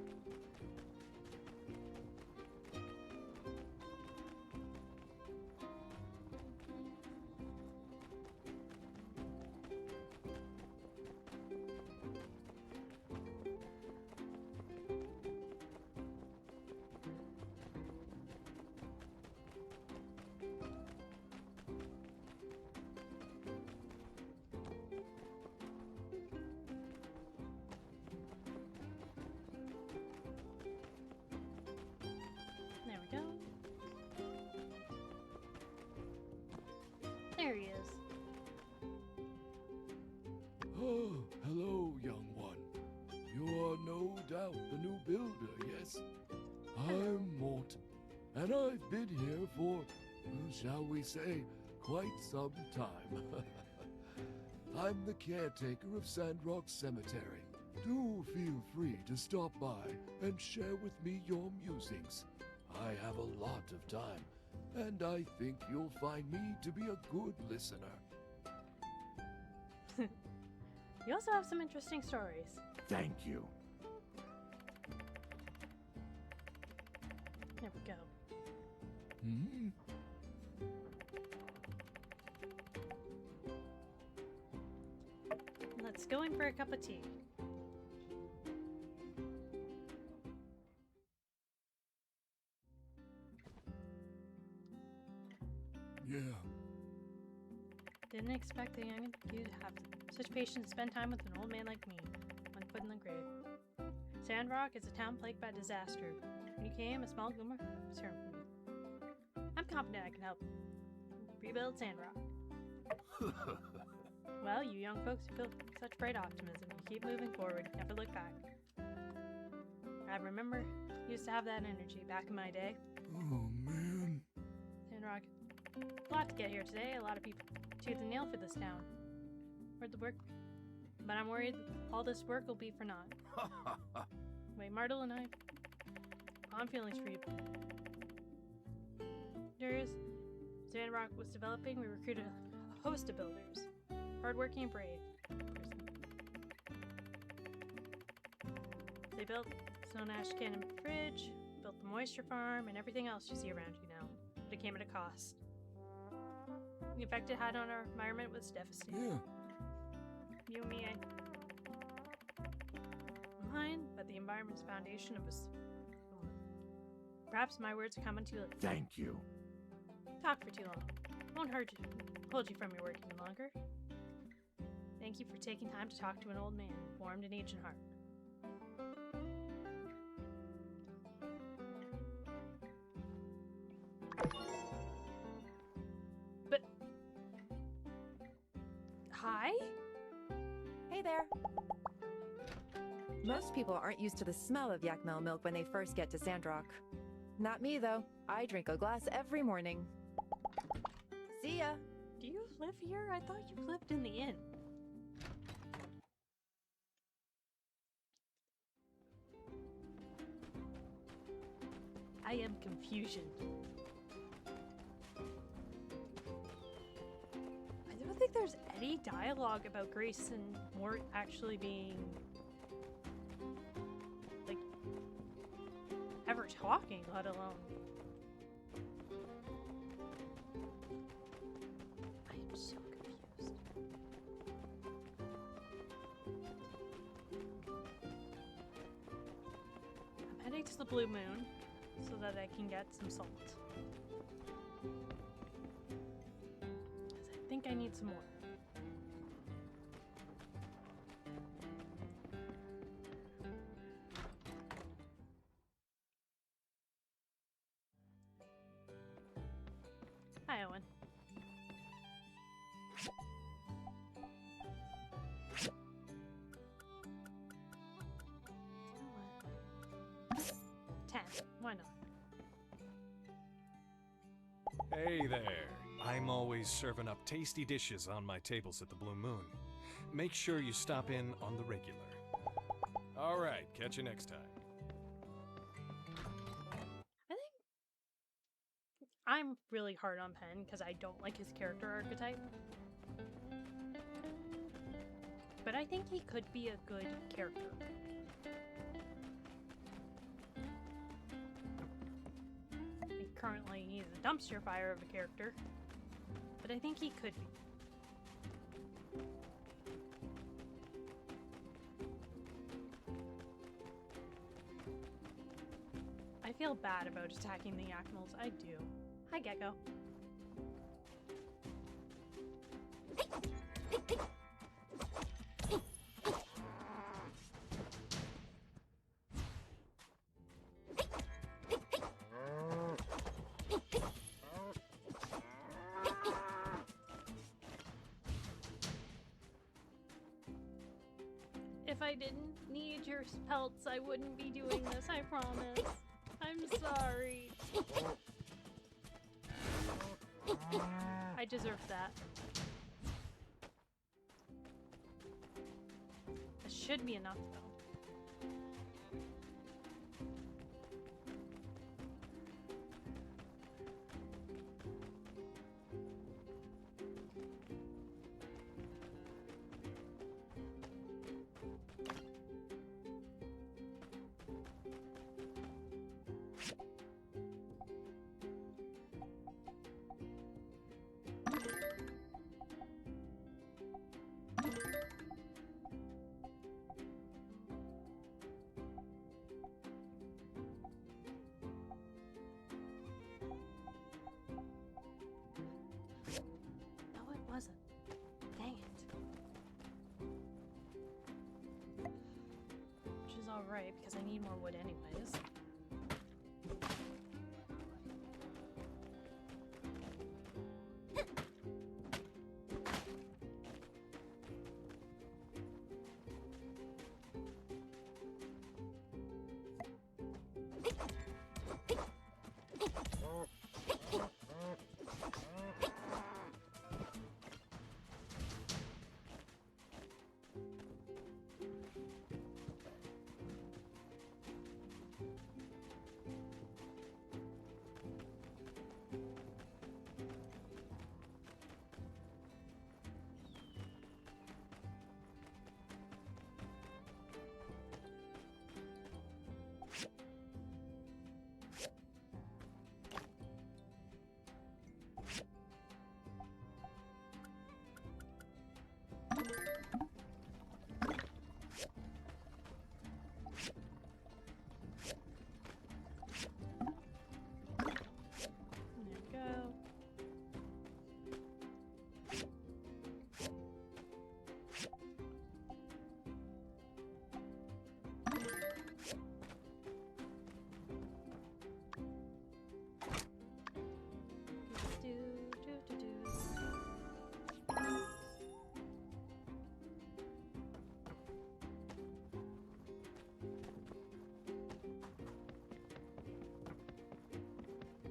There we go. There he is. Oh, hello, young one. You are no doubt the new builder, yes? I'm Mort, and I've been here for, shall we say, quite some time. I'm the caretaker of Sandrock Cemetery. Do feel free to stop by and share with me your musings. I have a lot of time, and I think you'll find me to be a good listener. You also have some interesting stories. Thank you. There we go. Hmm? Let's go in for a cup of tea. Yeah. Didn't expect the young you to have such patience to spend time with an old man like me. One foot in the grave. Sandrock is a town plagued by disaster. When you came, a small glimmer was here for me. I'm confident I can help rebuild Sandrock. Well, you young folks feel such bright optimism. You keep moving forward, never look back. I remember used to have that energy back in my day. Oh, man. Sandrock, a lot to get here today. A lot of people tooth and nail for this town. Where'd the work? But I'm worried all this work will be for naught. Wait, Martel and I. I'm feeling for you. During Sandrock was developing, we recruited a host of builders. Hardworking and brave. They built Stone Ash Cannon Bridge, built the moisture farm, and everything else you see around you now. But it came at a cost. The effect it had on our environment was devastating. Yeah. You and me, mine, but the environment's foundation was. Perhaps my words are coming too late. Thank you. Talk for too long. Won't hurt you. Hold you from your work any longer. Thank you for taking time to talk to an old man, formed in age and heart. But hi? Hey there. Most people aren't used to the smell of Yakmel milk when they first get to Sandrock. Not me, though. I drink a glass every morning. See ya! Do you live here? I thought you lived in the inn. I am confusion. I don't think there's any dialogue about Grace and Mort actually being like ever talking, let alone. I am so confused. I'm heading to the Blue Moon so that I can get some salt. Because I think I need some more. Hi, Owen. You know what? 10. Why not? Hey there. I'm always serving up tasty dishes on my tables at the Blue Moon. Make sure you stop in on the regular. All right, catch you next time. I think I'm really hard on Penn because I don't like his character archetype. But I think he could be a good character. Like, currently, he's a dumpster fire of a character. But I think he could be. I feel bad about attacking the Yakmals. I do. Hi, Gecko. If I didn't need your pelts, I wouldn't be doing this, I promise. I'm sorry. I deserve that. That should be enough, though. Alright, because I need more wood anyways.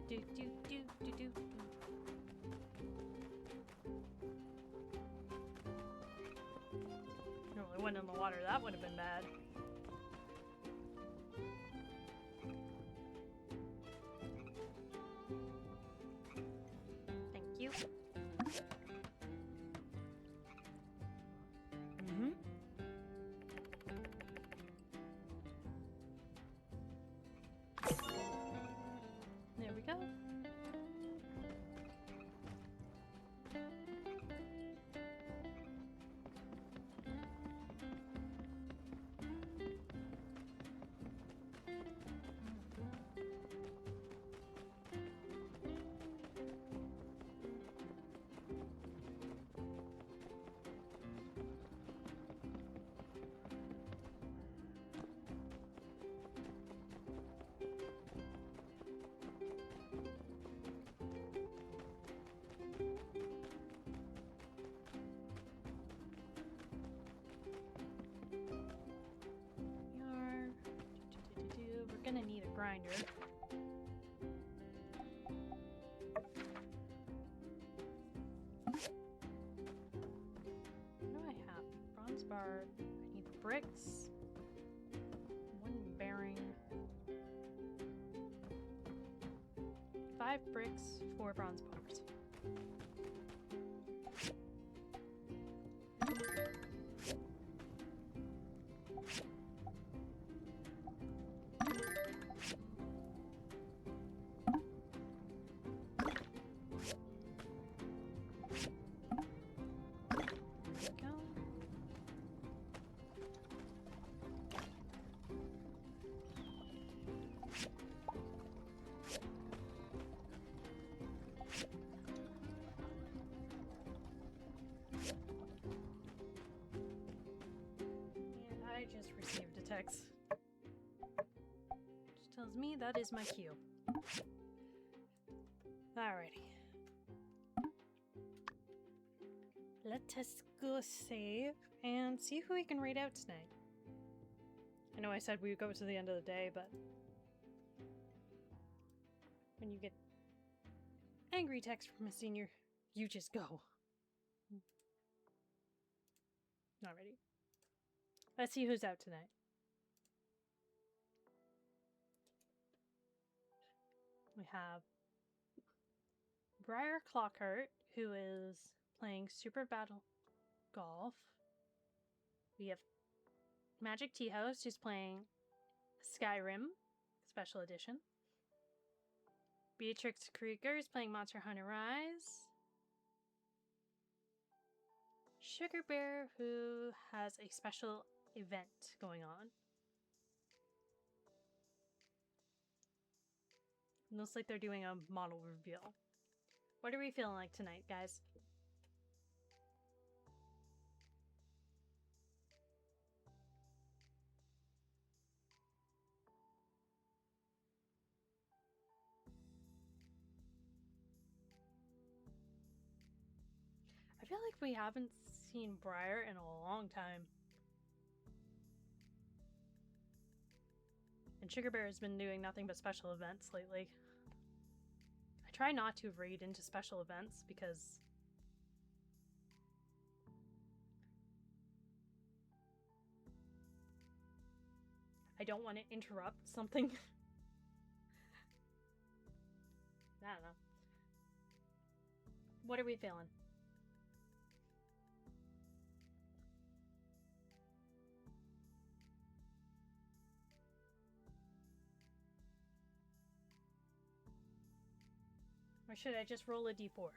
Do, do, do, do, do, do. No, it went in the water. That would have been bad. Thank you. There we go. We're gonna need a grinder. What do I have? Bronze bar. I need bricks. One bearing. 5 bricks, 4 bronze bars. I just received a text. Which tells me that is my cue. Alrighty. Let us go save and see who we can raid out tonight. I know I said we would go to the end of the day, but when you get angry text from a senior, you just go. Alrighty. Let's see who's out tonight. We have Briar Clockhart, who is playing Super Battle Golf. We have Magic Tea House, who's playing Skyrim Special Edition. Beatrix Krieger is playing Monster Hunter Rise. Sugar Bear, who has a special event going on. Looks like they're doing a model reveal. What are we feeling like tonight, guys? I feel like we haven't seen Briar in a long time. And Sugar Bear has been doing nothing but special events lately. I try not to read into special events because I don't want to interrupt something. I don't know. What are we feeling? Or should I just roll a d4?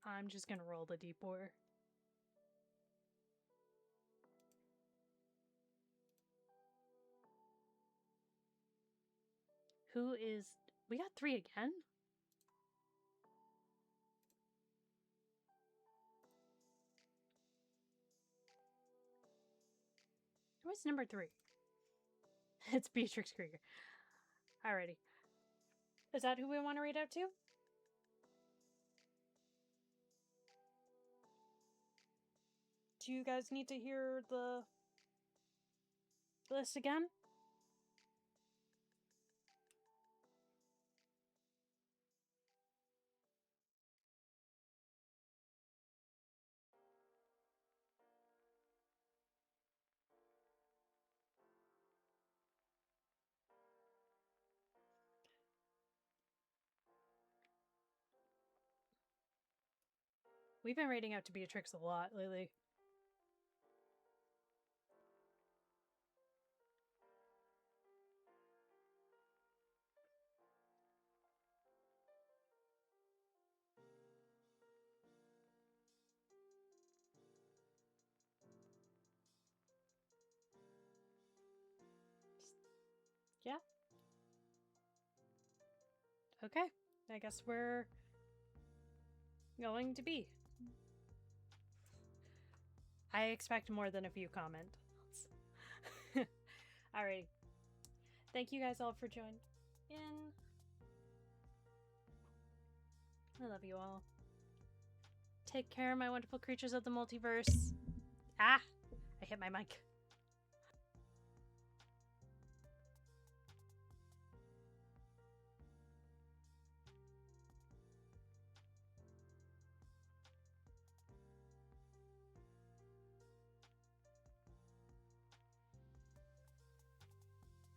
I'm just gonna roll the d4. Who is... We got 3 again? Who's number 3? It's Beatrix Krieger. Alrighty. Is that who we want to read out to? Do you guys need to hear the list again? We've been reading out to Beatrix a lot lately. Yeah. Okay. I guess we're going to be. I expect more than a few comments. Alrighty. Thank you guys all for joining in. I love you all. Take care, my wonderful creatures of the multiverse. Ah! I hit my mic.